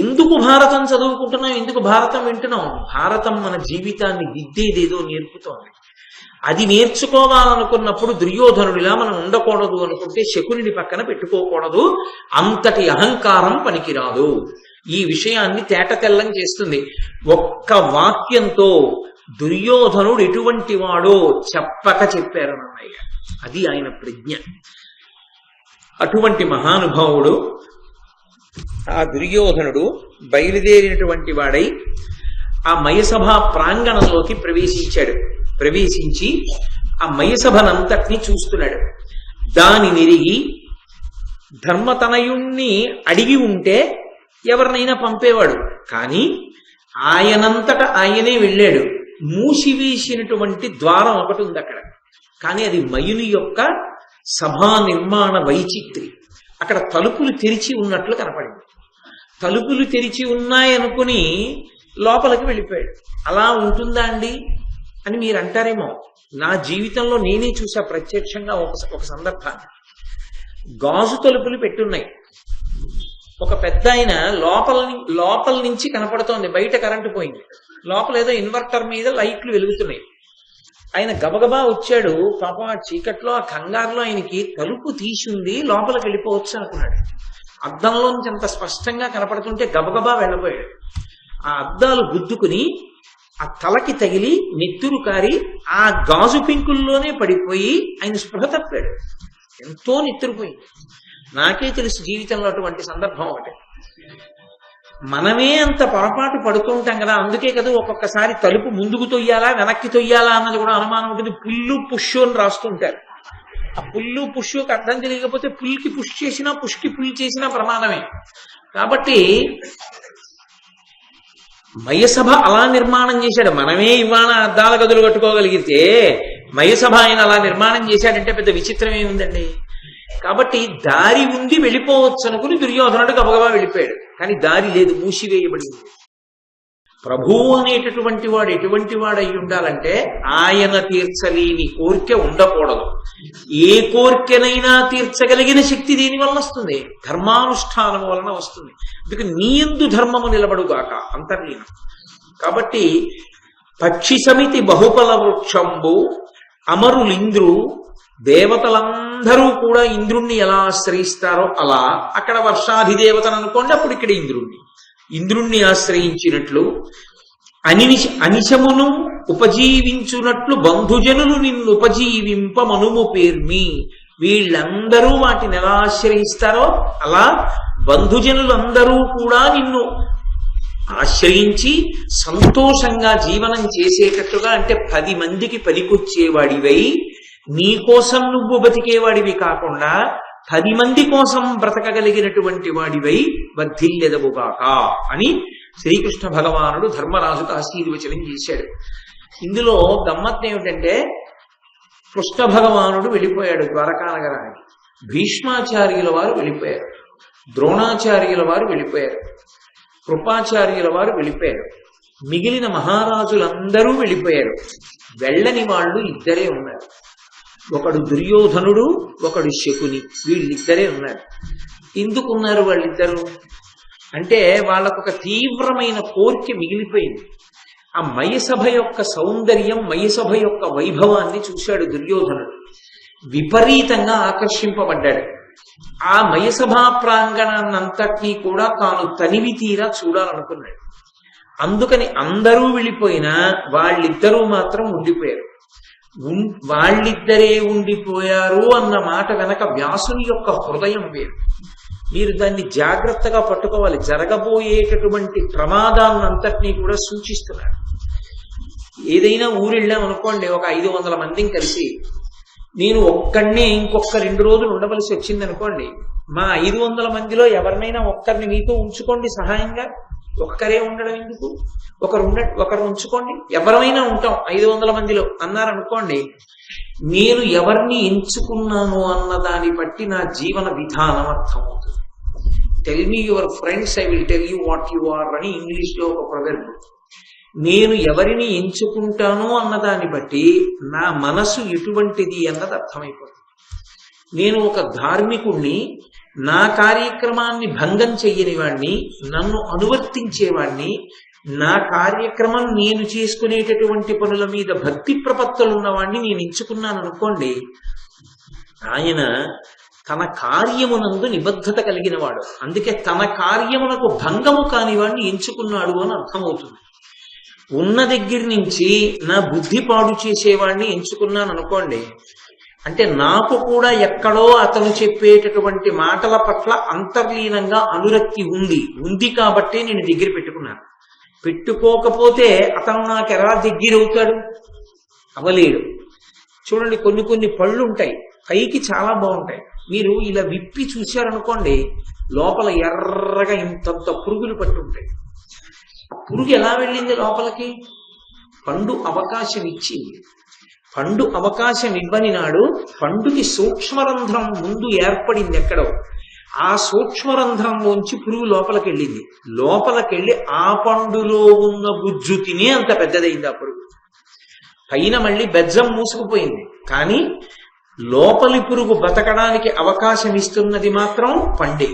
ఎందుకు భారతం చదువుకుంటున్నాం, ఎందుకు భారతం వింటున్నాం? భారతం మన జీవితాన్ని దిద్దేదేదో నేర్పుతోంది. అది నేర్చుకోవాలనుకున్నప్పుడు దుర్యోధనుడిలా మనం ఉండకూడదు అనుకుంటే శకునిని పక్కన పెట్టుకోకూడదు. అంతటి అహంకారం పనికిరాదు. ఈ విషయాన్ని తేటతెల్లం చేస్తుంది. ఒక్క వాక్యంతో దుర్యోధనుడు ఎటువంటి వాడో చెప్పక చెప్పారు అన్నయ్య. అది ఆయన ప్రజ్ఞ. అటువంటి మహానుభావుడు ఆ దుర్యోధనుడు బయలుదేరినటువంటి వాడై ఆ మయసభ ప్రాంగణంలోకి ప్రవేశించి ఆ మయసభనంతటినీ చూస్తున్నాడు. దాని నెరిగి ధర్మతనయుణ్ణి అడిగి ఉంటే ఎవరినైనా పంపేవాడు. కానీ ఆయనంతట ఆయనే వెళ్ళాడు. మూసివేసినటువంటి ద్వారం ఒకటి ఉంది అక్కడ. కానీ అది మయుని యొక్క సభా నిర్మాణ వైచిత్రి. అక్కడ తలుపులు తెరిచి ఉన్నట్లు కనపడింది. తలుపులు తెరిచి ఉన్నాయనుకుని లోపలికి వెళ్ళిపోయాడు. అలా ఉంటుందా అండి అని మీరు అంటారేమో. నా జీవితంలో నేనే చూసా ప్రత్యక్షంగా ఒక సందర్భాన్ని. గాజు తలుపులు పెట్టున్నాయి. ఒక పెద్ద ఆయన లోపల నుంచి కనపడుతోంది. బయట కరెంటు పోయింది. లోపల ఏదో ఇన్వర్టర్ మీద లైట్లు వెలుగుతున్నాయి. ఆయన గబగబా వచ్చాడు. పాపం ఆ చీకట్లో ఆ కంగారులో ఆయనకి తలుపు తీసింది, లోపలికి వెళ్ళిపోవచ్చు అనుకున్నాడు. అద్దంలోంచి అంత స్పష్టంగా కనపడుతుంటే గబగబా వెళ్ళబోయాడు. ఆ అద్దాలు గుద్దుకుని ఆ తలకి తగిలి నెత్తురు కారి ఆ గాజు పెంకుల్లోనే పడిపోయి ఆయన స్పృహ తప్పాడు. ఎంతో నెత్తురుపోయింది. నాకే తెలుసు జీవితంలో అటువంటి సందర్భం ఒకటి. మనమే అంత పొరపాటు పడుతుంటాం కదా. అందుకే కదా ఒక్కొక్కసారి తలుపు ముందుకు తొయ్యాలా వెనక్కి తొయ్యాలా అన్నది కూడా అనుమానం ఉంటుంది. పుల్లు పుష్యు అని రాస్తుంటారు. ఆ పుల్లు పుష్యుకి అర్థం తెలియకపోతే పుల్కి పుష్ చేసినా పుష్కి పుల్ చేసినా ప్రమాదమే. కాబట్టి మయసభ అలా నిర్మాణం చేశాడు. మనమే ఇవాళ అద్దాల గదులు కట్టుకోగలిగితే మయసభ ఆయన అలా నిర్మాణం చేశాడంటే పెద్ద విచిత్రం ఏముందండి. కాబట్టి దారి ఉండి వెళ్ళిపోవచ్చు అనుకుని దుర్యోధనుడు గబగబా వెళ్ళిపోయాడు. కానీ దారి లేదు, మూసివేయబడింది. ప్రభువు అనేటటువంటి వాడు ఎటువంటి వాడు అయి ఉండాలంటే ఆయన తీర్చలేని కోరిక ఉండకూడదు. ఏ కోరికనైనా తీర్చగలిగిన శక్తి దేని వలన వస్తుంది? ధర్మానుష్ఠానం వలన వస్తుంది. అందుకే నీ యందు ధర్మము నిలబడుగాక అంతర్లీనం. కాబట్టి పక్షి సమితి బహుఫల వృక్షంబు అమరులింద్రు, దేవతలందరూ కూడా ఇంద్రుణ్ణి ఎలా ఆశ్రయిస్తారో అలా అక్కడ వర్షాధిదేవతను అనుకోండి, అప్పుడు ఇక్కడ ఇంద్రుణ్ణి ఆశ్రయించినట్లు అనిశమును ఉపజీవించునట్లు బంధుజనులు నిన్ను ఉపజీవింప మనుము పేర్మి. వీళ్ళందరూ వాటిని ఎలా ఆశ్రయిస్తారో అలా బంధుజనులందరూ కూడా నిన్ను ఆశ్రయించి సంతోషంగా జీవనం చేసేటట్టుగా, అంటే 10 మందికి పనికొచ్చేవాడివై నీ కోసం నువ్వు బతికేవాడివి కాకుండా 10 మంది కోసం బ్రతకగలిగినటువంటి వాడివై వర్ధిల్లెదవుగాక అని శ్రీకృష్ణ భగవానుడు ధర్మరాజుకు ఆశీర్వచనం చేశాడు. ఇందులో గమ్మత్తు ఏమిటంటే కృష్ణ భగవానుడు వెళ్ళిపోయాడు ద్వారకా నగరానికి. భీష్మాచార్యుల వారు వెళ్ళిపోయారు, ద్రోణాచార్యుల వారు వెళ్ళిపోయారు, కృపాచార్యుల వారు వెళ్ళిపోయారు. మిగిలిన మహారాజులందరూ వెళ్ళిపోయారు. వెళ్ళని వాళ్ళు ఇద్దరే ఉన్నారు. ఒకడు దుర్యోధనుడు, ఒకడు శకుని. వీళ్ళిద్దరే ఉన్నారు. ఎందుకున్నారు వాళ్ళిద్దరు అంటే వాళ్ళకు ఒక తీవ్రమైన కోరిక మిగిలిపోయింది. ఆ మయసభ యొక్క సౌందర్యం, మయసభ యొక్క వైభవాన్ని చూశాడు దుర్యోధనుడు. విపరీతంగా ఆకర్షింపబడ్డాడు. ఆ మయసభా ప్రాంగణాన్నంతటినీ కూడా తాను తనివి తీరా చూడాలనుకున్నాడు. అందుకని అందరూ వెళ్ళిపోయినా వాళ్ళిద్దరూ మాత్రం ఉండిపోయారు. వాళ్ళిద్దరే ఉండిపోయారు అన్న మాట వెనక వ్యాసుని యొక్క హృదయం వేరు. మీరు దాన్ని జాగ్రత్తగా పట్టుకోవాలి. జరగబోయేటటువంటి ప్రమాదాన్నంతటినీ కూడా సూచిస్తున్నారు. ఏదైనా ఊరెళ్ళాం అనుకోండి, ఒక 500 మందిని కలిసి నేను ఒక్కడినే ఇంకొక 2 రోజులు ఉండవలసి వచ్చింది అనుకోండి, మా 500 మందిలో ఎవరినైనా ఒక్కరిని మీతో ఉంచుకోండి సహాయంగా. ఒక్కరే ఉండడం ఎందుకు? ఒకరు ఉంచుకోండి, ఎవరైనా ఉంటాం 500 మందిలో అన్నారనుకోండి. నేను ఎవరిని ఎంచుకున్నాను అన్న దాన్ని బట్టి నా జీవన విధానం అర్థమవుతుంది. Tell me your friends, I will tell you what you are అని ఇంగ్లీష్ లో ఒక ప్రొవెర్బ్. నేను ఎవరిని ఎంచుకుంటానో అన్నదాన్ని బట్టి నా మనసు ఎటువంటిది అన్నది అర్థమైపోతుంది. నేను ఒక ధార్మికుణ్ణి, నా కార్యక్రమాన్ని భంగం చెయ్యని వాణ్ణి, నన్ను అనువర్తించేవాణ్ణి, నా కార్యక్రమం నేను చేసుకునేటటువంటి పనుల మీద భక్తి ప్రపత్తులు ఉన్నవాణ్ణి నేను ఎంచుకున్నాను అనుకోండి, ఆయన తన కార్యమునందు నిబద్ధత కలిగిన వాడు. అందుకే తన కార్యమునకు భంగము కానివాడిని ఎంచుకున్నాడు అని అర్థమవుతుంది. ఉన్న దగ్గర నుంచి నా బుద్ధి పాడు చేసేవాడిని ఎంచుకున్నాను అనుకోండి, అంటే నాకు కూడా ఎక్కడో అతను చెప్పేటటువంటి మాటల పట్ల అంతర్లీనంగా అనురక్తి ఉంది కాబట్టి నేను దగ్గర పెట్టుకున్నాను. పెట్టుకోకపోతే అతను నాకు ఎలా దగ్గర అవుతాడు? అవలేడు. చూడండి, కొన్ని పళ్ళు ఉంటాయి, పైకి చాలా బాగుంటాయి. మీరు ఇలా విప్పి చూశారనుకోండి, లోపల ఎర్రగా ఇంతంత పురుగులు పట్టి ఉంటాయి. పురుగు ఎలా వెళ్ళింది లోపలికి? పండు అవకాశం ఇచ్చింది. పండు అవకాశం ఇవ్వని నాడు పండుకి సూక్ష్మరంధ్రం ముందు ఏర్పడింది ఎక్కడో. ఆ సూక్ష్మరంధ్రంలోంచి పురుగు లోపలికెళ్ళింది. లోపలికెళ్ళి ఆ పండులో ఉన్న గుజ్జు తినే అంత పెద్దదైంది ఆ పురుగు. పైన మళ్ళీ బెజ్జం మూసుకుపోయింది, కానీ లోపలి పురుగు బతకడానికి అవకాశం ఇస్తున్నది మాత్రం పండే.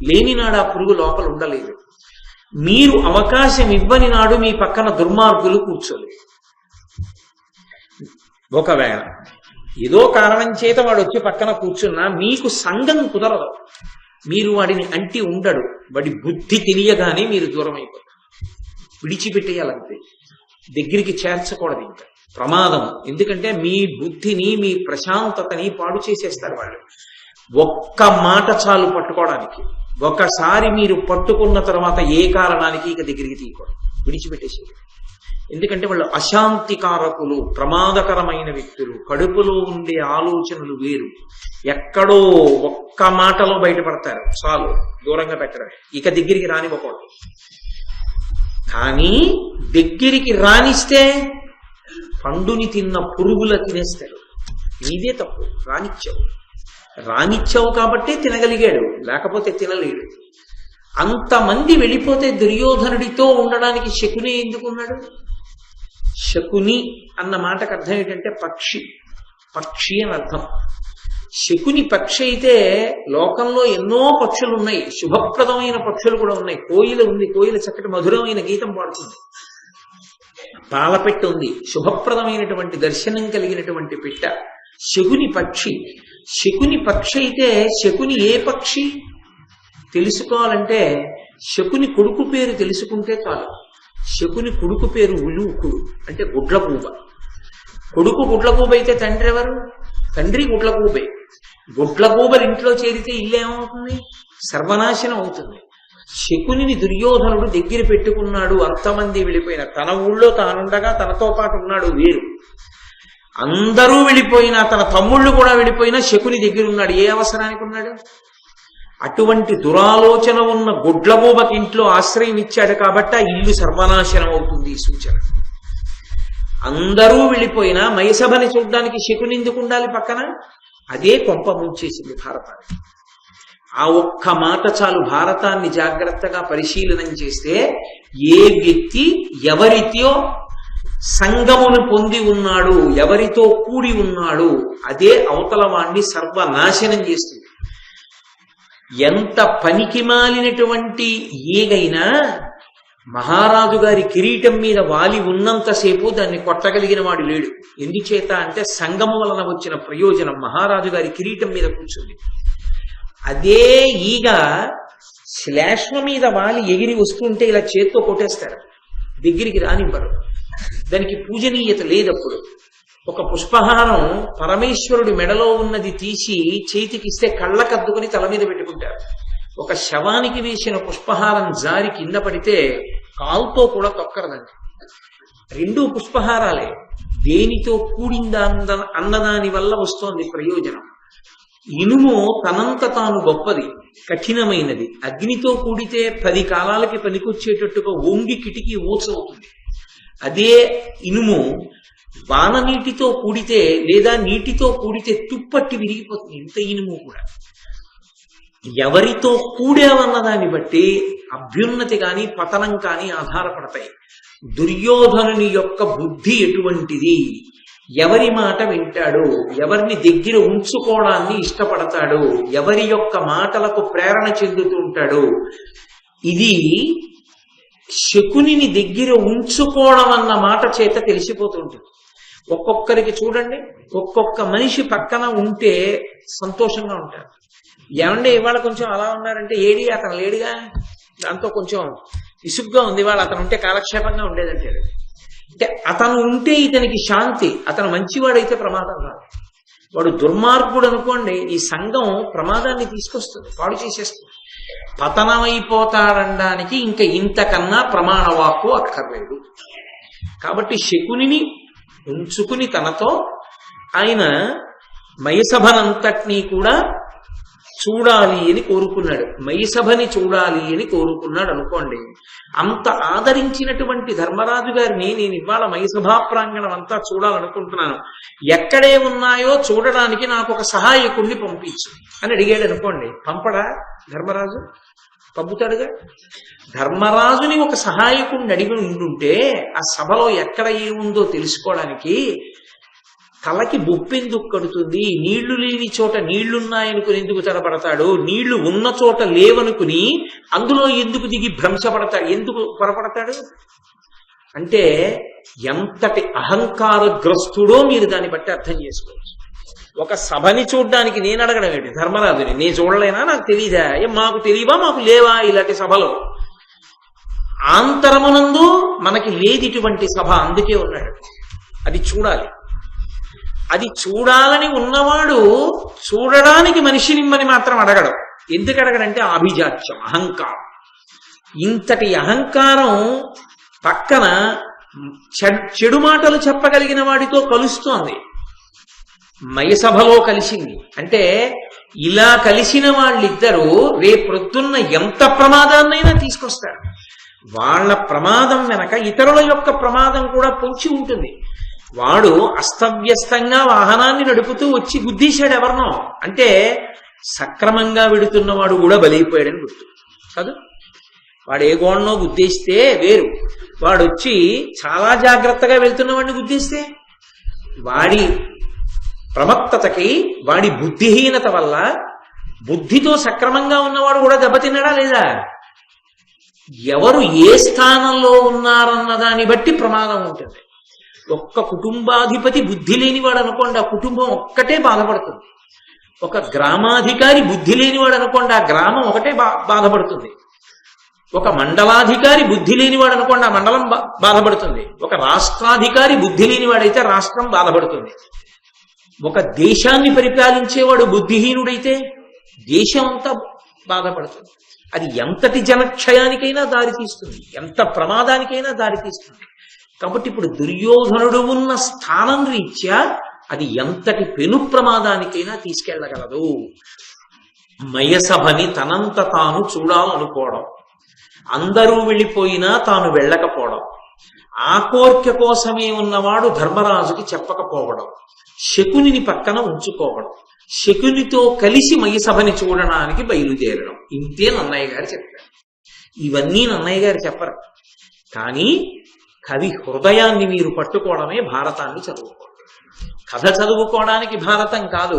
లేనినాడు ఆ పురుగు లోపల ఉండలేదు. మీరు అవకాశం ఇవ్వని నాడు మీ పక్కన దుర్మార్గులు కూర్చోలేదు. ఒకవేళ ఏదో కారణం చేత వాడు వచ్చి పక్కన కూర్చున్నా మీకు సంగం కుదరదు, మీరు వాడిని అంటి ఉండడు. వాడి బుద్ధి తెలియగానే మీరు దూరం అయిపోతారు. విడిచిపెట్టేయాలంతే, దగ్గరికి చేర్చకూడదు. ఇంకా ప్రమాదం. ఎందుకంటే మీ బుద్ధిని, మీ ప్రశాంతతని పాడు చేసేస్తారు వాళ్ళు. ఒక్క మాట చాలు పట్టుకోవడానికి. ఒకసారి మీరు పట్టుకున్న తర్వాత ఏ కారణానికి ఇక దగ్గరికి తీయకూడదు, విడిచిపెట్టేసేది. ఎందుకంటే వాళ్ళు అశాంతికారకులు, ప్రమాదకరమైన వ్యక్తులు. కడుపులో ఉండే ఆలోచనలు వేరు, ఎక్కడో ఒక్క మాటలో బయటపడతారు. చాలు, దూరంగా పెట్టడం, ఇక దగ్గరికి రానివ్వకూడదు. కానీ దగ్గరికి రానిస్తే పండుని తిన్న పురుగుల తినేస్తాడు. నీదే తప్పు, రానిచ్చావు కాబట్టి తినగలిగాడు, లేకపోతే తినలేడు. అంతమంది వెళ్ళిపోతే దుర్యోధనుడితో ఉండడానికి శకుని ఎందుకున్నాడు? శకుని అన్న మాటకు అర్థం ఏంటంటే పక్షి అని అర్థం. శకుని పక్షి అయితే లోకంలో ఎన్నో పక్షులు ఉన్నాయి, శుభప్రదమైన పక్షులు కూడా ఉన్నాయి. కోయిల ఉంది, కోయిల చక్కటి మధురమైన గీతం పాడుతుంది. పాలపెట్ట ఉంది, శుభప్రదమైనటువంటి దర్శనం కలిగినటువంటి పిట్ట. శకుని పక్షి. శకుని పక్షి అయితే శకుని ఏ పక్షి తెలుసుకోవాలంటే శకుని కొడుకు పేరు తెలుసుకుంటే చాలు. శకుని కొడుకు పేరు ఉలూకుడు, అంటే గుడ్లగూబ. కొడుకు గుడ్లగూబ అయితే తండ్రి ఎవరు? తండ్రి గుడ్లగూబే. గుడ్లగూబలు ఇంట్లో చేరితే ఇల్లు ఏమవుతుంది? సర్వనాశనం అవుతుంది. శకునిని దుర్యోధనుడు దగ్గర పెట్టుకున్నాడు. అంతమంది వెళ్ళిపోయిన తన ఊళ్ళో తానుండగా తనతో పాటు ఉన్నాడు వేరు. అందరూ వెళ్ళిపోయినా, తన తమ్ముళ్ళు కూడా వెళ్ళిపోయినా శకుని దగ్గర ఉన్నాడు. ఏ అవసరానికి ఉన్నాడు? అటువంటి దురాలోచన ఉన్న గుడ్లగూబకి ఇంట్లో ఆశ్రయం ఇచ్చాడు కాబట్టి ఆ ఇల్లు సర్వనాశనం అవుతుంది. ఈ సూచన. అందరూ వెళ్ళిపోయినా మైసభని చూడ్డానికి శకుని ఎందుకు ఉండాలి పక్కన? అదే కొంప ముంచేసింది భారతాన్ని. ఆ ఒక్క మాట చాలు. భారతాన్ని జాగ్రత్తగా పరిశీలనం చేస్తే ఏ వ్యక్తి ఎవరితో సంగమును పొంది ఉన్నాడు, ఎవరితో కూడి ఉన్నాడు, అదే అవతల వాణ్ణి సర్వనాశనం చేస్తుంది. ఎంత పనికి మాలినటువంటి ఏగైనా మహారాజు గారి కిరీటం మీద వాలి ఉన్నంతసేపు దాన్ని కొట్టగలిగిన వాడు లేడు. ఎందుచేత అంటే సంగము వలన వచ్చిన ప్రయోజనం మహారాజు గారి కిరీటం మీద కూర్చుంది. అదే ఈగ శ్లేష్మ మీద వాలి ఎగిరి వస్తుంటే ఇలా చేత్తో కొట్టేస్తారు, దగ్గరికి రానివ్వరు. దానికి పూజనీయత లేదప్పుడు. ఒక పుష్పహారం పరమేశ్వరుడి మెడలో ఉన్నది తీసి చేతికిస్తే కళ్ళకద్దుకుని తల మీద పెట్టుకుంటారు. ఒక శవానికి వేసిన పుష్పహారం జారి కింద పడితే కాలుతో కూడా తొక్కరదండి. రెండూ పుష్పహారాలే. దేనితో కూడిందా అన్నదాని వల్ల వస్తోంది ప్రయోజనం. ఇనుము తనంత తాను గొప్పది, కఠినమైనది. అగ్నితో కూడితే 10 కాలాలకి పనికొచ్చేటట్టుగా ఓంగి కిటికీ ఊచవుతుంది. అదే ఇనుము వాననీటితో కూడితే లేదా నీటితో కూడితే తుప్పట్టి విరిగిపోతుంది. ఇంత ఇనుము కూడా ఎవరితో కూడావన్న దాన్ని బట్టి అభ్యున్నతి కానీ పతనం కానీ ఆధారపడతాయి. దుర్యోధనుని యొక్క బుద్ధి ఎటువంటిది? ఎవరి మాట వింటాడు, ఎవరిని దగ్గర ఉంచుకోవడాన్ని ఇష్టపడతాడు, ఎవరి యొక్క మాటలకు ప్రేరణ చెందుతుంటాడు, ఇది శకునిని దగ్గర ఉంచుకోవడం అన్న మాట చేత తెలిసిపోతుంటుంది. ఒక్కొక్కరికి చూడండి, ఒక్కొక్క మనిషి పక్కన ఉంటే సంతోషంగా ఉంటారు. ఏమంటే ఇవాళ కొంచెం అలా ఉన్నారంటే ఏడి అతను లేడుగా, దాంతో కొంచెం విసుగ్గా ఉంది, ఇవాళ అతను ఉంటే కాలక్షేపంగా ఉండేదంటాడు. అంటే అతను ఉంటే ఇతనికి శాంతి, అతను మంచివాడైతే ప్రమాదం రాదు. వాడు దుర్మార్గుడు అనుకోండి, ఈ సంఘం ప్రమాదాన్ని తీసుకొస్తుంది, పాడు చేసేస్తుంది, పతనమైపోతాడనడానికి ఇంకా ఇంతకన్నా ప్రమాణవాక్కు అక్కర్లేదు. కాబట్టి శకునిని ఉంచుకుని తనతో ఆయన మయసభనంతటినీ కూడా చూడాలి అని కోరుకున్నాడు, మయసభని చూడాలి అని కోరుకున్నాడు అనుకోండి. అంత ఆదరించినటువంటి ధర్మరాజు గారిని నేను ఇవాళ మయసభా ప్రాంగణం అంతా చూడాలనుకుంటున్నాను, ఎక్కడే ఉన్నాయో చూడడానికి నాకు ఒక సహాయకుడిని పంపించు అని అడిగాడు అనుకోండి. పంపడా ధర్మరాజు? పంపుతాడుగా. ధర్మరాజుని ఒక సహాయకుడిని అడిగి ఉండుంటే ఆ సభలో ఎక్కడ ఏముందో తెలుసుకోవడానికి తలకి బొప్పెందుకు కడుతుంది, నీళ్లు లేని చోట నీళ్లున్నాయనుకుని ఎందుకు తడబడతాడు, నీళ్లు ఉన్న చోట లేవనుకుని అందులో ఎందుకు దిగి భ్రంశపడతాడు, ఎందుకు పొరపడతాడు అంటే ఎంతటి అహంకారగ్రస్తుడో మీరు దాన్ని బట్టి అర్థం చేసుకోవచ్చు. ఒక సభని చూడ్డానికి నేను అడగడం ఏంటి ధర్మరాజుని, నేను చూడలేనా, నాకు తెలియదా, మాకు తెలియవా, మాకు లేవా ఇలాంటి సభలో? ఆంతరమునందు మనకి లేదు ఇటువంటి సభ, అందుకే ఉన్నాడు. అది చూడాలి. అది చూడాలని ఉన్నవాడు చూడడానికి మనిషినిమ్మని మాత్రం అడగడం. ఎందుకు అడగడంటే ఆభిజాత్యం, అహంకారం. ఇంతటి అహంకారం పక్కన చెడు మాటలు చెప్పగలిగిన వాడితో కలుస్తోంది. మయసభలో కలిసింది అంటే ఇలా కలిసిన వాళ్ళిద్దరూ రేపొద్దున్న ఎంత ప్రమాదాన్నైనా తీసుకొస్తారు. వాళ్ళ ప్రమాదం వెనక ఇతరుల యొక్క ప్రమాదం కూడా పొంచి ఉంటుంది. వాడు అస్తవ్యస్తంగా వాహనాన్ని నడుపుతూ వచ్చి గుద్దీశాడు ఎవరినో అంటే సక్రమంగా వెడుతున్నవాడు కూడా బలైపోయాడని గుర్తు కాదు. వాడు ఏ గోడనో గుద్దేస్తే వేరు, వాడు వచ్చి చాలా జాగ్రత్తగా వెళ్తున్నవాడిని గుద్దేస్తే వాడి ప్రమత్తతకి, వాడి బుద్ధిహీనత వల్ల బుద్ధితో సక్రమంగా ఉన్నవాడు కూడా దెబ్బతిన్నాడా లేదా? ఎవరు ఏ స్థానంలో ఉన్నారన్న దాన్ని బట్టి ప్రమాదం ఉంటుంది. ఒక్క కుటుంబాధిపతి బుద్ధి లేనివాడు అనుకోండి, ఆ కుటుంబం ఒక్కటే బాధపడుతుంది. ఒక గ్రామాధికారి బుద్ధి లేనివాడు అనుకోండి, ఆ గ్రామం ఒకటే బాధపడుతుంది. ఒక మండలాధికారి బుద్ధి లేనివాడు అనుకోండి, ఆ మండలం బాధపడుతుంది. ఒక రాష్ట్రాధికారి బుద్ధి లేనివాడైతే రాష్ట్రం బాధపడుతుంది. ఒక దేశాన్ని పరిపాలించేవాడు బుద్ధిహీనుడైతే దేశం అంతా బాధపడుతుంది. అది ఎంతటి జనక్షయానికైనా దారితీస్తుంది, ఎంత ప్రమాదానికైనా దారితీస్తుంది. కాబట్టి ఇప్పుడు దుర్యోధనుడు ఉన్న స్థానం రీత్యా అది ఎంతటి పెను ప్రమాదానికైనా తీసుకెళ్లగలదు. మయసభని తనంత తాను చూడాలనుకోవడం, అందరూ వెళ్ళిపోయినా తాను వెళ్ళకపోవడం, ఆ కోర్కె కోసమే ఉన్నవాడు ధర్మరాజుకి చెప్పకపోవడం, శకునిని పక్కన ఉంచుకోవడం, శకునితో కలిసి మయసభని చూడడానికి బయలుదేరడం, ఇంతే నన్నయ్య గారు చెప్పారు. ఇవన్నీ నన్నయ్య గారు చెప్పరు. కానీ కవి హృదయాన్ని మీరు పట్టుకోవడమే భారతాన్ని చదువుకోవడం. కథ చదువుకోవడానికి భారతం కాదు.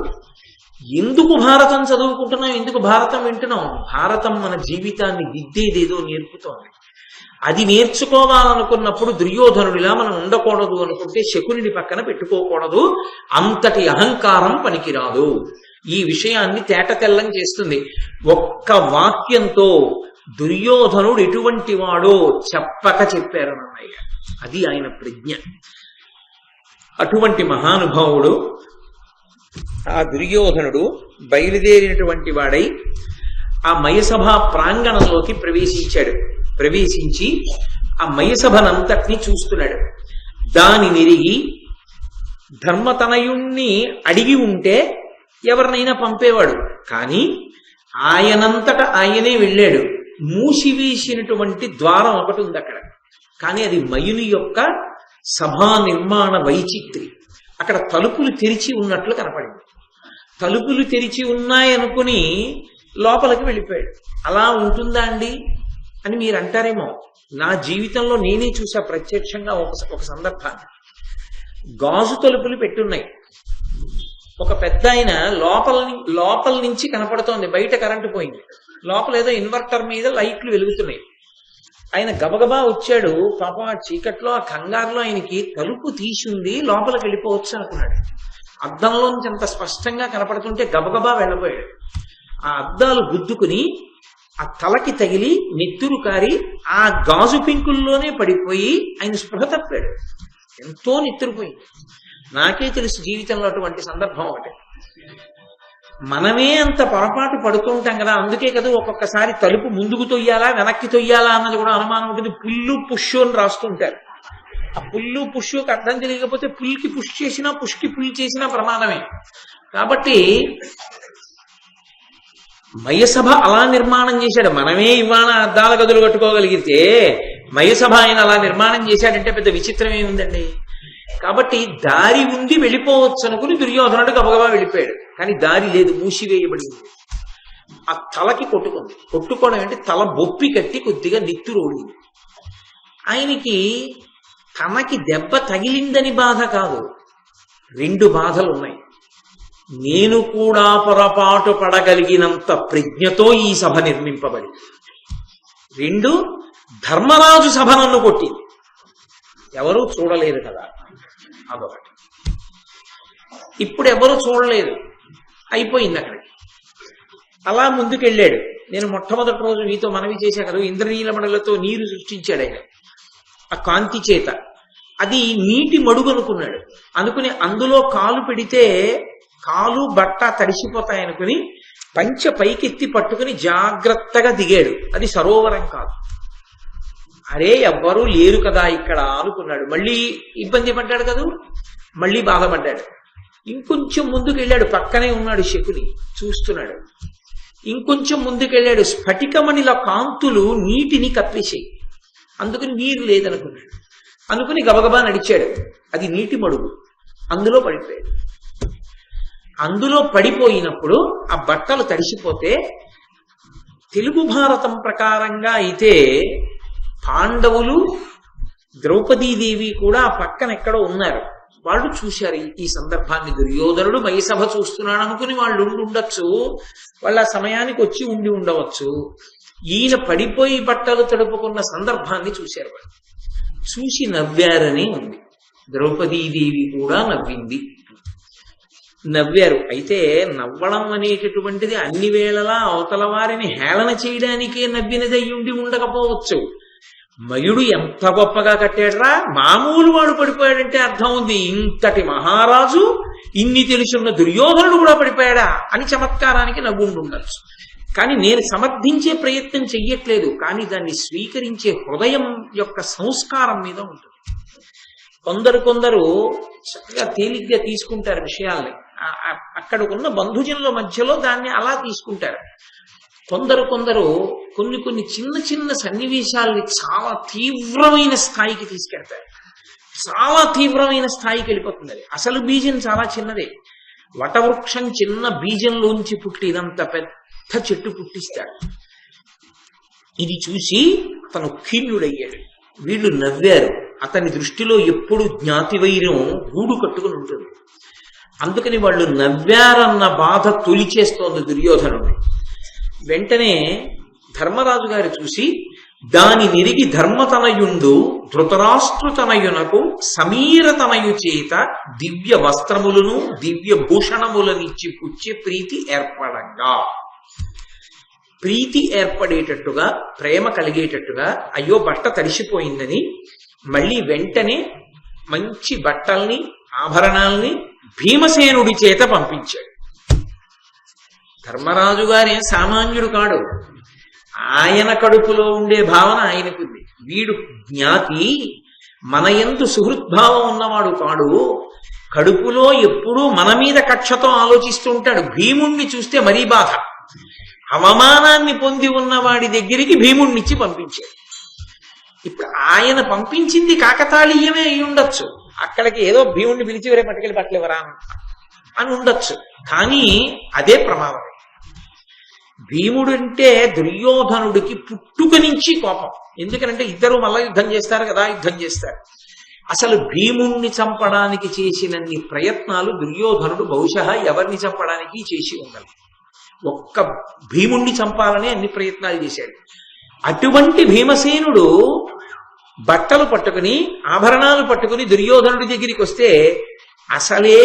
ఎందుకు భారతం చదువుకుంటున్నాం, ఎందుకు భారతం వింటున్నాం? భారతం మన జీవితాన్ని దిద్దేదేదో నేర్పుతోంది. అది నేర్చుకోవాలనుకున్నప్పుడు దుర్యోధనుడిలా మనం ఉండకూడదు అనుకుంటే శకునిని పక్కన పెట్టుకోకూడదు. అంతటి అహంకారం పనికిరాదు. ఈ విషయాన్ని తేటతెల్లం చేస్తుంది. ఒక్క వాక్యంతో దుర్యోధనుడు ఎటువంటి వాడో చెప్పక చెప్పారు అన్నయ్య. అది ఆయన ప్రజ్ఞ. అటువంటి మహానుభావుడు ఆ దుర్యోధనుడు బయలుదేరినటువంటి వాడై ఆ మయసభ ప్రాంగణంలోకి ప్రవేశించి ఆ మయసభనంతటినీ చూస్తున్నాడు. దాని నెరిగి ధర్మతనయుణ్ణి అడిగి ఉంటే ఎవరినైనా పంపేవాడు. కానీ ఆయనంతట ఆయనే వెళ్ళాడు. మూసివేసినటువంటి ద్వారం ఒకటి ఉంది అక్కడ. కానీ అది మయుని యొక్క సభా నిర్మాణ వైచిత్రి. అక్కడ తలుపులు తెరిచి ఉన్నట్లు కనపడింది. తలుపులు తెరిచి ఉన్నాయనుకుని లోపలికి వెళ్ళిపోయాడు. అలా ఉంటుందా అండి అని మీరు అంటారేమో. నా జీవితంలో నేనే చూసా ప్రత్యక్షంగా ఒక సందర్భాన్ని. గాజు తలుపులు పెట్టున్నాయి. ఒక పెద్ద ఆయన లోపల నుంచి కనపడుతోంది, బయట కరెంటు పోయింది. లోపల ఏదో ఇన్వర్టర్ మీద లైట్లు వెలుగుతున్నాయి. ఆయన గబగబా వచ్చాడు. పాపం ఆ చీకట్లో ఆ కంగారులో ఆయనకి తలుపు తీసింది, లోపలికి వెళ్ళిపోవచ్చు అనుకున్నాడు. అద్దంలోంచి అంత స్పష్టంగా కనపడుతుంటే గబగబా వెళ్ళబోయాడు. ఆ అద్దాలు గుద్దుకుని ఆ తలకి తగిలి నెత్తురు కారి ఆ గాజు పెంకుల్లోనే పడిపోయి ఆయన స్పృహ తప్పాడు. ఎంతో నెత్తురుపోయింది. నాకే తెలుసు జీవితంలో అటువంటి సందర్భం ఒకటి. మనమే అంత పొరపాటు పడుతుంటాం కదా. అందుకే కదా ఒక్కొక్కసారి తలుపు ముందుకు తొయ్యాలా వెనక్కి తొయ్యాలా అన్నది కూడా అనుమానం ఉంటుంది. పుల్లు పుష్షు అని రాస్తుంటారు. ఆ పుల్లు పుష్షుకి అర్థం తెలియకపోతే పుల్కి పుష్ చేసినా పుష్కి పుల్ చేసినా ప్రమాదమే. కాబట్టి మయసభ అలా నిర్మాణం చేశాడు. మనమే ఇవాళ అద్దాల గదులు కట్టుకోగలిగితే మయసభ ఆయన అలా నిర్మాణం చేశాడంటే పెద్ద విచిత్రం ఏముందండి. కాబట్టి దారి ఉండి వెళ్ళిపోవచ్చు అనుకుని దుర్యోధనుడు గబగబా వెళ్ళిపోయాడు. కానీ దారి లేదు, మూసివేయబడింది. ఆ తలకి కొట్టుకుంది. కొట్టుకోవడం అంటే తల బొప్పి కట్టి కొద్దిగా నిత్తురోడింది. ఆయనకి తనకి దెబ్బ తగిలిందని బాధ కాదు, రెండు బాధలు ఉన్నాయి. నేను కూడా పొరపాటు పడగలిగినంత ప్రజ్ఞతో ఈ సభ నిర్మింపబడింది. రెండు, ధర్మరాజు సభ నన్ను కొట్టింది, ఎవరూ చూడలేదు కదా, అదొకటి. ఇప్పుడు ఎవరు చూడలేదు, అయిపోయింది అక్కడికి. అలా ముందుకెళ్ళాడు. నేను మొట్టమొదటి రోజు మీతో మనవి చేశా కదా, ఇంద్రనీలమణులతో నీరు సృష్టించాడు ఆయన ఆ కాంతి చేత. అది నీటి మడుగు అనుకున్నాడు. అనుకుని అందులో కాలు పెడితే కాలు బట్ట తడిసిపోతాయనుకుని పంచ పైకెత్తి పట్టుకుని జాగ్రత్తగా దిగాడు. అది సరోవరం కాదు. అరే ఎవ్వరూ లేరు కదా ఇక్కడ అనుకున్నాడు. మళ్ళీ ఇబ్బంది పడ్డాడు కదా, మళ్ళీ బాధపడ్డాడు. ఇంకొంచెం ముందుకెళ్ళాడు. పక్కనే ఉన్నాడు శకుని, చూస్తున్నాడు. ఇంకొంచెం ముందుకెళ్ళాడు. స్ఫటికమణిల కాంతులు నీటిని కప్పేసాయి. అందుకని నీరు లేదనుకున్నాడు. అనుకుని గబగబా నడిచాడు. అది నీటి మడుగు, అందులో పడిపోయాడు. అందులో పడిపోయినప్పుడు ఆ బట్టలు తడిసిపోతే, తెలుగు భారతం ప్రకారంగా అయితే పాండవులు ద్రౌపదీదేవి కూడా ఆ పక్కన ఎక్కడో ఉన్నారు. వాళ్ళు చూశారు ఈ సందర్భాన్ని. దుర్యోధనుడు మయసభ చూస్తున్నాడు అనుకుని వాళ్ళు ఉండొచ్చు, వాళ్ళ సమయానికి వచ్చి ఉండి ఉండవచ్చు. ఈయన పడిపోయి బట్టలు తడుపుకున్న సందర్భాన్ని చూశారు. వాళ్ళు చూసి నవ్వారని ఉంది. ద్రౌపదీదేవి కూడా నవ్వారు. అయితే నవ్వడం అనేటటువంటిది అన్ని వేళలా అవతల వారిని హేళన చేయడానికే నవ్వినది అయ్యుండి ఉండకపోవచ్చు. మయుడు ఎంత గొప్పగా కట్టాడరా, మామూలు వాడు పడిపోయాడంటే అర్థం ఉంది. ఇంతటి మహారాజు, ఇన్ని తెలుసున్న దుర్యోధనుడు కూడా పడిపోయాడా అని చమత్కారానికి నవ్వుండొచ్చు. కానీ నేను సమర్థించే ప్రయత్నం చెయ్యట్లేదు. కానీ దాన్ని స్వీకరించే హృదయం యొక్క సంస్కారం మీద ఉంటుంది. కొందరు చక్కగా తేలిగ్గా తీసుకుంటారు విషయాల్ని. అక్కడకున్న బంధుజనుల మధ్యలో దాన్ని అలా తీసుకుంటారు. కొందరు కొన్ని చిన్న సన్నివేశాలని చాలా తీవ్రమైన స్థాయికి తీసుకెళ్తారు. చాలా తీవ్రమైన స్థాయికి వెళ్ళిపోతుంది. అది అసలు బీజం చాలా చిన్నదే. వటవృక్షం చిన్న బీజంలోంచి పుట్టి ఇదంత పెద్ద చెట్టు పుట్టిస్తాడు. ఇది చూసి అతను ఖిన్నుడయ్యాడు. వీళ్ళు నవ్వారు. అతని దృష్టిలో ఎప్పుడు జ్ఞాతివైర్యం గూడు కట్టుకుని ఉంటుంది. అందుకని వాళ్ళు నవ్వారన్న బాధ తొలిచేస్తోంది దుర్యోధనుడు. వెంటనే ధర్మరాజు గారు చూసి, దాని నిరిగి ధర్మతనయుండు ధృతరాష్ట్రుతనయునకు సమీరతనయు చేత దివ్య వస్త్రములను దివ్య భూషణములనిచ్చి పుచ్చే ప్రీతి ఏర్పడంగా, ప్రీతి ఏర్పడేటట్టుగా, ప్రేమ కలిగేటట్టుగా, అయ్యో బట్ట తడిసిపోయిందని మళ్ళీ వెంటనే మంచి బట్టల్ని ఆభరణాల్ని భీమసేనుడి చేత పంపించాడు. ధర్మరాజు గారేం సామాన్యుడు కాడు. ఆయన కడుపులో ఉండే భావన ఆయనకుంది. వీడు జ్ఞాతి, మన యందు సుహృద్భావం ఉన్నవాడు కాడు. కడుపులో ఎప్పుడూ మన మీద కక్షతో ఆలోచిస్తూ ఉంటాడు. భీముణ్ణి చూస్తే మరీ బాధ. అవమానాన్ని పొంది ఉన్నవాడి దగ్గరికి భీముణ్ణిచ్చి పంపించాడు. ఇప్పుడు ఆయన పంపించింది కాకతాళీయమే అయి ఉండొచ్చు. అక్కడికి ఏదో భీముణ్ణి పిలిచి వరే పట్టుకెళ్ళి పట్టలేవరా అని ఉండొచ్చు. కానీ అదే ప్రమాదం. భీముడంటే దుర్యోధనుడికి పుట్టుక నుంచి కోపం. ఎందుకనంటే ఇద్దరు మల్ల యుద్ధం చేస్తారు కదా, యుద్ధం చేస్తారు. అసలు భీముణ్ణి చంపడానికి చేసినన్ని ప్రయత్నాలు దుర్యోధనుడు బహుశా ఎవరిని చంపడానికి చేసి ఉండాలి. ఒక్క భీముణ్ణి చంపాలని అన్ని ప్రయత్నాలు చేశాడు. అటువంటి భీమసేనుడు బట్టలు పట్టుకుని ఆభరణాలు పట్టుకుని దుర్యోధనుడి దగ్గరికి వస్తే అసలే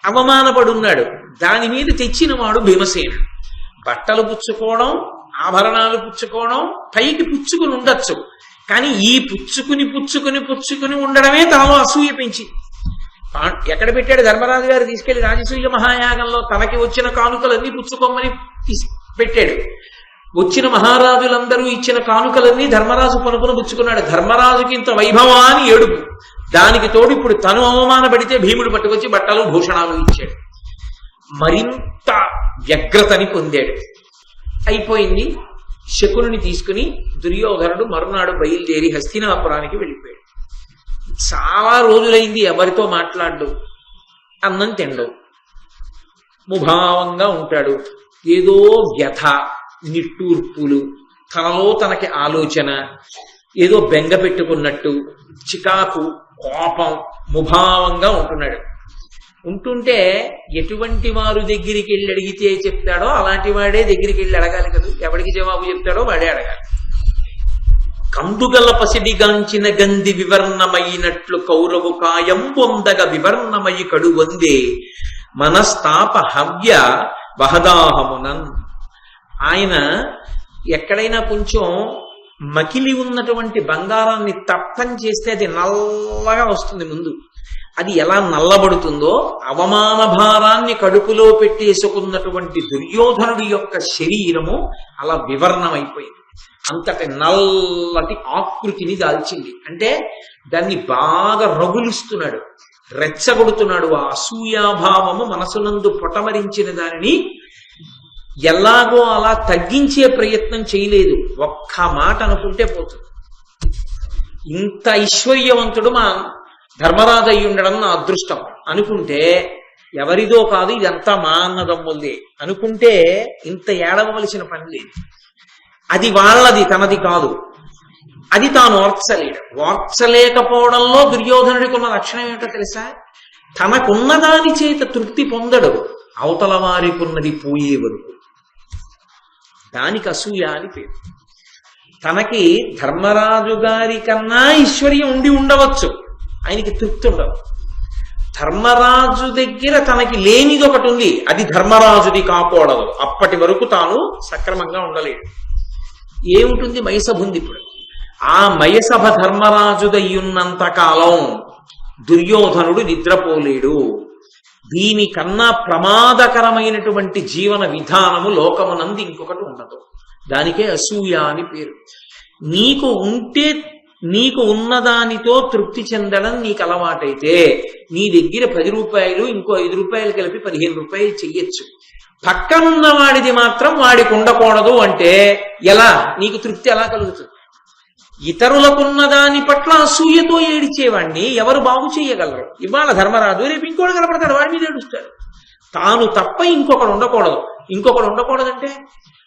అవమానపడున్నాడు. దాని మీద తెచ్చిన వాడు భీమసేనుడు. బట్టలు పుచ్చుకోవడం, ఆభరణాలు పుచ్చుకోవడం, పైకి పుచ్చుకుని ఉండొచ్చు, కానీ ఈ పుచ్చుకుని ఉండడమే తనలో అసూయ పెంచింది. ఎక్కడ పెట్టాడు? ధర్మరాజు గారు తీసుకెళ్లి రాజసూయ మహాయాగంలో తనకి వచ్చిన కానుకలన్నీ పుచ్చుకోమని పెట్టాడు. వచ్చిన మహారాజులందరూ ఇచ్చిన కానుకలన్నీ ధర్మరాజు పనుకుని పుచ్చుకున్నాడు. ధర్మరాజుకి ఇంత వైభవాన్ని ఏడుపు. దానికి తోడు ఇప్పుడు తను అవమానపడితే భీముడు పట్టుకొచ్చి బట్టలు భూషణాలు ఇచ్చాడు. మరింత వ్యగ్రతని పొందాడు. అయిపోయింది. శకుని తీసుకుని దుర్యోధనుడు మరునాడు బయలుదేరి హస్తినాపురానికి వెళ్ళిపోయాడు. చాలా రోజులైంది ఎవరితో మాట్లాడు, అన్నం తిండవు, ముభావంగా ఉంటాడు. ఏదో వ్యథ, నిట్టూర్పులు, తనలో తనకి ఆలోచన, ఏదో బెంగ పెట్టుకున్నట్టు, చికాకు, కోపం, ముభావంగా ఉంటున్నాడు. ఉంటుంటే ఎటువంటి వారు దగ్గరికి వెళ్ళి అడిగితే చెప్తాడో అలాంటి వాడే దగ్గరికి వెళ్ళి అడగాలి కదా. ఎవడికి జవాబు చెప్తాడో వాడే అడగాలి. కందుగల పసిడిగాంచిన గంది వివర్ణమైనట్లు కౌరవు కాయం పొందగ వివర్ణమయి కడు వందే మనస్తాప హవ్య వహదాహమునన్. ఆయన ఎక్కడైనా కొంచెం మకిలి ఉన్నటువంటి బంగారాన్ని తప్పం చేస్తే అది నల్లగా వస్తుంది. ముందు అది ఎలా నల్లబడుతుందో అవమాన భారాన్ని కడుపులో పెట్టేసుకున్నటువంటి దుర్యోధనుడి యొక్క శరీరము అలా వివర్ణమైపోయింది. అంతటి నల్లటి ఆకృతిని దాల్చింది. అంటే దాన్ని బాగా రగులుస్తున్నాడు, రెచ్చగొడుతున్నాడు. ఆ అసూయాభావము మనసునందు పొటమరించిన దానిని ఎలాగో అలా తగ్గించే ప్రయత్నం చేయలేదు. ఒక్క మాట అనుకుంటే పోతుంది. ఇంత ఐశ్వర్యవంతుడు మా ధర్మరాజు అయి ఉండడం నా అదృష్టం అనుకుంటే, ఎవరిదో కాదు ఇదంతా మా అన్నదమ్ములదే అనుకుంటే ఇంత ఏడవలసిన పని లేదు. అది వాళ్ళది, తనది కాదు. అది తాను ఓర్చలేడు. ఓర్చలేకపోవడంలో దుర్యోధనుడికి ఉన్న లక్షణం ఏమిటో తెలుసా? తనకున్న దాని చేత తృప్తి పొందడు, అవతల వారికి ఉన్నది పోయే వరకు. దానికి అసూయ అని పేరు. తనకి ధర్మరాజు గారి కన్నా ఐశ్వర్యం ఉండి ఉండవచ్చు, ఆయనకి తృప్తి ఉండదు. ధర్మరాజు దగ్గర తనకి లేనిది ఒకటి ఉంది, అది ధర్మరాజుది కాకూడదు. అప్పటి వరకు తాను సక్రమంగా ఉండలేడు. ఏముంటుంది? మయసభ ఉంది. ఇప్పుడు ఆ మయసభ ధర్మరాజుదయ్యున్నంత కాలం దుర్యోధనుడు నిద్రపోలేడు. దీనికన్నా ప్రమాదకరమైనటువంటి జీవన విధానము లోకమునందు ఇంకొకటి ఉండదు. దానికే అసూయ అని పేరు. నీకు ఉంటే నీకు ఉన్నదానితో తృప్తి చెందడం నీకు అలవాటైతే నీ దగ్గర 10 రూపాయలు ఇంకో 5 రూపాయలు కలిపి 15 రూపాయలు చెయ్యొచ్చు. పక్కనున్న వాడిది మాత్రం వాడికి ఉండకూడదు అంటే ఎలా? నీకు తృప్తి ఎలా కలుగుతుంది? ఇతరులకున్న దాని పట్ల అసూయతో ఏడిచేవాడిని ఎవరు బాగు చేయగలరు? ఇవాళ ధర్మరాజు, రేపు ఇంకోటి కనపడతాడు, వాడి మీద ఏడుస్తాడు. తాను తప్ప ఇంకొకడు ఉండకూడదు. ఇంకొకడు ఉండకూడదంటే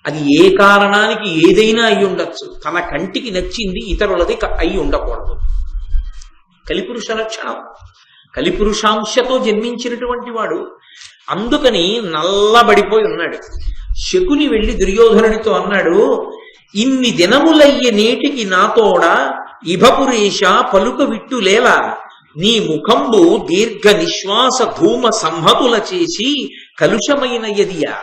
అది ఏ కారణానికి ఏదైనా అయి ఉండొచ్చు. తన కంటికి నచ్చింది ఇతరులది అయి ఉండకూడదు. కలిపురుష లక్షణం. కలిపురుషాంశతో జన్మించినటువంటి వాడు. అందుకని నల్లబడిపోయి ఉన్నాడు. శకుని వెళ్లి దుర్యోధనుడితో అన్నాడు, ఇన్ని దినములయ్య నేటికి నాతోడ ఇభపురేష పలుక విట్టులేలా నీ ముఖంబు దీర్ఘ నిశ్వాస ధూమ సంహతుల చేసి కలుషమైన యదియా.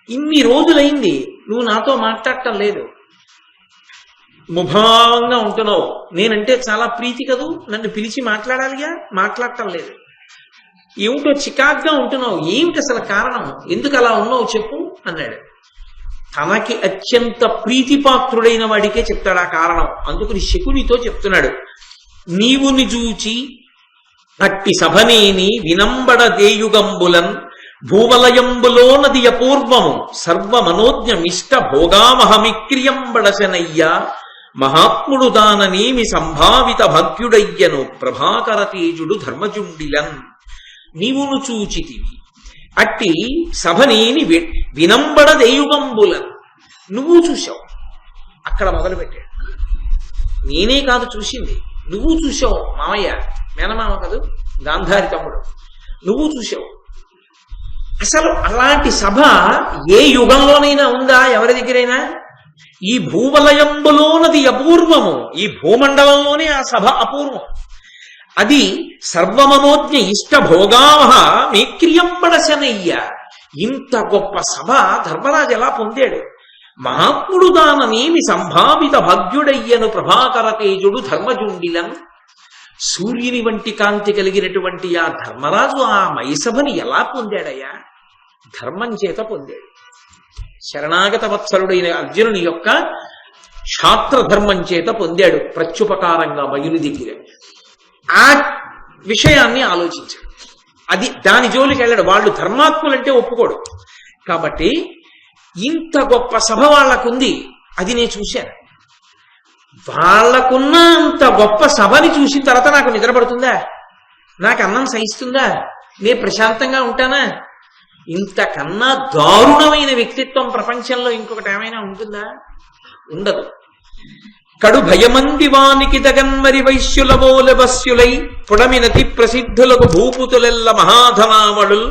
ఇన్ని రోజులైంది నువ్వు నాతో మాట్లాడటం లేదు, ముభావంగా ఉంటున్నావు. నేనంటే చాలా ప్రీతి కదూ, నన్ను పిలిచి మాట్లాడాలిగా, మాట్లాడటం లేదు. ఏమిటో చికాగ్గా ఉంటున్నావు, ఏమిటి అసలు కారణం, ఎందుకు అలా ఉన్నావు చెప్పు అన్నాడు. తనకి అత్యంత ప్రీతిపాత్రుడైన వాడికే చెప్తాడు ఆ కారణం. అందుకని శకునితో చెప్తున్నాడు, నీవు నిజూచి అట్టి సభనేని వినంబడ దేయుగంబులన్ భూవలయంబులో నది అపూర్వము సర్వ మనోజ్ఞమిష్ట భోగామహమిక్రియంబడశనయ్య మహాత్ముడు దాననేమి సంభావిత భక్యుడయ్యను ప్రభాకర తేజుడు ధర్మజుండిలన్. నీవును చూచితివి అట్టి సభనేని వినంబడ దేయుగంబులన్. నువ్వు చూశావు. అక్కడ మొదలుపెట్టాడు. నేనే కాదు చూసింది, నువ్వు చూసావు మామయ్య, మేనమామ కదూ, గాంధారి తమ్ముడు, నువ్వు చూసావు. అసలు అలాంటి సభ ఏ యుగంలోనైనా ఉందా ఎవరి దగ్గరైనా? ఈ భూవలయంబులోనది అపూర్వము, ఈ భూమండలంలోనే ఆ సభ అపూర్వం. అది సర్వమనోజ్ఞ ఇష్ట భోగావహ మేక్రియంబడశనయ్య. ఇంత గొప్ప సభ ధర్మరాజు ఎలా పొందాడు? మహాత్ముడు దాననేమి సంభావిత భాగ్యుడయ్యను ప్రభాకర తేజుడు ధర్మజుండిలన్. సూర్యుని వంటి కాంతి కలిగినటువంటి ఆ ధర్మరాజు ఆ మైసభని ఎలా పొందాడయ్యా? ధర్మం చేత పొందాడు. శరణాగత వత్సలుడైన అర్జునుని యొక్క క్షాత్రధర్మం చేత పొందాడు ప్రత్యుపకారంగా మయుని దగ్గర. ఆ విషయాన్ని ఆలోచించాడు. అది దాని జోలికి వెళ్ళాడు. వాళ్ళు ధర్మాత్ములంటే ఒప్పుకోడు. కాబట్టి ఇంత గొప్ప సభ వాళ్ళకుంది, అది నేను చూశాను. వాళ్లకున్న అంత గొప్ప సభని చూసిన తర్వాత నాకు నిద్రపడుతుందా? నాకు అన్నం సహిస్తుందా? నేను ప్రశాంతంగా ఉంటానా? ఇంతకన్నా దారుణమైన వ్యక్తిత్వం ప్రపంచంలో ఇంకొకటి ఏమైనా ఉంటుందా? ఉండదు. కడు భయమంది వానికి దగన్మరి వైశ్యులవోలవస్యులై పుడమినతి ప్రసిద్ధులకు భూపుతులెల్ల మహాధనావళుల్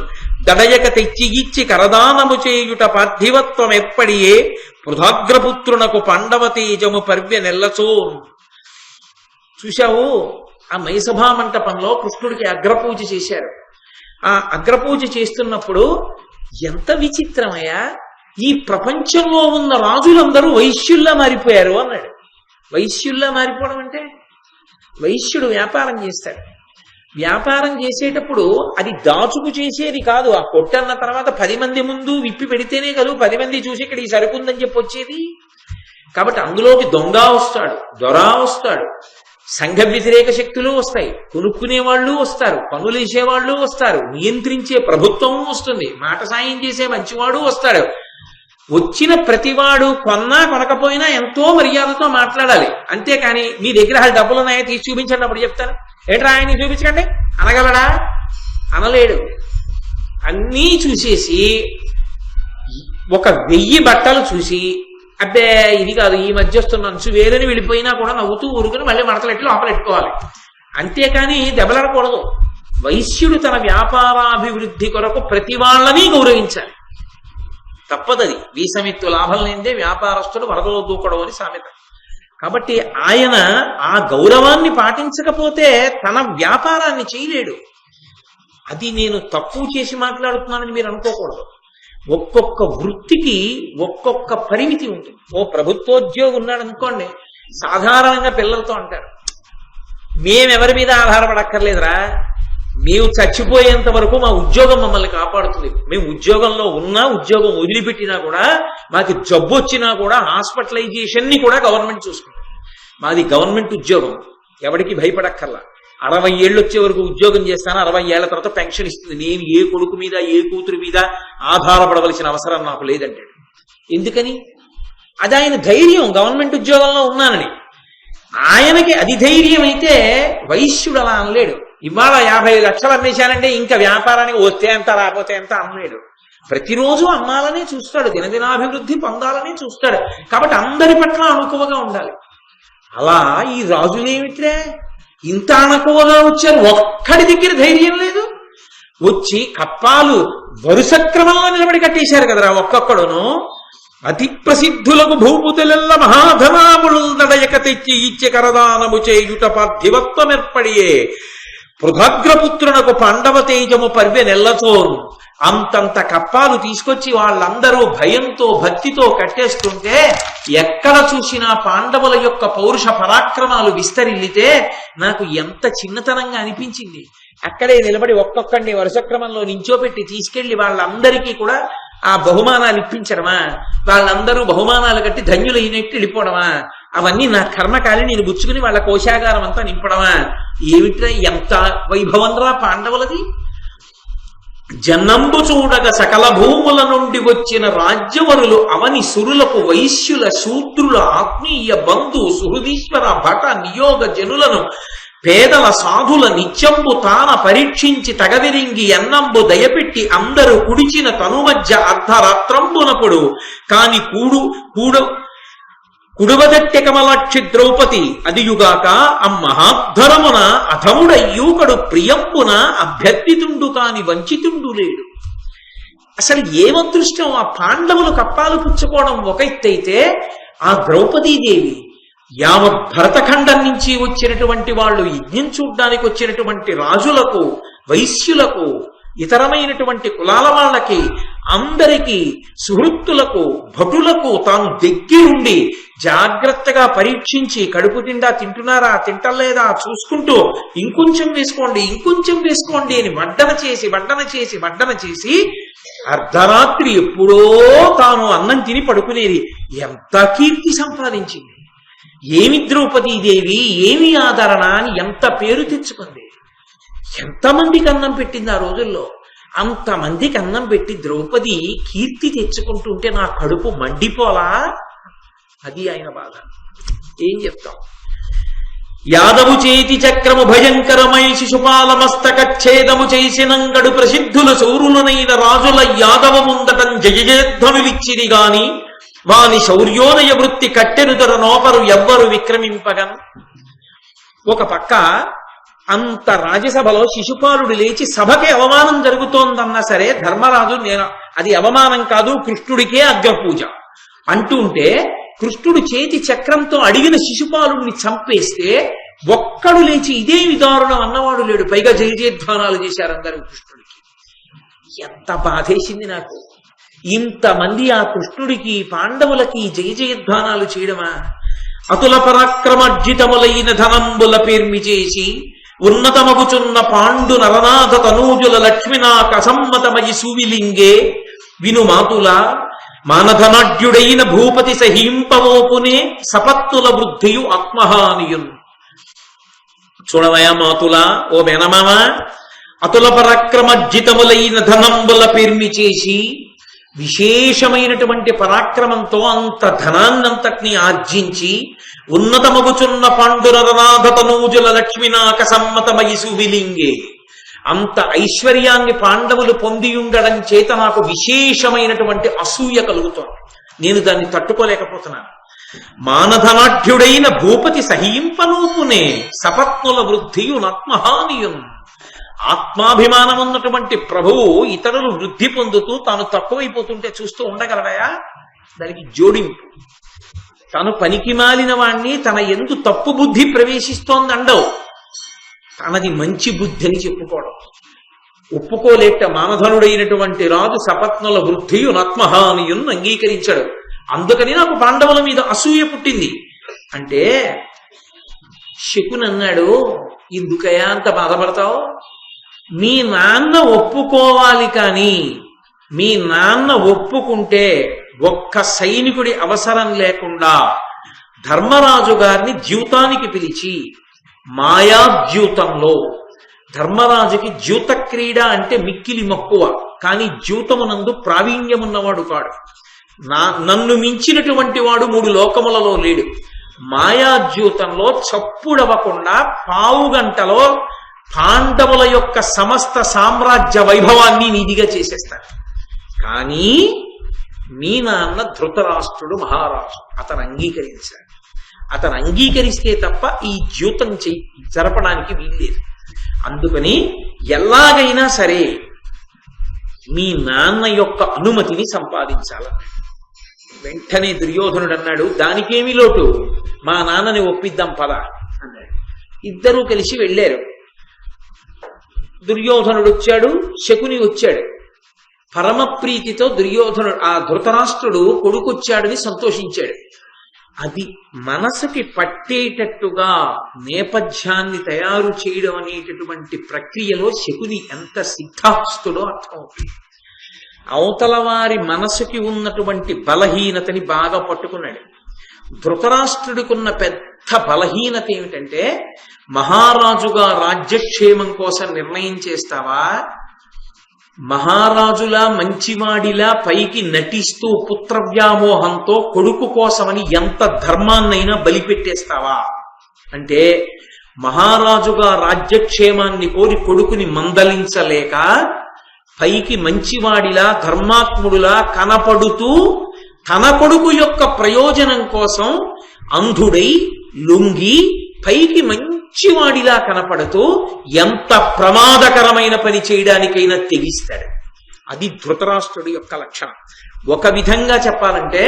దడయక తెచ్చి ఇచ్చి కరదానము చేయుట పార్థివత్వం ఎప్పడియే పృథాగ్రపుత్రునకు పాండవ తేజము పర్వ్య నెల్లచో. చూశావు, ఆ మైసభా మంటపంలో కృష్ణుడికి అగ్రపూజ చేశారు. ఆ అగ్రపూజ చేస్తున్నప్పుడు ఎంత విచిత్రమయ్యా, ఈ ప్రపంచంలో ఉన్న రాజులందరూ వైశ్యుల్లా మారిపోయారు అన్నాడు. వైశ్యుల్లా మారిపోవడం అంటే, వైశ్యుడు వ్యాపారం చేస్తాడు. వ్యాపారం చేసేటప్పుడు అది దాచుకు చేసేది కాదు. ఆ కొట్టన్న తర్వాత 10 మంది ముందు విప్పి పెడితేనే కదా 10 మంది చూసి ఇక్కడ ఈ సరుకుందని చెప్పి వచ్చేది. కాబట్టి అందులోకి దొంగ వస్తాడు, దొర వస్తాడు, సంఘ వ్యతిరేక శక్తులు వస్తాయి, కొనుక్కునే వాళ్ళు వస్తారు, పనులేసేవాళ్ళు వస్తారు, నియంత్రించే ప్రభుత్వం వస్తుంది, మాట సాయం చేసే మంచివాడు వస్తాడు. వచ్చిన ప్రతివాడు కొన్నా కొనకపోయినా ఎంతో మర్యాదతో మాట్లాడాలి. అంతేకాని మీ దగ్గర డబ్బులు ఉన్నాయో తీసి చూపించండి అప్పుడు చెప్తాను, ఏంట్రా ఆయన్ని చూపించకండి అనగలడా? అనలేడు. అన్నీ చూసేసి 1000 బట్టలు చూసి అబ్బే ఇది కాదు, ఈ మధ్య వస్తున్న అంచు వేరని వెళ్ళిపోయినా కూడా నవ్వుతూ ఊరుకుని మళ్ళీ మడతలెట్టి లోపలెట్టుకోవాలి. అంతేకాని దెబ్బలాడకూడదు. వైశ్యుడు తన వ్యాపారాభివృద్ధి కొరకు ప్రతి వాళ్ళని గౌరవించాలి. తప్పదది. వీసమిత్తు లాభం లేనిదే వ్యాపారస్తుడు వరదలో దూకడం అని సామెత. కాబట్టి ఆయన ఆ గౌరవాన్ని పాటించకపోతే తన వ్యాపారాన్ని చేయలేడు. అది నేను తక్కువ చేసి మాట్లాడుతున్నానని మీరు అనుకోకూడదు. ఒక్కొక్క వృత్తికి ఒక్కొక్క పరిమితి ఉంటుంది. ఓ ప్రభుత్వోద్యోగి ఉన్నాడు అనుకోండి, సాధారణంగా పిల్లలతో అంటారు, మేమెవరి మీద ఆధారపడక్కర్లేదురా, మేము చచ్చిపోయేంత వరకు మా ఉద్యోగం మమ్మల్ని కాపాడుతుంది. మేము ఉద్యోగంలో ఉన్నా, ఉద్యోగం వదిలిపెట్టినా కూడా, మాకు జబ్బు వచ్చినా కూడా హాస్పిటలైజేషన్ ని కూడా గవర్నమెంట్ చూసుకుంటుంది. మాది గవర్నమెంట్ ఉద్యోగం, ఎవరికి భయపడక్కర్లా. 60 ఏళ్ళు వచ్చే వరకు ఉద్యోగం చేస్తాను, 60 ఏళ్ల తర్వాత పెన్షన్ ఇస్తుంది. నేను ఏ కొడుకు మీద ఏ కూతురు మీద ఆధారపడవలసిన అవసరం నాకు లేదంటాడు. ఎందుకని? అది ఆయన ధైర్యం, గవర్నమెంట్ ఉద్యోగంలో ఉన్నానని. ఆయనకి అది ధైర్యం అయితే వైశ్యుడు అలా అనలేడు. ఇవాళ 50 లక్షలు అమ్మేశానంటే ఇంకా వ్యాపారానికి వస్తే ఎంత రాకపోతే ఎంత అనలేడు. ప్రతిరోజు అమ్మాలనే చూస్తాడు, దినదినాభివృద్ధి పొందాలని చూస్తాడు. కాబట్టి అందరి పట్ల అణుకువగా ఉండాలి. అలా ఈ రాజులేమిట్రే ఇంత అణకువగా వచ్చారు, ఒక్కడి దగ్గర ధైర్యం లేదు. వచ్చి కప్పాలు వరుస క్రమంలో నిలబడి కట్టేశారు కదరా ఒక్కొక్కడును. అతి ప్రసిద్ధులకు భూపుతులెల్ల మహాధనాములు దడయక తెచ్చి ఇచ్చే కరదానము చేయుట పార్థివత్వమెర్పడియే పృథాగ్రపుత్రునకు పాండవ తేజము పర్వె నెల్లతో. అంతంత కప్పాలు తీసుకొచ్చి వాళ్ళందరూ భయంతో భక్తితో కట్టేస్తుంటే ఎక్కడ చూసినా పాండవుల యొక్క పౌరుష పరాక్రమాలు విస్తరిల్లితే నాకు ఎంత చిన్నతనంగా అనిపించింది. అక్కడే నిలబడి ఒక్కొక్కడిని వరుస క్రమంలో నించోపెట్టి తీసుకెళ్లి వాళ్ళందరికీ కూడా ఆ బహుమానాలు ఇప్పించడమా, వాళ్ళందరూ బహుమానాలు కట్టి ధన్యులైనట్టు వెళ్ళిపోవడమా, అవన్నీ నా కర్మకాలి నేను గుచ్చుకుని వాళ్ళ కోశాగారం అంతా నింపడమా? ఏమిట్రా ఎంత వైభవంరా పాండవులది! జన్నంబు చూడగ సకల భూముల నుండి వచ్చిన రాజ్యవరులు అవని సురులకు వైశ్యుల శూద్రుల ఆత్మీయ బంధు సుహృదీశ్వర భట నియోగ జనులను పేదల సాధుల నిత్యంబు తాన పరీక్షించి తగవిరింగి ఎన్నంబు దయపెట్టి అందరూ కుడిచిన తను మధ్య అర్ధరాత్రంబునప్పుడు కాని కుడువదట్టె కమలాక్షి ద్రౌపది అదియుగాక అమ్మహాద్ధరమున అధముడయ్యూకడు ప్రియంపున అభ్యర్థితుండు కాని వంచితుండు లేడు. అసలు ఏం అదృష్టం! ఆ పాండవులు కప్పాలు పుచ్చుకోవడం ఒక ఎత్తైతే, ఆ ద్రౌపదీదేవి యావత్ భరతఖండం నుంచి వచ్చినటువంటి వాళ్ళు, యజ్ఞం చూడ్డానికి వచ్చినటువంటి రాజులకు, వైశ్యులకు, ఇతరమైనటువంటి కులాల వాళ్ళకి, అందరికీ, సుహృత్తులకు, భటులకు తాను దగ్గరుండి జాగ్రత్తగా పరీక్షించి కడుపు నిండా తింటున్నారా తింటలేదా చూసుకుంటూ ఇంకొంచెం వేసుకోండి ఇంకొంచెం వేసుకోండి అని వడ్డన చేసి అర్ధరాత్రి ఎప్పుడో తాను అన్నం తిని పడుకునేది. ఎంత కీర్తి సంపాదించింది! ఏమి ద్రౌపదీదేవి, ఏమి ఆదరణ అని ఎంత పేరు తెచ్చుకుంది! ఎంతమందికి అన్నం పెట్టింది ఆ రోజుల్లో! అంతమందికి అన్నం పెట్టి ద్రౌపది కీర్తి తెచ్చుకుంటుంటే నా కడుపు మండిపోలా. అది ఆయన బాధ. ఏం చెప్తాం? యాదవు చేతి చక్రము భయంకరమై శిశుపాల మస్తకచ్ఛేదము చేసినంగడు ప్రసిద్ధుల శౌరులనైన రాజుల యాదవ ముందటం జయజయధ్వనులిచ్చిరి గాని వాని శౌర్యోదయ వృత్తి కట్టెనుదర నోపరు ఎవ్వరు విక్రమింపగన్. ఒక పక్క అంత రాజ్యసభలో శిశుపాలుడు లేచి సభకి అవమానం జరుగుతోందన్నా సరే ధర్మరాజు అది అవమానం కాదు, కృష్ణుడికే అగ్రపూజ అంటుంటే, కృష్ణుడు చేతి చక్రంతో అడిగిన శిశుపాలుడిని చంపేస్తే ఒక్కడు లేచి ఇదే విదారుణం అన్నవాడు లేడు. పైగా జయజయధ్వానాలు చేశారు అందరూ కృష్ణుడికి. ఎంత బాధేసింది నాకు! ఇంతమంది ఆ కృష్ణుడికి, పాండవులకి జయజయధ్వానాలు చేయడమా? అతుల పరాక్రమర్జితములైన ధనంబుల పేర్మి చేసి ఉన్నతమగుచున్న పాండు నరనాథ తనూజుల లక్ష్మినాక అసమ్మతమయి సువిలింగే వినుమాతుల మానధనాఢ్యుడైన భూపతి సహింపవోపునే సపత్తుల వృద్ధియు ఆత్మహానియున్. చూడవయా మాతుల, ఓ మేనమామ, అతుల పరాక్రమర్జితములైన ధనంబుల పేర్మి చేసి విశేషమైనటువంటి పరాక్రమంతో అంత ధనాన్నంతటినీ ఆర్జించి ఉన్నతమగుచున్న పాండునరనాథ తనూజుల లక్ష్మినాక సమ్మతమయి సువిలింగే, అంత ఐశ్వర్యాన్ని పాండవులు పొంది ఉండడం చేత నాకు విశేషమైనటువంటి అసూయ కలుగుతోంది. నేను దాన్ని తట్టుకోలేకపోతున్నాను. మానధనాఢ్యుడైన భూపతి సహింపనూపునే సపత్నుల వృద్ధియు ఆత్మహానియున్. ఆత్మాభిమానం ఉన్నటువంటి ప్రభువు ఇతరులు వృద్ధి పొందుతూ తాను తక్కువైపోతుంటే చూస్తూ ఉండగలవయా? దానికి జోడింపు. తను పనికి మాలిన వాణ్ణి తన ఎందు తప్పు బుద్ధి ప్రవేశిస్తోందండవు, తనది మంచి బుద్ధి అని చెప్పుకోవడం ఒప్పుకోలేట. మానధనుడైనటువంటి రాజు సపత్నుల వృద్ధియు ఆత్మహానియున్ అంగీకరించాడు. అందుకని నాకు పాండవుల మీద అసూయ పుట్టింది అంటే, శకుని అన్నాడు, ఎందుకయా అంత బాధపడతావు? మీ నాన్న ఒప్పుకోవాలి, కానీ మీ నాన్న ఒప్పుకుంటే ఒక్క సైనికుడి అవసరం లేకుండా ధర్మరాజు గారిని ద్యూతానికి పిలిచి మాయాద్యూతంలో, ధర్మరాజుకి ద్యూత క్రీడ అంటే మిక్కిలి మక్కువ, కానీ ద్యూతమునందు ప్రావీణ్యమున్నవాడు కాడు. నన్ను మించినటువంటి వాడు 3 లోకములలో లేడు. మాయాద్యూతంలో చప్పుడవ్వకుండా పావుగంటలో పాండవుల యొక్క సమస్త సామ్రాజ్య వైభవాన్ని నిధిగా చేసేస్తాడు. కానీ మీ నాన్న ధృతరాష్ట్రుడు మహారాజు, అతను అంగీకరించాడు. అతను అంగీకరిస్తే తప్ప ఈ ద్యూతం జరపడానికి వీల్లేదు. అందుకని ఎలాగైనా సరే మీ నాన్న యొక్క అనుమతిని సంపాదించాలన్నాడు. వెంటనే దుర్యోధనుడు అన్నాడు, దానికేమి లోటు, మా నాన్నని ఒప్పిద్దాం పద అన్నాడు. ఇద్దరూ కలిసి వెళ్ళారు. దుర్యోధనుడు వచ్చాడు, శకుని వచ్చాడు. పరమప్రీతితో దుర్యోధనుడు, ఆ ధృతరాష్ట్రుడు కొడుకొచ్చాడని సంతోషించాడు. అది మనసుకి పట్టేటట్టుగా నేపథ్యాన్ని తయారు చేయడం అనేటటువంటి ప్రక్రియలో శకుని ఎంత సిద్ధాస్తుడో అర్థమవుతుంది. అవతల వారి మనసుకి ఉన్నటువంటి బలహీనతని బాగా పట్టుకున్నాడు. ధృతరాష్ట్రుడికున్న పెద్ద బలహీనత ఏమిటంటే, మహారాజుగా రాజ్యక్షేమం కోసం నిర్ణయం చేస్తావా, మహారాజులా మంచివాడిలా పైకి నటిస్తూ పుత్రవ్యామోహంతో కొడుకు కోసమని ఎంత ధర్మాన్నైనా బలిపెట్టేస్తావా అంటే, మహారాజుగా రాజ్యక్షేమాన్ని కోరి కొడుకుని మందలించలేక పైకి మంచివాడిలా ధర్మాత్ముడులా కనపడుతూ తన కొడుకు యొక్క ప్రయోజనం కోసం అంధుడై లొంగి పైకి మంచివాడిలా కనపడుతూ ఎంత ప్రమాదకరమైన పని చేయడానికైనా తెగిస్తాడు. అది ధృతరాష్ట్రుడి యొక్క లక్షణం. ఒక విధంగా చెప్పాలంటే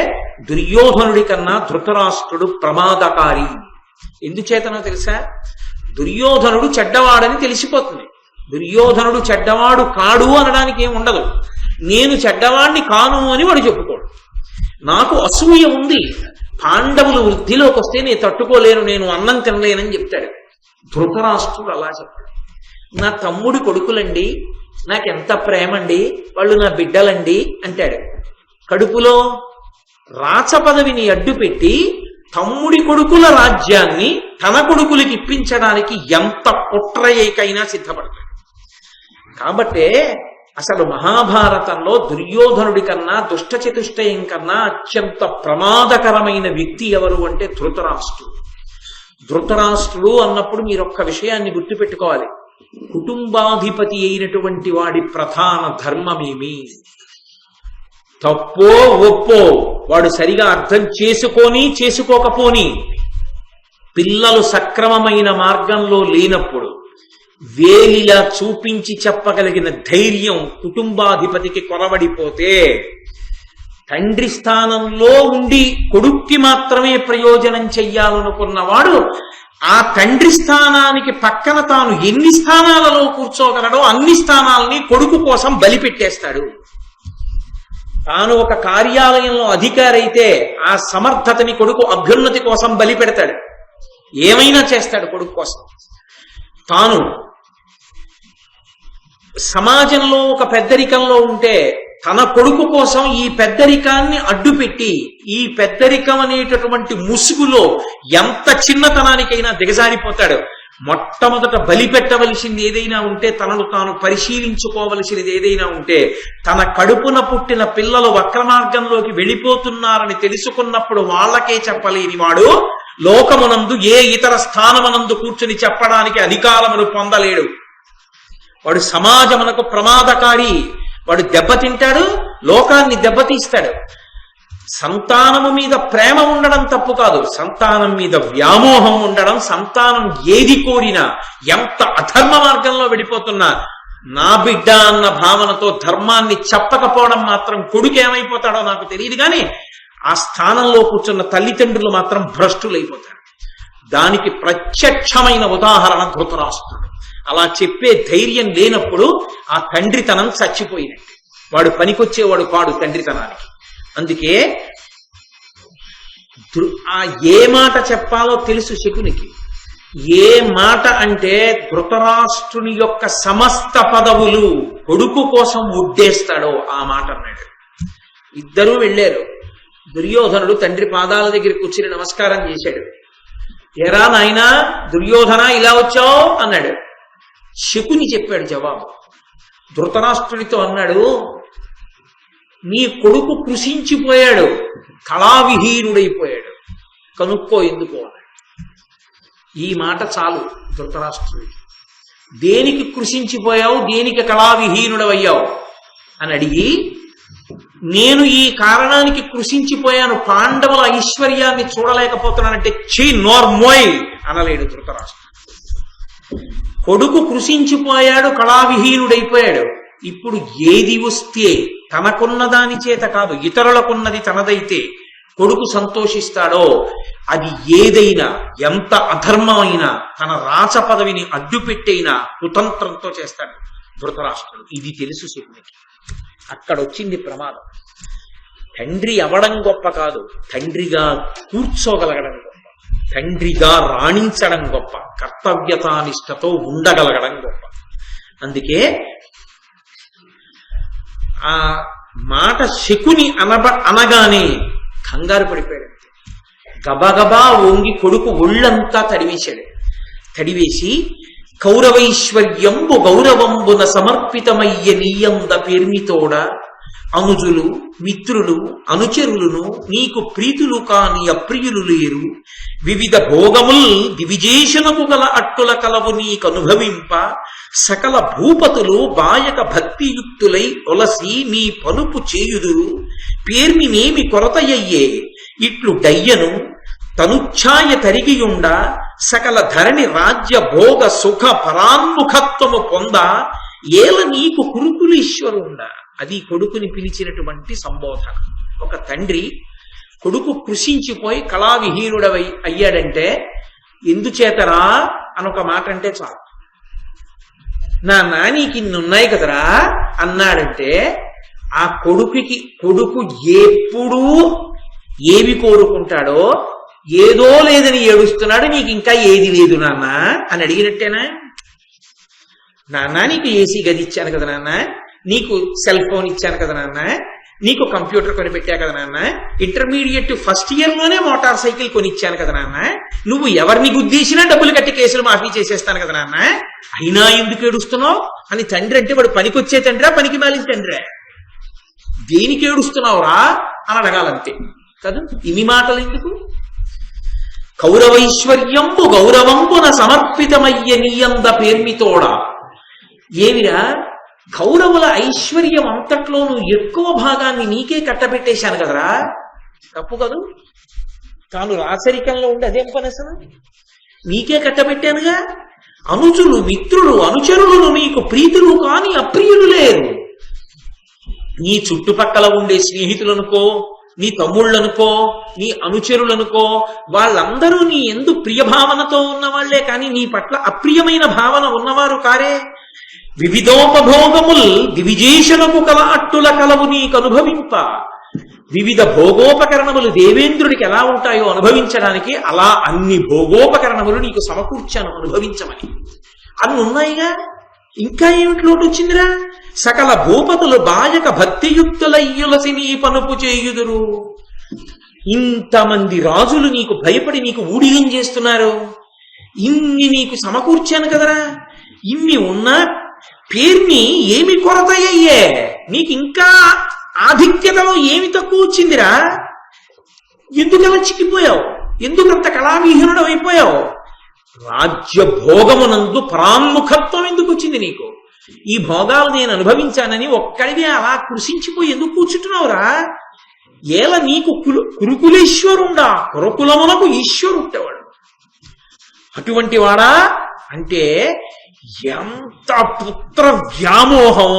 దుర్యోధనుడి కన్నా ధృతరాష్ట్రుడు ప్రమాదకారి. ఎందుచేతనో తెలుసా? దుర్యోధనుడు చెడ్డవాడని తెలిసిపోతుంది. దుర్యోధనుడు చెడ్డవాడు కాడు అనడానికి ఏం ఉండదు. నేను చెడ్డవాడిని కాను అని వాడు చెప్పుకోడు. నాకు అసూయ ఉంది, పాండవులు వృద్ధిలోకి వస్తే నేను తట్టుకోలేను, నేను అన్నం తినలేనని చెప్తాడు. ధృతరాష్ట్రుడు అలా చెప్పాడు. నా తమ్ముడి కొడుకులండి, నాకెంత ప్రేమండి, వాళ్ళు నా బిడ్డలండి అంటాడు. కడుపులో రాచ పదవిని అడ్డుపెట్టి తమ్ముడి కొడుకుల రాజ్యాన్ని తన కొడుకులకి ఇప్పించడానికి ఎంత కుట్రయేకైనా సిద్ధపడతాడు. కాబట్టే అసలు మహాభారతంలో దుర్యోధనుడి కన్నా దుష్ట చతుష్టయం కన్నా అత్యంత ప్రమాదకరమైన వ్యక్తి ఎవరు అంటే ధృతరాష్ట్రుడు. ధృతరాష్ట్రుడు అన్నప్పుడు మీరొక్క విషయాన్ని గుర్తుపెట్టుకోవాలి. కుటుంబాధిపతి అయినటువంటి వాడి ప్రధాన ధర్మమేమి? తప్పో ఒప్పో వాడు సరిగా అర్థం చేసుకొని చేసుకోకపోని పిల్లలు సక్రమమైన మార్గంలో లేనప్పుడు వేలిలా చూపించి చెప్పగలిగిన ధైర్యం కుటుంబాధిపతికి కొరవడిపోతే, తండ్రి స్థానంలో ఉండి కొడుక్కి మాత్రమే ప్రయోజనం చెయ్యాలనుకున్నవాడు ఆ తండ్రి స్థానానికి పక్కన తాను ఎన్ని స్థానాలలో కూర్చోగలడో అన్ని స్థానాలని కొడుకు కోసం బలిపెట్టేస్తాడు. తాను ఒక కార్యాలయంలో అధికారి అయితే ఆ సమర్థతని కొడుకు అభ్యున్నతి కోసం బలిపెడతాడు. ఏమైనా చేస్తాడు కొడుకు కోసం. తాను సమాజంలో ఒక పెద్దరికంలో ఉంటే తన కొడుకు కోసం ఈ పెద్దరికాన్ని అడ్డుపెట్టి ఈ పెద్దరికం అనేటటువంటి ముసుగులో ఎంత చిన్నతనానికైనా దిగజారిపోతాడు. మొట్టమొదట బలిపెట్టవలసింది ఏదైనా ఉంటే, తనను తాను పరిశీలించుకోవలసినది ఏదైనా ఉంటే, తన కడుపున పుట్టిన పిల్లలు వక్రమార్గంలోకి వెళ్ళిపోతున్నారని తెలుసుకున్నప్పుడు వాళ్ళకే చెప్పలేని వాడు లోకమునందు ఏ ఇతర స్థానమునందు కూర్చుని చెప్పడానికి అధికారమును పొందలేడు. వాడు సమాజమునకు ప్రమాదకారి. వాడు దెబ్బతింటాడు, లోకాన్ని దెబ్బతీస్తాడు. సంతానము మీద ప్రేమ ఉండడం తప్పు కాదు, సంతానం మీద వ్యామోహం ఉండడం, సంతానం ఏది కోరినా ఎంత అధర్మ మార్గంలో వెళ్ళిపోతున్నా నా బిడ్డ అన్న భావనతో ధర్మాన్ని చెప్పకపోవడం మాత్రం కొడుకు ఏమైపోతాడో నాకు తెలియదు, కానీ ఆ స్థానంలో కూర్చున్న తల్లిదండ్రులు మాత్రం భ్రష్టులైపోతారు. దానికి ప్రత్యక్షమైన ఉదాహరణ ధృతరాష్ట్రుడు. అలా చెప్పే ధైర్యం లేనప్పుడు ఆ తండ్రితనం చచ్చిపోయినట్టు. వాడు పనికొచ్చేవాడు కాడు తండ్రితనానికి. అందుకే ఆ ఏ మాట చెప్పాలో తెలుసు శకునికి. ఏ మాట అంటే ధృతరాష్ట్రుని యొక్క సమస్త పదవులు కొడుకు కోసం ఉడ్డేస్తాడో ఆ మాట అన్నాడు. ఇద్దరూ వెళ్ళారు. దుర్యోధనుడు తండ్రి పాదాల దగ్గర కూర్చుని నమస్కారం చేశాడు. ఎరా నాయనా దుర్యోధన ఇలా వచ్చావు అన్నాడు. శకుని చెప్పాడు జవాబు. ధృతరాష్ట్రునితో అన్నాడు, నీ కొడుకు కృషించిపోయాడు, కళావిహీనుడైపోయాడు, కనుక్కో ఎందుకో అన్నాడు. ఈ మాట చాలు ధృతరాష్ట్రుడికి. దేనికి కృషించిపోయావు, దేనికి కళావిహీనుడవయ్యావు అని అడిగి, నేను ఈ కారణానికి కృషించిపోయాను, పాండవుల ఐశ్వర్యాన్ని చూడలేకపోతున్నానంటే చీ నోర్మోయ్ అనలేడు ధృతరాష్ట్రుడు. కొడుకు కృషించిపోయాడు, కళావిహీనుడైపోయాడు. ఇప్పుడు ఏది వస్తే తనకున్న దాని చేత కాదు ఇతరులకున్నది తనదైతే కొడుకు సంతోషిస్తాడో అది ఏదైనా ఎంత అధర్మమైనా తన రాచ పదవిని అడ్డుపెట్టైనా కుతంత్రంతో చేస్తాడు ధృతరాష్ట్రుడు. ఇది తెలుసు శకునికి. అక్కడొచ్చింది ప్రమాదం. తండ్రి అవడం గొప్ప కాదు, తండ్రిగా కూర్చోగలగడం గొప్ప, తండ్రిగా రాణించడం గొప్ప, కర్తవ్యతానిష్టతో ఉండగలగడం గొప్ప. అందుకే ఆ మాట శకుని అనగానే కంగారు పడిపోయాడు. గబగబా ఓంగి కొడుకు ఒళ్ళంతా తడివేశాడు. తడివేసి కౌరవైశ్వర్యంబు గౌరవంబున సమర్పితమయ్య నీయంద పేర్మితోడ అనుజులు మిత్రులు అనుచరులను నీకు ప్రీతులు కాని అప్రియులు లేరు, వివిధ భోగముల్ దివిజేషణము గల అట్టుల కలవు నీకనుభవింప, సకల భూపతులు బాయక భక్తియుక్తులై ఒలసి నీ పలుపు చేయుదురు, పేర్మినేమి కొరతయ్యే ఇట్లు డయ్యను తనుచ్ఛాయ తరిగియుండ సకల ధరణి రాజ్య భోగ సుఖ పరాన్ముఖత్వము పొంద ఏల నీకు కురుకులీశ్వరుండ. అది కొడుకుని పిలిచినటువంటి సంబోధన. ఒక తండ్రి కొడుకు కృషించిపోయి కళావిహీనుడవై అయ్యాడంటే ఎందుచేతరా అనొక మాట అంటే చాలు. నా నానికి ఇన్నున్నాయి కదరా అన్నాడంటే ఆ కొడుకు ఎప్పుడూ ఏవి కోరుకుంటాడో ఏదో లేదని ఏడుస్తున్నాడు, నీకు ఇంకా ఏది లేదు నాన్న అని అడిగినట్టేనా? నాన్న నీకు ఏసీ గది ఇచ్చాను కదా నాన్న, నీకు సెల్ ఫోన్ ఇచ్చాను కదా నాన్న, నీకు కంప్యూటర్ కొనిపెట్టా కదా నాన్న, ఇంటర్మీడియట్ ఫస్ట్ ఇయర్ లోనే మోటార్ సైకిల్ కొనిచ్చాను కదా నాన్న, నువ్వు ఎవరిని గుద్దేసినా డబ్బులు కట్టి కేసులు మాఫీ చేసేస్తాను కదా నాన్న, అయినా ఎందుకు ఏడుస్తున్నావు అని తండ్రి అంటే వాడు పనికొచ్చే తండ్రా పనికి మాలిన తండ్రే? దేనికి ఏడుస్తున్నావురా అని అడగాలంతే కదా. ఇన్ని మాటలు ఎందుకు? కౌరవైశ్వర్యంబు గౌరవంబున సమర్పితమయ్య నీయంద పేర్మితోడా. ఏమిరా కౌరవుల ఐశ్వర్యం అంతట్లోనూ ఎక్కువ భాగాన్ని నీకే కట్టబెట్టేశాను కదరా, తప్పు కదూ? తాను రాచరికంలో ఉండి అదేం పని అసలు? నీకే కట్టబెట్టానుగా. అనుజులు మిత్రులు అనుచరులు నీకు ప్రీతులు కాని అప్రియులు లేరు. నీ చుట్టుపక్కల ఉండే స్నేహితులనుకో, నీ తమ్ముళ్ళనుకో, నీ అనుచరులనుకో, వాళ్ళందరూ నీ ఎందు ప్రియభావనతో ఉన్నవాళ్లే కానీ నీ పట్ల అప్రియమైన భావన ఉన్నవారు కారే. వివిధోపభోగముల్ దివిజేషణకు కల అట్టుల కలవు నీకు అనుభవింప. వివిధ భోగోపకరణములు దేవేంద్రుడికి ఎలా ఉంటాయో అనుభవించడానికి అలా అన్ని భోగోపకరణములు నీకు సమకూర్చాను అనుభవించమని. అవి ఉన్నాయిగా, ఇంకా ఏమిటి లోటు వచ్చిందిరా? సకల భూపతులు బాయక భక్తియుక్తులయ్యులసి నీ పనుపు చేయుదురు. ఇంతమంది రాజులు నీకు భయపడి నీకు ఊడిగం చేస్తున్నారు. ఇన్ని నీకు సమకూర్చాను కదరా. ఇన్ని ఉన్నా పేర్ని ఏమి కొరత అయ్యే? నీకు ఇంకా ఆధిక్యతలో ఏమి తక్కువ వచ్చిందిరా? ఎందుకలా చిక్కిపోయావు? ఎందుకంత కళావిహీనుడు అయిపోయావు? రాజ్య భోగమునందు పరాన్ముఖత్వం ఎందుకు వచ్చింది నీకు? ఈ భోగాలు నేను అనుభవించానని ఒక్కడివి అలా కృషించిపోయి ఎందుకు కూర్చుంటున్నావురా? ఏల నీకు కురుకులేశ్వరుండా, కురుకులమునకు ఈశ్వరుంటేవాడు. అటువంటి వాడా అంటే ఎంత పుత్ర వ్యామోహం.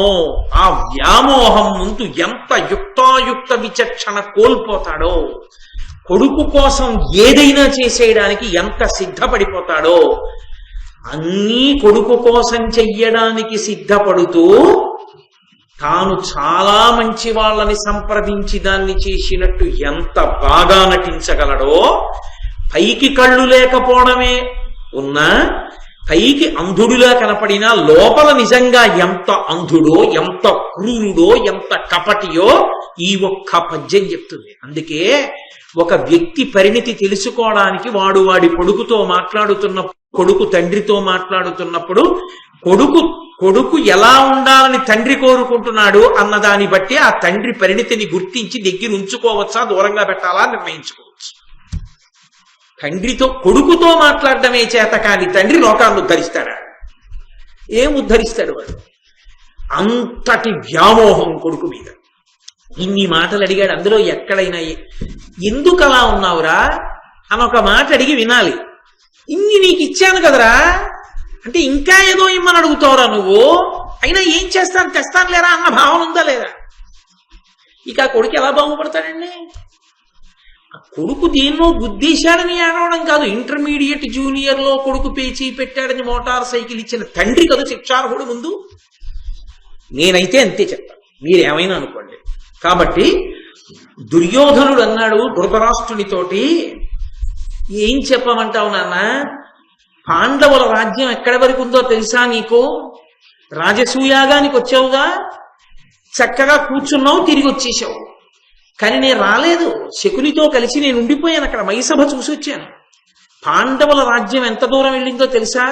ఆ వ్యామోహం ముందు ఎంత యుక్తాయుక్త విచక్షణ కోల్పోతాడో, కొడుకు కోసం ఏదైనా చేసేయడానికి ఎంత సిద్ధపడిపోతాడో, అన్నీ కొడుకు కోసం చెయ్యడానికి సిద్ధపడుతూ తాను చాలా మంచి వాళ్ళని సంప్రదించి దాన్ని చేసినట్టు ఎంత బాగా నటించగలడో, పైకి కళ్ళు లేకపోవడమే ఉన్నా పైకి అంధుడులా కనపడినా లోపల నిజంగా ఎంత అంధుడో, ఎంత క్రూరుడో, ఎంత కపటియో ఈ ఒక్క పద్యం చెప్తుంది. అందుకే ఒక వ్యక్తి పరిణితి తెలుసుకోవడానికి వాడి కొడుకు తండ్రితో మాట్లాడుతున్నప్పుడు కొడుకు ఎలా ఉండాలని తండ్రి కోరుకుంటున్నాడు అన్నదాన్ని బట్టి ఆ తండ్రి పరిణితిని గుర్తించి దగ్గర ఉంచుకోవచ్చా దూరంగా పెట్టాలా నిర్ణయించుకోవచ్చు. కొడుకుతో మాట్లాడటమే చేత కాని తండ్రి లోకాన్ని ఉద్ధరిస్తాడా? ఏం ఉద్ధరిస్తాడు వాడు? అంతటి వ్యామోహం కొడుకు మీద. ఇన్ని మాటలు అడిగాడు. అందులో ఎక్కడైనా ఎందుకు అలా ఉన్నావురా అని ఒక మాట అడిగి వినాలి. ఇన్ని నీకు ఇచ్చాను కదరా అంటే ఇంకా ఏదో ఇమ్మని అడుగుతావురా నువ్వు? అయినా ఏం చేస్తాను, తెస్తాను లేరా అన్న భావన ఉందా లేదా? ఇక ఆ కొడుకు ఎలా బాగుపడతాడండి? ఆ కొడుకు దేన్నో గుద్దేశాడని ఆడవడం కాదు, ఇంటర్మీడియట్ జూనియర్ లో కొడుకు పేచీ పెట్టాడని మోటార్ సైకిల్ ఇచ్చిన తండ్రి కదా శిక్షార్హుడు ముందు. నేనైతే అంతే చెప్తాను, మీరేమైనా అనుకోండి. కాబట్టి దుర్యోధనుడు అన్నాడు ధృతరాష్ట్రునితోటి, ఏం చెప్పమంటావు నాన్న, పాండవుల రాజ్యం ఎక్కడి వరకు ఉందో తెలుసా నీకు? రాజసూయాగానికి వచ్చావుగా, చక్కగా కూర్చున్నావు, తిరిగి వచ్చేసావు. కానీ నేను రాలేదు, శకునితో కలిసి నేను ఉండిపోయాను అక్కడ, మైసభ చూసి వచ్చాను. పాండవుల రాజ్యం ఎంత దూరం వెళ్ళిందో తెలుసా?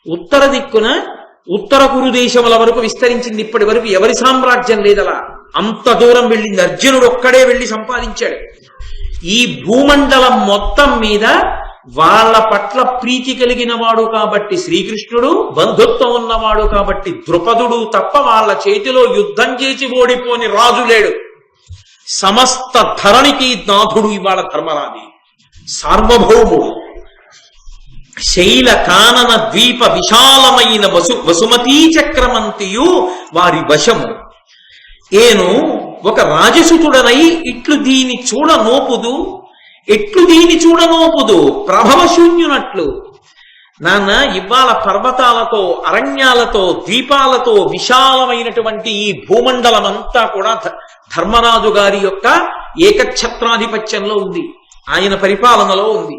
ఉత్తర దిక్కున ఉత్తర కురు దేశముల వరకు విస్తరించింది. ఇప్పటి వరకు ఎవరి సామ్రాజ్యం లేదలా, అంత దూరం వెళ్ళింది. అర్జునుడు ఒక్కడే వెళ్ళి సంపాదించాడు. ఈ భూమండలం మొత్తం మీద వాళ్ళ పట్ల ప్రీతి కలిగిన వాడు కాబట్టి శ్రీకృష్ణుడు, బంధుత్వం ఉన్నవాడు కాబట్టి ద్రుపదుడు తప్ప వాళ్ళ చేతిలో యుద్ధం చేసి ఓడిపోని రాజు లేడు. సమస్త ధరణికి నాథుడు ఇవాళ ధర్మరాజు. సార్వభౌముడు, శైల కానన ద్వీప విశాలమైన వసుమతీ చక్రమంతియు వారి వశము. ఏను ఒక రాజసుతుడనై ఇట్లు దీని చూడనోపుదు, ఎట్లు దీని చూడనోపుదు ప్రభవశూన్యునట్లు. నాన్న, ఇవాళ పర్వతాలతో, అరణ్యాలతో, ద్వీపాలతో విశాలమైనటువంటి ఈ భూమండలం అంతా కూడా ధర్మరాజు గారి యొక్క ఏకఛత్రాధిపత్యంలో ఉంది, ఆయన పరిపాలనలో ఉంది.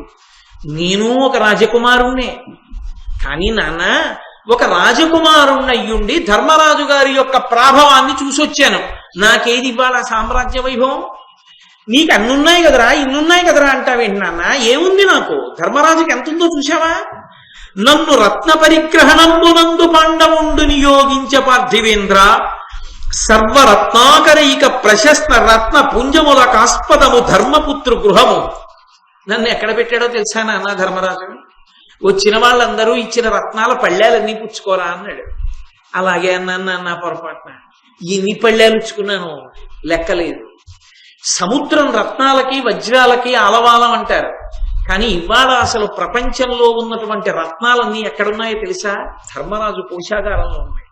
నేను ఒక రాజకుమారుణ్ణే. కానీ నాన్న, ఒక రాజకుమారుణ్ణయ్యుండి ధర్మరాజు గారి యొక్క ప్రాభవాన్ని చూసొచ్చాను. నాకేది ఇవాళ సామ్రాజ్య వైభవం? నీకు అన్నున్నాయి కదరా, ఇన్నున్నాయి కదరా అంటావేంటి నాన్న? ఏముంది నాకు? ధర్మరాజుకి ఎంతుందో చూశావా? నన్ను రత్న పరిగ్రహణంబునందు పాండవుండు నియోగించ పార్థివేంద్ర, సర్వరత్నాకరైక ప్రశస్త రత్న పుంజముల కాస్పదము ధర్మపుత్రు గృహము. నన్ను ఎక్కడ పెట్టాడో తెలుసా నాన్న ధర్మరాజు? వచ్చిన వాళ్ళందరూ ఇచ్చిన రత్నాల పళ్ళేలన్నీ పుచ్చుకోరా అన్నాడు. అలాగే అన్నాను నాన్న పొరపాటున. ఎన్ని పళ్ళేలు పుచ్చుకున్నాను లెక్కలేదు. సముద్రం రత్నాలకి వజ్రాలకి ఆలవాలం అంటారు, కానీ ఇవాళ అసలు ప్రపంచంలో ఉన్నటువంటి రత్నాలన్నీ ఎక్కడున్నాయో తెలుసా? ధర్మరాజు కోశాగారంలో ఉన్నాయి.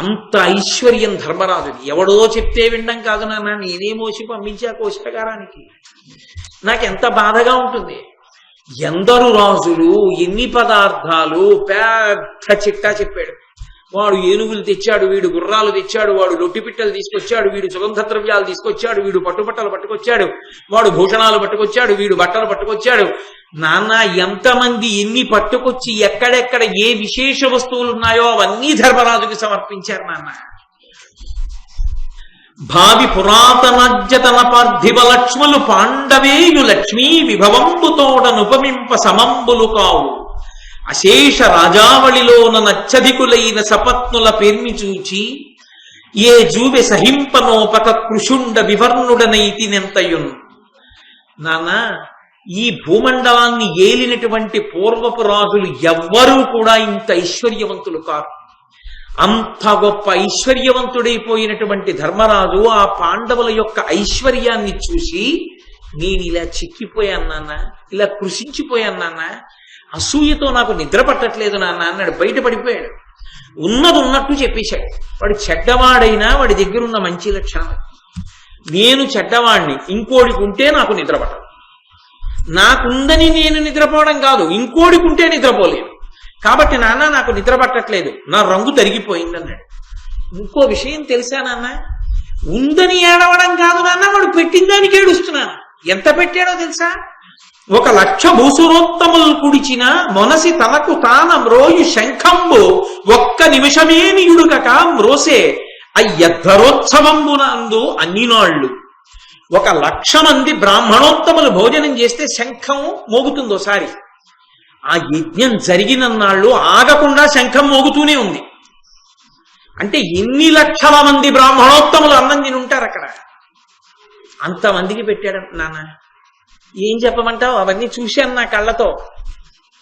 అంత ఐశ్వర్యం ధర్మరాజుది. ఎవడో చెప్తే వినడం కాదు నాన్న, నేనే మోసి పంపించా కోశాగారానికి. నాకెంత బాధగా ఉంటుంది. ఎందరు రాజులు, ఎన్ని పదార్థాలు, పెద్ద చిట్టా చెప్పాడు. వాడు ఏనుగులు తెచ్చాడు, వీడు గుర్రాలు తెచ్చాడు, వాడు లొట్టిపిట్టలు తీసుకొచ్చాడు, వీడు సుగంధ ద్రవ్యాలు తీసుకొచ్చాడు, వీడు పట్టుబట్టలు పట్టుకొచ్చాడు, వాడు భూషణాలు పట్టుకొచ్చాడు, వీడు బట్టలు పట్టుకొచ్చాడు. నాన్న, ఎంతమంది ఎన్ని పట్టుకొచ్చి ఎక్కడెక్కడ ఏ విశేష వస్తువులు ఉన్నాయో అవన్నీ ధర్మరాజుకి సమర్పించారు నాన్న. భావి పురాతనజ్యతన పార్థివ లక్ష్మలు పాండవేయు లక్ష్మీ విభవంబుతోడనుపమింప సమంబులు కావు. అశేష రాజావళిలోన నచ్చధికులైన సపత్నుల పేర్మి చూచి ఏ జూబె సహింపనోపక కృషుండ వివర్ణుడనైతి నెంతయున్. నాన్న, ఈ భూమండలాన్ని ఏలినటువంటి పూర్వపు రాజులు ఎవ్వరూ కూడా ఇంత ఐశ్వర్యవంతులు కారు. అంత గొప్ప ఐశ్వర్యవంతుడైపోయినటువంటి ధర్మరాజు ఆ పాండవుల యొక్క ఐశ్వర్యాన్ని చూసి నేను ఇలా చిక్కిపోయాను నాన్న, ఇలా కృషించిపోయాను నాన్న, అసూయతో నాకు నిద్ర పట్టట్లేదు నాన్న అన్నాడు. బయటపడిపోయాడు. ఉన్నది ఉన్నట్టు చెప్పేశాడు. వాడు చెడ్డవాడైనా వాడి దగ్గర ఉన్న మంచి లక్షణం. నేను చెడ్డవాడిని, ఇంకోడికి ఉంటే నాకు నిద్ర పట్టదు. నాకుందని నేను నిద్రపోవడం కాదు, ఇంకోడికి ఉంటే నిద్రపోలేదు. కాబట్టి నాన్న నాకు నిద్ర పట్టట్లేదు, నా రంగు తరిగిపోయింది అన్నాడు. ఇంకో విషయం తెలుసా నాన్న? ఉందని ఏడవడం కాదు నాన్న, వాడు పెట్టిన దానికి ఏడుస్తున్నాను. ఎంత పెట్టాడో తెలుసా? 1,00,000 భూసురోత్తములు కుడిచిన మొనసి తనకు తాన మ్రోయు శంఖంబు ఒక్క నిమిషమేనియుడుకక మ్రోసే అయ్యద్ధరోత్సవంబునందు అన్ని నాళ్ళు. 1,00,000 మంది బ్రాహ్మణోత్తములు భోజనం చేస్తే శంఖం మోగుతుందోసారి. ఆ యజ్ఞం జరిగినన్నాళ్ళు ఆగకుండా శంఖం మోగుతూనే ఉంది. అంటే ఎన్ని లక్షల మంది బ్రాహ్మణోత్తములు అన్నం తిని ఉంటారు అక్కడ. అంతమందికి పెట్టాడు నాన్న. ఏం చెప్పమంటావు? అవన్నీ చూశాను నా కళ్ళతో.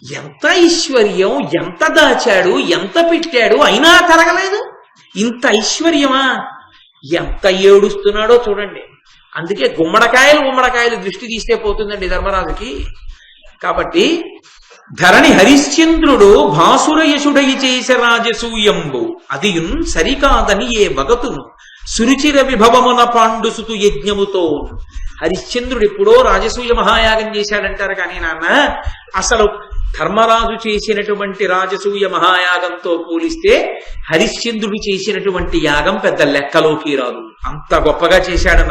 ఎంత ఐశ్వర్యం, ఎంత దాచాడు, ఎంత పెట్టాడు, అయినా తరగలేదు. ఇంత ఐశ్వర్యమా? ఎంత ఏడుస్తున్నాడో చూడండి. అందుకే గుమ్మడికాయలు దృష్టి తీస్తే పోతుందండి ధర్మరాజుకి. కాబట్టి ధరణి హరిశ్చంద్రుడు భాసురయశుడై చేసే రాజసూయంబు అదియున్ సరికాదని ఏ వగతును సురుచిర విభవమున పాండుసుతు యజ్ఞముతో. హరిశ్చంద్రుడు ఎప్పుడో రాజసూయ మహాయాగం చేశాడంటారు, కానీ నాన్న అసలు ధర్మరాజు చేసినటువంటి రాజసూయ మహాయాగంతో పోలిస్తే హరిశ్చంద్రుడు చేసినటువంటి యాగం పెద్ద లెక్కలోకి రాదు. అంత గొప్పగా చేశాడు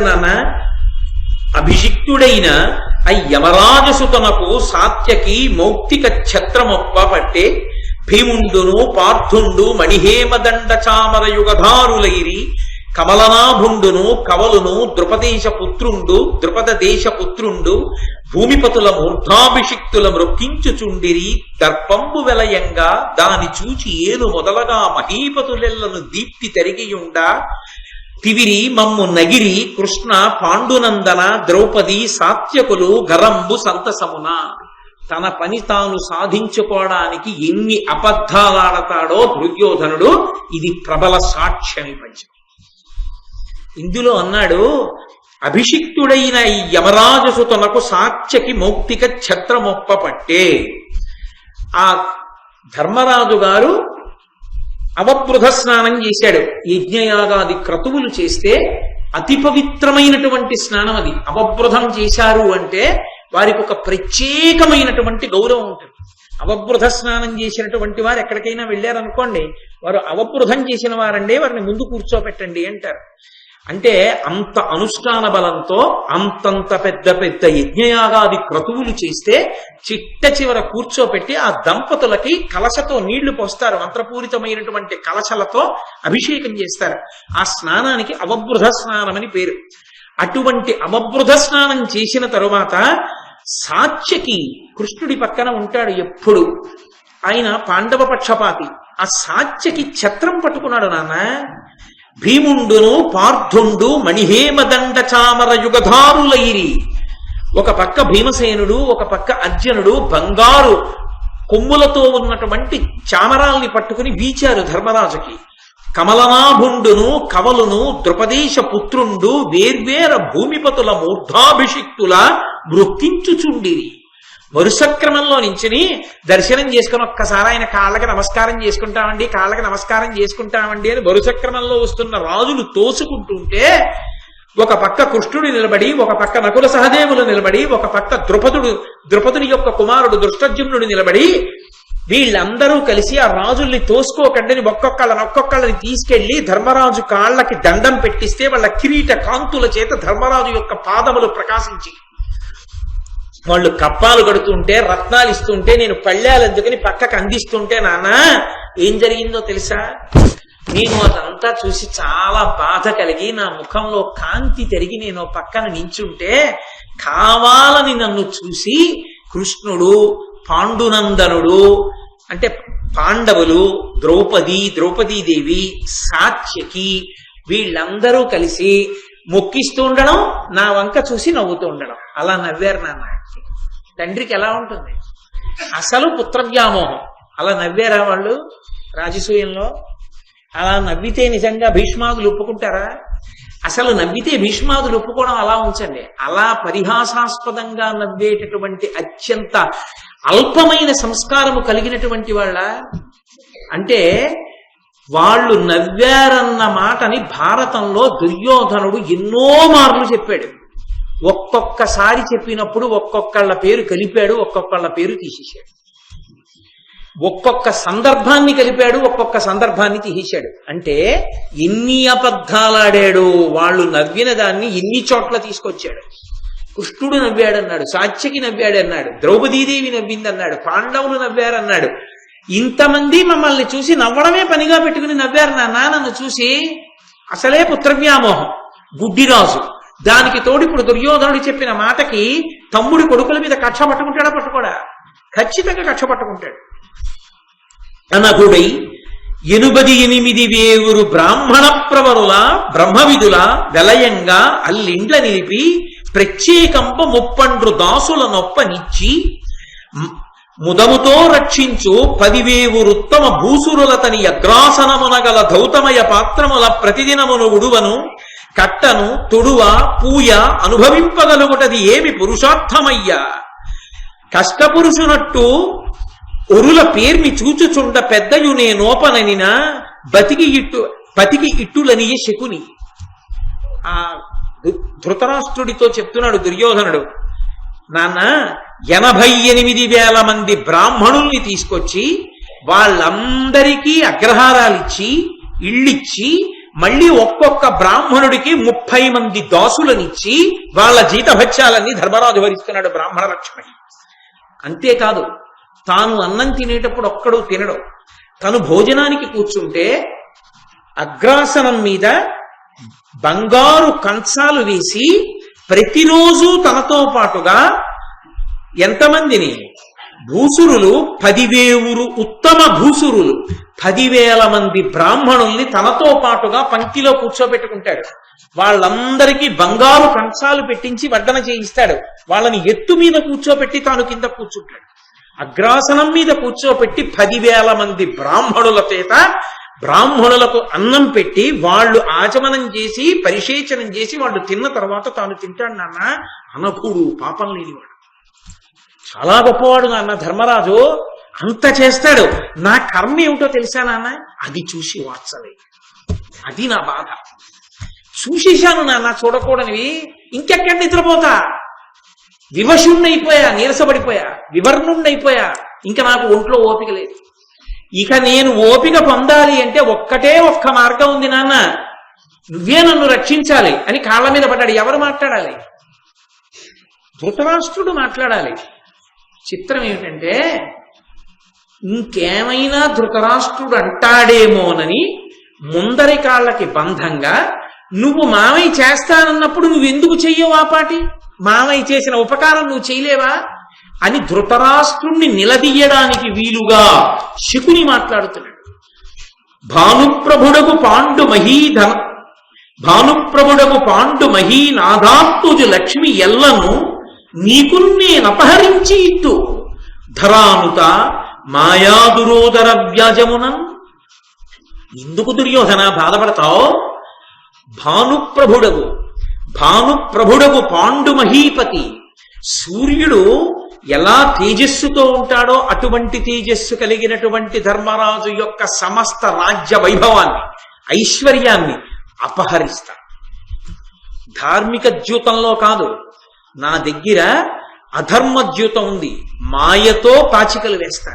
నాన్న. అభిషిక్తుడైన యమరాజసుతనకు సాత్యకి మౌక్తిక ఛత్రమొప్ప పట్టే భీముండును పార్థుండు మణిహేమదండ చామర యుగధారులైరి కమలనాభుండును కవలును ద్రుపద దేశపుత్రుండు భూమిపతుల మూర్ధాభిషిక్తుల మృక్కించుచుండిరి దర్పంబు వెలయంగా దాని చూచి ఏను మొదలగా మహీపతులెల్లను దీప్తి తరిగియుండా తివిరి మమ్ము నగిరి కృష్ణ పాండునందన ద్రౌపది సాత్యకులు గరంబు సంతసమున. తన పని తాను సాధించుకోవడానికి ఎన్ని అబద్ధాలాడతాడో దుర్యోధనుడు, ఇది ప్రబల సాక్ష్యం. పంచం ఇందులో అన్నాడు, అభిషిక్తుడైన ఈ యమరాజసుతనకు సాత్యకి మౌక్తిక ఛత్రమొప్ప పట్టే. ఆ ధర్మరాజు గారు అవబృధ స్నానం చేశాడు. యజ్ఞయాగాది క్రతువులు చేస్తే అతి పవిత్రమైనటువంటి స్నానం అది. అవబృధం చేశారు అంటే వారికి ఒక ప్రత్యేకమైనటువంటి గౌరవం ఉంటుంది. అవబృధ స్నానం చేసినటువంటి వారు ఎక్కడికైనా వెళ్ళారనుకోండి, వారు అవబృధం చేసిన వారండే, వారిని ముందు కూర్చోపెట్టండి అంటారు. అంటే అంత అనుష్ఠాన బలంతో అంతంత పెద్ద పెద్ద యజ్ఞయాగాది క్రతువులు చేస్తే చిట్ట చివర కూర్చోపెట్టి ఆ దంపతులకి కలశతో నీళ్లు పోస్తారు. మంత్రపూరితమైనటువంటి కలశలతో అభిషేకం చేస్తారు. ఆ స్నానానికి అవబృధ స్నానం అని పేరు. అటువంటి అవబృధ స్నానం చేసిన తరువాత సాత్యకి కృష్ణుడి పక్కన ఉంటాడు ఎప్పుడు. ఆయన పాండవ పక్షపాతి. ఆ సాత్యకి ఛత్రం పట్టుకున్నాడు. నాన్న, భీముండును పార్థుండు మణిహేమదండ చామర యుగధారులైరి. ఒక పక్క భీమసేనుడు, ఒక పక్క అర్జునుడు బంగారు కొమ్ములతో ఉన్నటువంటి చామరాల్ని పట్టుకుని వీచారు ధర్మరాజుకి. కమలనాభుండును కవలును ద్రుపదేశ పుత్రుండు వేర్వేర భూమిపతుల మూర్ధాభిషిక్తుల మృక్కించుచుండిరి. వరుస క్రమంలో నించుని దర్శనం చేసుకుని ఒక్కసారి ఆయన కాళ్ళకి నమస్కారం చేసుకుంటామండి, కాళ్ళకి నమస్కారం చేసుకుంటామండి అని వరుస క్రమంలో వస్తున్న రాజులు తోసుకుంటుంటే ఒక పక్క కృష్ణుడు నిలబడి, ఒక పక్క నకుల సహదేవులు నిలబడి, ఒక పక్క ద్రుపదుని యొక్క కుమారుడు దృష్టజ్యుమ్నుడు నిలబడి, వీళ్ళందరూ కలిసి ఆ రాజుల్ని తోసుకోకండి ఒక్కొక్కళ్ళని తీసుకెళ్లి ధర్మరాజు కాళ్ళకి దండం పెట్టిస్తే వాళ్ళ కిరీట కాంతుల చేత ధర్మరాజు యొక్క పాదములు ప్రకాశించి వాళ్ళు కప్పాలు కడుతుంటే రత్నాలు ఇస్తుంటే నేను పళ్ళాలందుకని పక్కకు అందిస్తుంటే నాన్న ఏం జరిగిందో తెలుసా? నేను అదంతా చూసి చాలా బాధ కలిగి నా ముఖంలో కాంతి తిరిగి నేను పక్కన నించుంటే కావాలని నన్ను చూసి కృష్ణుడు, పాండునందనుడు అంటే పాండవులు, ద్రౌపదీదేవి, సాత్యకి వీళ్ళందరూ కలిసి మొక్కిస్తూ ఉండడం, నా వంక చూసి నవ్వుతూ ఉండడం. అలా నవ్వారు నాన్న. తండ్రికి ఎలా ఉంటుంది? అసలు పుత్రవ్యామోహం. అలా నవ్వారా వాళ్ళు రాజసూయంలో? అలా నవ్వితే నిజంగా భీష్మాదులు ఒప్పుకుంటారా? అసలు నవ్వితే భీష్మాదులు ఒప్పుకోవడం అలా ఉంచండి. అలా పరిహాసాస్పదంగా నవ్వేటటువంటి అత్యంత అల్పమైన సంస్కారము కలిగినటువంటి వాళ్ళ అంటే వాళ్ళు నవ్వారన్న మాటని భారతంలో దుర్యోధనుడు ఎన్నో మార్లు చెప్పాడు. ఒక్కొక్కసారి చెప్పినప్పుడు ఒక్కొక్కళ్ళ పేరు కలిపాడు, ఒక్కొక్కళ్ళ పేరు తీసేశాడు. ఒక్కొక్క సందర్భాన్ని కలిపాడు, ఒక్కొక్క సందర్భాన్ని తీసేశాడు. అంటే ఎన్ని అబద్ధాలాడాడు, వాళ్ళు నవ్విన దాన్ని ఎన్ని చోట్ల తీసుకొచ్చాడు. కృష్ణుడు నవ్వాడన్నాడు, సాత్యకి నవ్వాడన్నాడు, ద్రౌపదీదేవి నవ్విందన్నాడు, పాండవులు నవ్వారన్నాడు. ఇంతమంది మమ్మల్ని చూసి నవ్వడమే పనిగా పెట్టుకుని నవ్వారు నాన్న. నన్ను చూసి అసలే పుత్రవ్యామోహం, గుడ్డిరాజు. దానికి తోడు ఇప్పుడు దుర్యోధనుడు చెప్పిన మాటకి తమ్ముడి కొడుకుల మీద కక్ష పట్టుకుంటాడా? పట్టుకోడా? ఖచ్చితంగా కక్ష పట్టుకుంటాడు. అనగుడై 88,000 బ్రాహ్మణ ప్రవరుల బ్రహ్మవిధుల వెలయంగా అల్లిండ్ల నిలిపి ప్రత్యేకంప 30 దాసుల నొప్పనిచ్చి ముదముతో రక్షించు 10,000 ఉత్తమ భూసురులతని అగ్రాసనమునగల ధౌతమయ పాత్రముల ప్రతిదినమును ఉడువను కట్టను తొడువ పూయ అనుభవింపగలుగుటది ఏమి పురుషార్థమయ్యా. కష్టపురుషునట్టు ఒరుల పేర్మి చూచుచుండ పెద్దయు నేనోపననిన బతికి ఇట్టులనియ శకుని. ఆ ధృతరాష్ట్రుడితో చెప్తున్నాడు దుర్యోధనుడు, నాన్న 88,000 మంది బ్రాహ్మణుల్ని తీసుకొచ్చి వాళ్ళందరికీ అగ్రహారాలిచ్చి ఇళ్ళిచ్చి మళ్ళీ ఒక్కొక్క బ్రాహ్మణుడికి 30 మంది దాసులనిచ్చి వాళ్ళ జీతభత్యాలన్నీ ధర్మరాజు భరిస్తున్నాడు బ్రాహ్మణ లక్ష్మి. అంతేకాదు, తాను అన్నం తినేటప్పుడు ఒక్కడు తినడు. తను భోజనానికి కూర్చుంటే అగ్రాసనం మీద బంగారు కంచాలు వేసి ప్రతిరోజు తనతో పాటుగా ఎంతమందిని? భూసురులు 10,000 ఉత్తమ భూసురులు 10,000 మంది బ్రాహ్మణుల్ని తనతో పాటుగా పంక్తిలో కూర్చోబెట్టుకుంటాడు. వాళ్ళందరికీ బంగారు కంచాలు పెట్టించి వడ్డన చేయిస్తాడు. వాళ్ళని ఎత్తు మీద కూర్చోబెట్టి తాను కింద కూర్చుంటాడు. అగ్రాసనం మీద కూర్చోబెట్టి 10,000 మంది బ్రాహ్మణుల చేత బ్రాహ్మణులకు అన్నం పెట్టి వాళ్ళు ఆచమనం చేసి పరిశేచనం చేసి వాళ్ళు తిన్న తర్వాత తాను తింటాడు నాన్న అనకుడు, పాపం లేనివాడు, చాలా గొప్పవాడు నాన్న ధర్మరాజు, అంత చేస్తాడు, నా కర్మ ఏమిటో తెలుసా నాన్న, అది చూసి వాత్సలేదు, అది నా బాధ, చూసేశాను నాన్న చూడకూడనివి, ఇంకెక్కడ నిద్రపోతా, వివశుణ్ణైపోయా, నీరసపడిపోయా, వివర్ణుణ్ణైపోయా, ఇంకా నాకు ఒంట్లో ఓపిక లేదు, ఇక నేను ఓపిక పొందాలి అంటే ఒక్క మార్గం ఉంది నాన్న, నువ్వే నన్ను రక్షించాలి అని కాళ్ళ మీద పడ్డాడు. ఎవరు మాట్లాడాలి? ధృతరాష్ట్రుడు మాట్లాడాలి. చిత్రం ఏమిటంటే ఇంకేమైనా ధృతరాష్ట్రుడు అంటాడేమోనని ముందరి కాళ్ళకి బంధంగా నువ్వు మామయ్య చేస్తానన్నప్పుడు నువ్వెందుకు చెయ్యవు ఆ పాటి, మామయ్య చేసిన ఉపకారం నువ్వు చేయలేవా అని ధృతరాష్ట్రుణ్ణి నిలదీయడానికి వీలుగా శకుని మాట్లాడుతున్నాడు. భానుప్రభుడకు పాండు మహీనాథాత్తుజు లక్ష్మి ఎల్లను నీకున్నేనపహరించి ఇట్టు ధరానుత మాయాదురోదర వ్యాజమునన్. ఎందుకు దుర్యోధన బాధపడతావు? భానుప్రభుడగు పాండు మహీపతి, సూర్యుడు ఎలా తేజస్సుతో ఉంటాడో అటువంటి తేజస్సు కలిగినటువంటి ధర్మరాజు యొక్క సమస్త రాజ్య వైభవాన్ని, ఐశ్వర్యాన్ని అపహరిస్తా. ధార్మిక ద్యూతంలో కాదు, నా దగ్గర అధర్మ ద్యూతం ఉంది, మాయతో పాచికలు వేస్తా.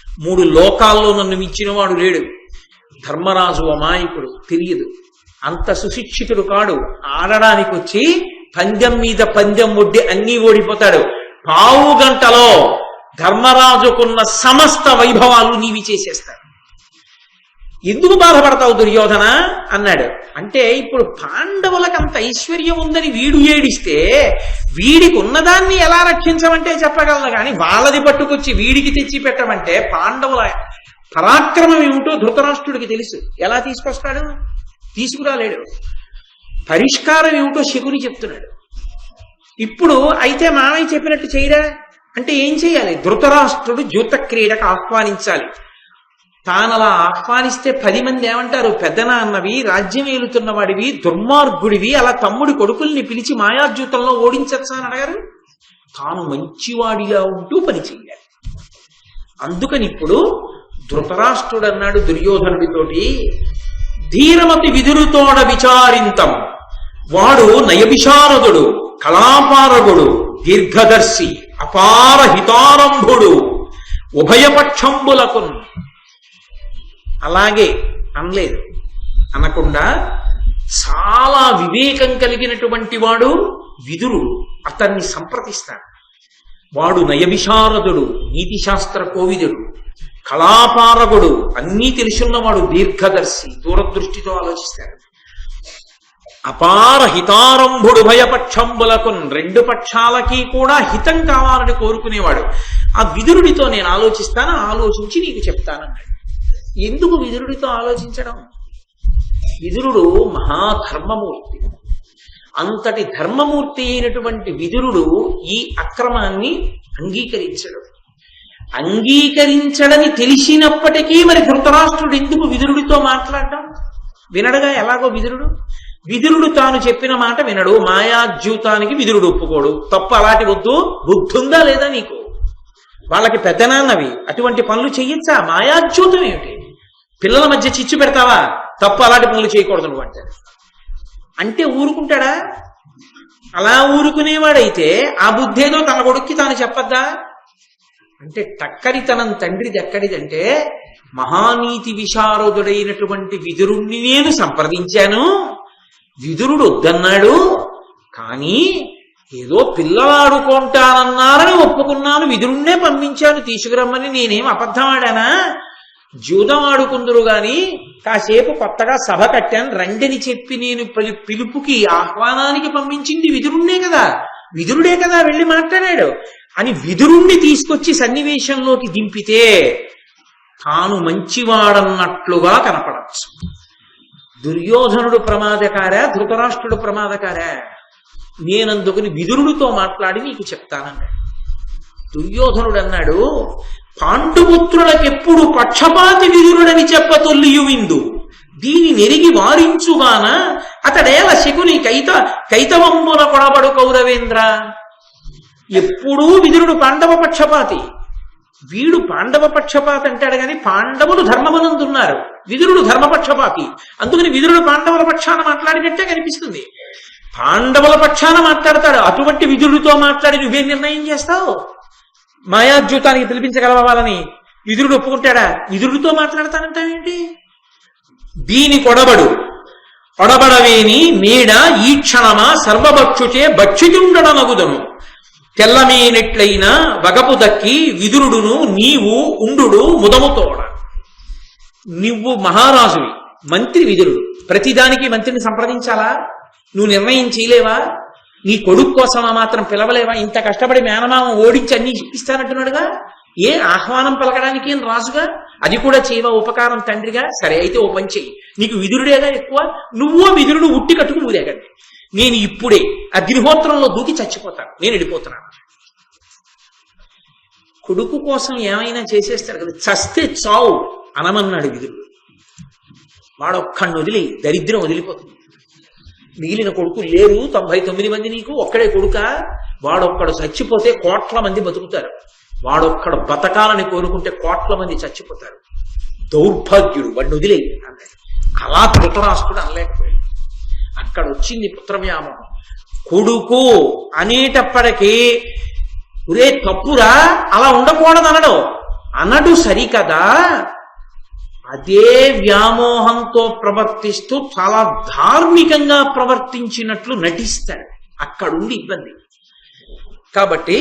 3 లోకాల్లో నన్ను మించినవాడు లేడు. ధర్మరాజు అమాయకుడు, తెలియదు, అంత సుశిక్షితుడు కాడు, ఆడడానికి వచ్చి పందెం మీద పందెం ఒడ్డి అన్నీ ఓడిపోతాడు. పావు గంటలో ధర్మరాజుకున్న సమస్త వైభవాలు నీవి చేసేస్తాడు. ఎందుకు బాధపడతావు దుర్యోధన అన్నాడు. అంటే ఇప్పుడు పాండవులకు అంత ఐశ్వర్యం ఉందని వీడు ఏడిస్తే వీడికి ఉన్నదాన్ని ఎలా రక్షించమంటే చెప్పగలను, కానీ వాళ్ళది పట్టుకొచ్చి వీడికి తెచ్చి పెట్టమంటే పాండవుల పరాక్రమం ఏమిటో ధృతరాష్ట్రుడికి తెలుసు. ఎలా తీసుకొస్తాడు? తీసుకురాలేడు. పరిష్కారం ఏమిటో శకుని చెప్తున్నాడు. ఇప్పుడు అయితే మామయ్య చెప్పినట్టు చేయరా అంటే ఏం చేయాలి? ధృతరాష్ట్రుడు జూత క్రీడకు ఆహ్వానించాలి. తానలా ఆహ్వానిస్తే 10 మంది ఏమంటారు? పెద్దనాన్నవి, రాజ్యం ఏలుతున్న వాడివి, దుర్మార్గుడివి, అలా తమ్ముడి కొడుకుల్ని పిలిచి మాయాజూతంలో ఓడించచ్చా అని అడగారు. తాను మంచివాడిగా ఉంటూ పని చెయ్యాలి. అందుకని ఇప్పుడు ధృతరాష్ట్రుడు అన్నాడు దుర్యోధనుడితోటి, ధీరమతి విదురుతోడ విచారింతం, వాడు నయవిశారదుడు, కళాపారగుడు, దీర్ఘదర్శి, అపార హితారంభుడు, ఉభయపక్షంబులకు. అలాగే అనలేదు, అనకుండా చాలా వివేకం కలిగినటువంటి వాడు విదురుడు, అతన్ని సంప్రదిస్తాడు. వాడు నయవిశారదుడు, నీతిశాస్త్ర కోవిదుడు, కళాపారగుడు, అన్నీ తెలుసున్నవాడు, దీర్ఘదర్శి, దూరదృష్టితో ఆలోచిస్తాడు. అపార హితారంభుడు, భయపక్షంబులకు, 2 పక్షాలకి కూడా హితం కావాలని కోరుకునేవాడు. ఆ విదురుడితో నేను ఆలోచిస్తాను, ఆలోచించి నీకు చెప్తానన్నాడు. ఎందుకు విదురుడితో ఆలోచించడం? విదురుడు మహాధర్మమూర్తి. అంతటి ధర్మమూర్తి అయినటువంటి విదురుడు ఈ అక్రమాన్ని అంగీకరించడు. అంగీకరించడని తెలిసినప్పటికీ మరి ధృతరాష్ట్రుడు ఎందుకు విదురుడితో మాట్లాడడం? వినడుగా ఎలాగో విదురుడు తాను చెప్పిన మాట వినడు. మాయాద్యూతానికి విదురుడు ఒప్పుకోడు. తప్పు, అలాంటి వద్దు. బుద్ధుందా లేదా నీకు? వాళ్ళకి పెద్దనాన్నవి, అటువంటి పనులు చెయ్యొచ్చా? మాయాద్యూతం ఏమిటి? పిల్లల మధ్య చిచ్చు పెడతావా? తప్పు, అలాంటి పనులు చేయకూడదు నువ్వు అంటే ఊరుకుంటాడా? అలా ఊరుకునేవాడైతే ఆ బుద్ధేదో తన కొడుక్కి తాను చెప్పద్దా? అంటే టక్కరితనం తండ్రిది ఎక్కడిదంటే, మహానీతి విశారదుడైనటువంటి విదురుణ్ణి నేను సంప్రదించాను, విదురుడు వద్దన్నాడు, కానీ ఏదో పిల్లలాడుకుంటానన్నారని ఒప్పుకున్నాను, విదురుణ్ణే పంపించాను తీసుకురమ్మని. నేనేం అబద్ధమాడానా? జూదం ఆడుకుందరు గాని కాసేపు కొత్తగా సభ కట్టాను రండిని చెప్పి నేను పిలుపుకి ఆహ్వానానికి పంపించింది విదురుణ్ణే కదా, విదురుడే కదా వెళ్ళి మాట్లాడాడు అని విదురుణ్ణి తీసుకొచ్చి సన్నివేశంలోకి దింపితే తాను మంచివాడన్నట్లుగా కనపడచ్చు. దుర్యోధనుడు ప్రమాదకారా, ధృతరాష్ట్రుడు ప్రమాదకారా? నేనందుకుని విదురుడితో మాట్లాడి నీకు చెప్తానన్నాడు. దుర్యోధనుడు అన్నాడు, పాండుపుత్రులకెప్పుడు పక్షపాతి విదురుడని చెప్పతొల్లియు విందు, దీని నెరిగి వారించుగాన అతడేల శకుని కైతవంబున కొడబడు కౌరవేంద్ర. ఎప్పుడూ విదురుడు పాండవ పక్షపాతి, వీడు పాండవ పక్షపాతి అంటాడు గాని పాండవులు ధర్మమనందున్నారు, విదురుడు ధర్మపక్షపాతి. అందుకని విదురుడు పాండవుల పక్షాన మాట్లాడినట్టే కనిపిస్తుంది. పాండవుల పక్షాన మాట్లాడతాడు. అటువంటి విదురుడితో మాట్లాడి నువ్వేం నిర్ణయం చేస్తావు? మాయాద్యూతానికి పిలిపించగలవాలని విదురుడు ఒప్పుకుంటాడా? విదురుడితో మాట్లాడతానంటావేంటి? దీని కొడబడవేని నీడ ఈ క్షణమా సర్వభక్షుచే భక్షితుండనగుదను, తెల్లమేనెట్లయినా వగపు దక్కి విదురుడును నీవు ఉండు ముదముతోడ. నువ్వు మహారాజువి, మంత్రి విదురుడు, ప్రతిదానికి మంత్రిని సంప్రదించాలా? నువ్వు నిర్ణయం చేయలేవా? నీ కొడుకు కోసమా మాత్రం పిలవలేవా? ఇంత కష్టపడి మేనమామ ఓడించి అన్ని ఇప్పిస్తానంటున్నాడుగా, ఏ ఆహ్వానం పలకడానికి ఏం రాజుగా? అది కూడా చేయవా ఉపకారం తండ్రిగా? సరే అయితే ఓ పని చెయ్యి, నీకు విదురుడేగా ఎక్కువ, నువ్వో విదురుడు ఉట్టి కట్టుకు ఊరేగండి. నేను ఇప్పుడే అగ్నిహోత్రంలో దూకి చచ్చిపోతాను, నేను వెళ్ళిపోతున్నాను. కొడుకు కోసం ఏమైనా చేసేస్తాడు కదా, చస్తే చావు అనమన్నాడు విదురుడు. వాడొక్కడిని వదిలి దరిద్రం వదిలిపోతుంది. మిగిలిన కొడుకు లేరు 99 మంది, నీకు ఒక్కడే కొడుక. వాడొక్కడు చచ్చిపోతే కోట్ల మంది బతుకుతారు, వాడొక్కడు బతకాలని కోరుకుంటే కోట్ల మంది చచ్చిపోతారు. దౌర్భాగ్యుడు, వాడిని వదిలే అన్నాడు. అలా ధృతరాష్ట్రుడు అనలేకపోయాడు. అక్కడ వచ్చింది పుత్రవ్యామోహం. కొడుకు అనేటప్పటికీ ఒరే తప్పురా, అలా ఉండకూడదు అనడు సరికదా, అదే వ్యామోహంతో ప్రవర్తిస్తూ చాలా ధార్మికంగా ప్రవర్తించినట్లు నటిస్తాడు. అక్కడుండి ఇబ్బంది. కాబట్టి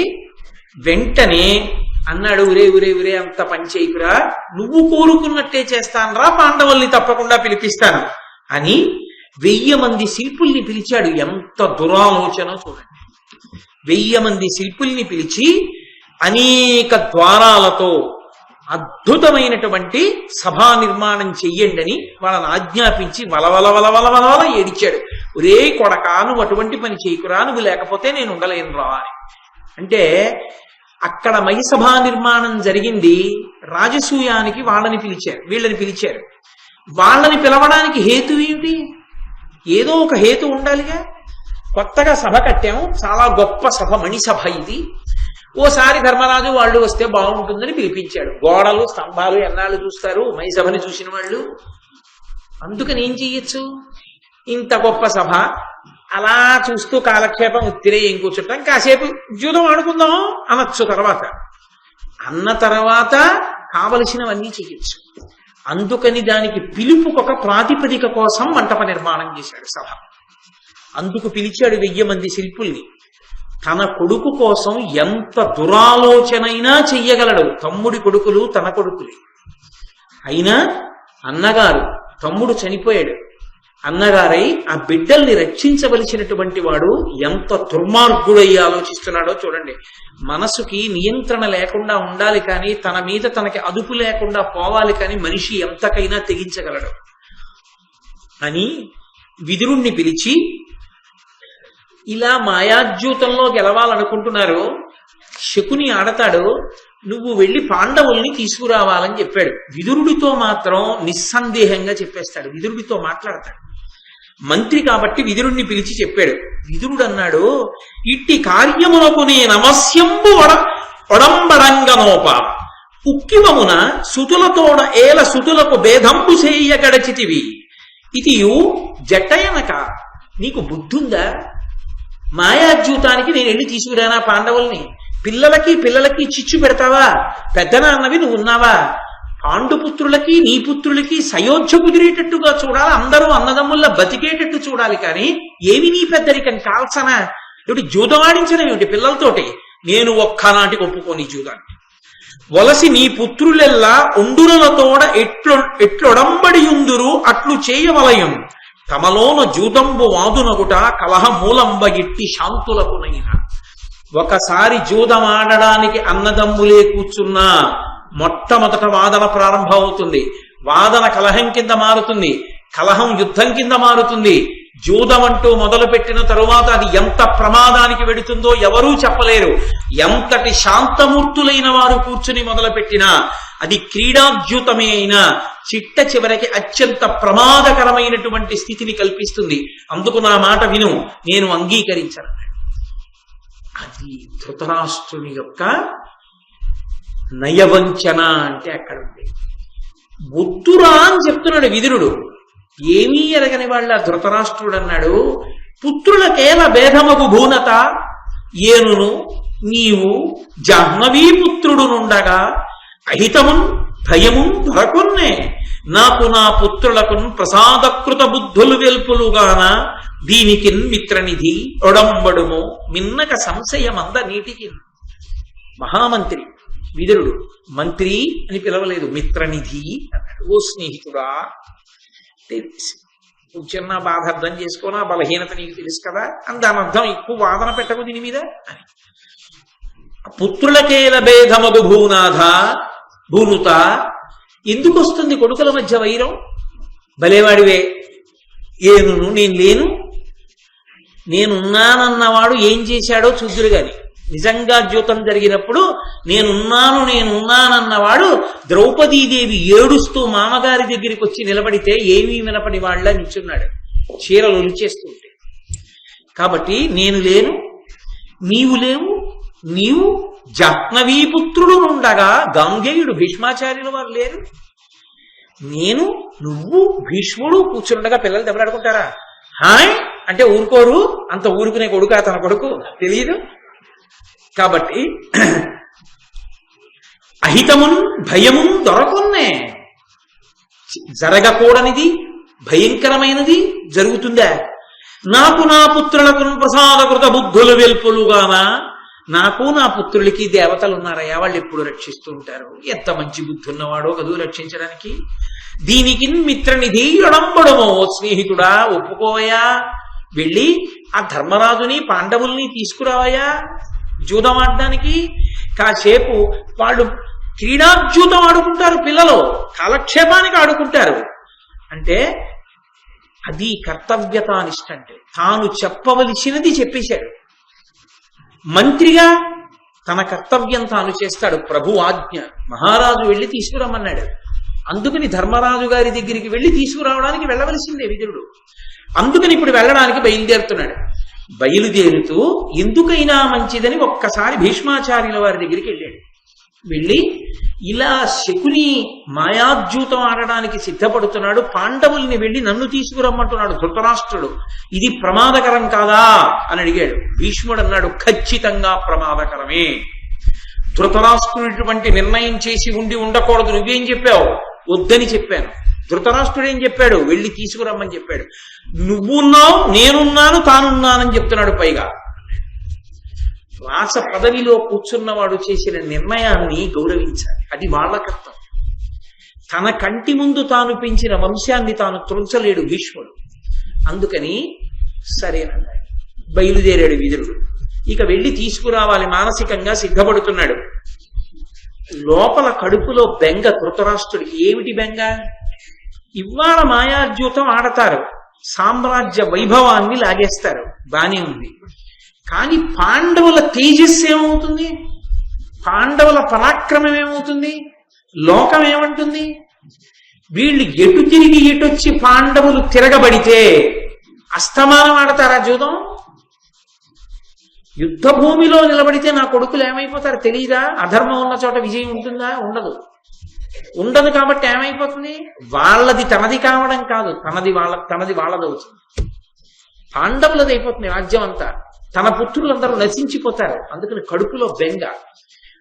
వెంటనే అన్నాడు, ఉరే అంత పని చేయకురా, నువ్వు కోరుకున్నట్టే చేస్తానరా, పాండవుల్ని తప్పకుండా పిలిపిస్తాను అని 1000 మంది శిల్పుల్ని పిలిచాడు. ఎంత దురాలోచన చూడండి. 1000 మంది శిల్పుల్ని పిలిచి అనేక ద్వారాలతో అద్భుతమైనటువంటి సభా నిర్మాణం చెయ్యండి అని వాళ్ళని ఆజ్ఞాపించి వలవల ఏడిచాడు. ఒరే కొడకా, నువ్వు అటువంటి పని చేయకురా, నువ్వు లేకపోతే నేను ఉండలేను రా అని. అంటే అక్కడ మహిసభా నిర్మాణం జరిగింది. రాజసూయానికి వీళ్ళని పిలిచారు. వాళ్ళని పిలవడానికి హేతు ఏమిటి? ఏదో ఒక హేతు ఉండాలిగా. కొత్తగా సభ కట్టాము, చాలా గొప్ప సభ, మణిసభ ఇది. ఓసారి ధర్మరాజు వాళ్ళు వస్తే బాగుంటుందని పిలిపించాడు. గోడలు స్తంభాలు ఎన్నాళ్ళు చూస్తారు మణిసభని చూసిన వాళ్ళు? అందుకని ఏం చెయ్యొచ్చు? ఇంత గొప్ప సభ అలా చూస్తూ కాలక్షేపం ఉత్తిరే ఏం కూర్చుంటాం, కాసేపు జూదం ఆడుకుందాం అనొచ్చు. అన్న తర్వాత కావలసినవన్నీ చెయ్యొచ్చు. అందుకని దానికి పిలుపుకొక ప్రాతిపదిక కోసం మంటప నిర్మాణం చేశాడు సభ. అందుకు పిలిచాడు 1000 మంది శిల్పుల్ని. తన కొడుకు కోసం ఎంత దురాలోచనైనా చెయ్యగలడు. తమ్ముడి కొడుకులు తన కొడుకులే అయినా అన్నగారు, తమ్ముడు చనిపోయాడు, అన్నగారై ఆ బిడ్డల్ని రక్షించవలసినటువంటి వాడు ఎంత దుర్మార్గుడై ఆలోచిస్తున్నాడో చూడండి. మనసుకి నియంత్రణ లేకుండా ఉండాలి కానీ తన మీద తనకి అదుపు లేకుండా పోవాలి కానీ మనిషి ఎంతకైనా తెగించగలడు అని విదురుణ్ణి పిలిచి, ఇలా మాయాద్యూతంలో గెలవాలనుకుంటున్నారు, శకుని ఆడతాడు, నువ్వు వెళ్ళి పాండవుల్ని తీసుకురావాలని చెప్పాడు. విదురుడితో మాత్రం నిస్సందేహంగా చెప్పేస్తాడు, విదురుడితో మాట్లాడతాడు. మంత్రి కాబట్టి విదురుణ్ణి పిలిచి చెప్పాడు. విదురుడు అన్నాడు, ఇట్టి కార్యమునకు నేనవశ్యంబు ఒడంబడంగనోప ఉక్కిమమున సుతులతోడ ఏల సుతులకు భేదంబు చేయ గడచితివి, ఇతియు జట్టయనక నీకు బుద్ధుందా? మాయాద్యూతానికి నేను వెళ్ళి తీసుకురానా పాండవుల్ని? పిల్లలకి చిచ్చు పెడతావా? పెద్దనాన్నవి నువ్వు ఉన్నావా? పాండుపుత్రులకి నీ పుత్రులకి సయోధ్య కుదిరేటట్టుగా చూడాలి, అందరూ అన్నదమ్ముల్లా బతికేటట్టు చూడాలి. కానీ ఏమి నీ పెద్దరికం కాల్సనా? ఏమిటి జూదం ఆడించడం ఏమిటి పిల్లలతోటి? నేను ఒక్కనాటికి ఒప్పుకోని జూదాన్ని. వలసి నీ పుత్రులెల్లా ఉండురలతోడ ఎట్లొడంబడి ఉందురు అట్లు చేయవలయం, తమలోన జూదంబు వాదునగుట కలహ మూలంబ ఎట్టి శాంతులకునైనా. ఒకసారి జూదమాడడానికి అన్నదమ్ములే కూర్చున్నా మొట్టమొదట వాదన ప్రారంభం అవుతుంది. వాదన కలహం కింద మారుతుంది, కలహం యుద్ధం కింద మారుతుంది. జూదం అంటూ మొదలుపెట్టిన తరువాత అది ఎంత ప్రమాదానికి వెడుతుందో ఎవరూ చెప్పలేరు. ఎంతటి శాంతమూర్తులైన వారు కూర్చుని మొదలుపెట్టినా అది క్రీడాద్యూతమే అయినా చిట్ట చివరికి అత్యంత ప్రమాదకరమైనటువంటి స్థితిని కల్పిస్తుంది. అందుకు నా మాట విను, నేను అంగీకరించను. అది ధృతరాష్ట్రుని యొక్క నయవంచన అంటే అక్కడ ఉంది. బుద్ధురా అని చెప్తున్నాడు విదురుడు. ఏమీ ఎరగని వాళ్ళ ధృతరాష్ట్రుడు అన్నాడు, పుత్రులకేల భేదమగు భూనత, ఏనును నీవు జాహ్నవీ పుత్రుడు నుండగా అహితమున్ భయమున్ దొరకొన్నే, నాకు నా పుత్రులకు ప్రసాదకృత బుద్ధులు వెల్పులుగాన దీనికిన్ మిత్రనిధి ఒడంబడుము మిన్నక సంశయమంద నీటికి. మహామంత్రి విదురుడు మంత్రి అని పిలవలేదు, మిత్రనిధి అన్నాడు. ఓ స్నేహితుడా, చిన్న బాధ అర్థం చేసుకోనా, బలహీనత నీకు తెలుసు కదా అని దాని అర్థం ఎక్కువ వాదన పెట్టకు దీని మీద అని. పుత్రులకేల భేదమగు భూనాథ భూనుత, ఎందుకు వస్తుంది కొడుకుల మధ్య వైరం? భలేవాడివే, ఏనును నేను లేను, నేనున్నానన్నవాడు ఏం చేశాడో చూద్దురు గాని. నిజంగా ద్యూతం జరిగినప్పుడు నేనున్నానన్నవాడు ద్రౌపదీదేవి ఏడుస్తూ మామగారి దగ్గరికి వచ్చి నిలబడితే ఏమీ వినపడి వాళ్ళ నిల్చున్నాడు, చీరలు ఒలిచేస్తుంటే. కాబట్టి నేను లేను, నీవు లేవు, నీవు జాహ్నవీపుత్రుడు నుండగా గాంగేయుడు భీష్మాచార్యుల వారు లేరు, నేను నువ్వు భీష్ముడు కూర్చుండగా పిల్లలు దెబ్బలాడుకుంటారా? హాయ్ అంటే ఊరుకోరు, అంత ఊరుకునే కొడుకు తన కొడుకు తెలియదు. కాబట్టి అహితమున్ భయమున్ దొరకొన్నే, జరగకూడనిది భయంకరమైనది జరుగుతుందా? నాకు నా పుత్రులకు ప్రసాదకృత బుద్ధులు వెల్పులుగాన, నాకు నా పుత్రులకి దేవతలు ఉన్నారయ్యా, వాళ్ళు ఎప్పుడు రక్షిస్తూ ఉంటారు. ఎంత మంచి బుద్ధి ఉన్నవాడో కదూ రక్షించడానికి. దీనికి మిత్రనిధి ఒడంబడమో, స్నేహితుడా ఒప్పుకోవయా, వెళ్ళి ఆ ధర్మరాజుని పాండవుల్ని తీసుకురావయా జూదం ఆడడానికి. కాసేపు వాళ్ళు క్రీడాజూతం ఆడుకుంటారు, పిల్లలు కాలక్షేపానికి ఆడుకుంటారు. అంటే అది కర్తవ్యతానిష్ట. అంటే తాను చెప్పవలసినది చెప్పేశాడు. మంత్రిగా తన కర్తవ్యం తాను చేస్తాడు. ప్రభు ఆజ్ఞ, మహారాజు వెళ్ళి తీసుకురమ్మన్నాడు. అందుకని ధర్మరాజు గారి దగ్గరికి వెళ్ళి తీసుకురావడానికి వెళ్ళవలసిందే విదురుడు. అందుకని ఇప్పుడు వెళ్ళడానికి బయలుదేరుతున్నాడు. బయలుదేరుతూ ఎందుకైనా మంచిదని ఒక్కసారి భీష్మాచార్యుల వారి దగ్గరికి వెళ్ళాడు. వెళ్ళి ఇలా శకుని మాయాద్యూతం ఆడడానికి సిద్ధపడుతున్నాడు, పాండవుల్ని వెళ్ళి నన్ను తీసుకురమ్మంటున్నాడు ధృతరాష్ట్రుడు, ఇది ప్రమాదకరం కాదా అని అడిగాడు. భీష్ముడు అన్నాడు, ఖచ్చితంగా ప్రమాదకరమే. ధృతరాష్ట్రుడిటువంటి నిర్ణయం చేసి ఉండకూడదు, నువ్వేం చెప్పావు? వద్దని చెప్పాను. ధృతరాష్ట్రుడు ఏం చెప్పాడు? వెళ్ళి తీసుకురమ్మని చెప్పాడు. నువ్వున్నావు, నేనున్నాను, తానున్నానని చెప్తున్నాడు. పైగా రాస పదవిలో కూర్చున్నవాడు చేసిన నిర్ణయాన్ని గౌరవించాలి, అది వాళ్ళ కర్తవ్యం. తన కంటి ముందు తాను పెంచిన వంశాన్ని తాను త్రుంచలేడు భీష్ముడు. అందుకని సరేనన్నాడు. బయలుదేరాడు విదురుడు. ఇక వెళ్ళి తీసుకురావాలి, మానసికంగా సిద్ధపడుతున్నాడు. లోపల కడుపులో బెంగ ధృతరాష్ట్రుడికి. ఏమిటి బెంగ? ఇవాళ మాయాద్యూతం ఆడతారు, సామ్రాజ్య వైభవాన్ని లాగేస్తారు, బానే ఉంది. కానీ పాండవుల తేజస్సు ఏమవుతుంది? పాండవుల పరాక్రమం ఏమవుతుంది? లోకం ఏమంటుంది? వీళ్ళు ఎటు తిరిగి ఎటొచ్చి పాండవులు తిరగబడితే అస్తమానం ఆడతారా జూదం? యుద్ధ భూమిలో నిలబడితే నా కొడుకులు ఏమైపోతారు తెలియదా? అధర్మం ఉన్న చోట విజయం ఉంటుందా? ఉండదు. కాబట్టి ఏమైపోతుంది? వాళ్ళది తనది కావడం కాదు, తనది వాళ్ళదవుతుంది. పాండవులది అయిపోతుంది రాజ్యం అంతా, తన పుత్రులందరూ నశించిపోతారు. అందుకని కడుపులో బెంగ.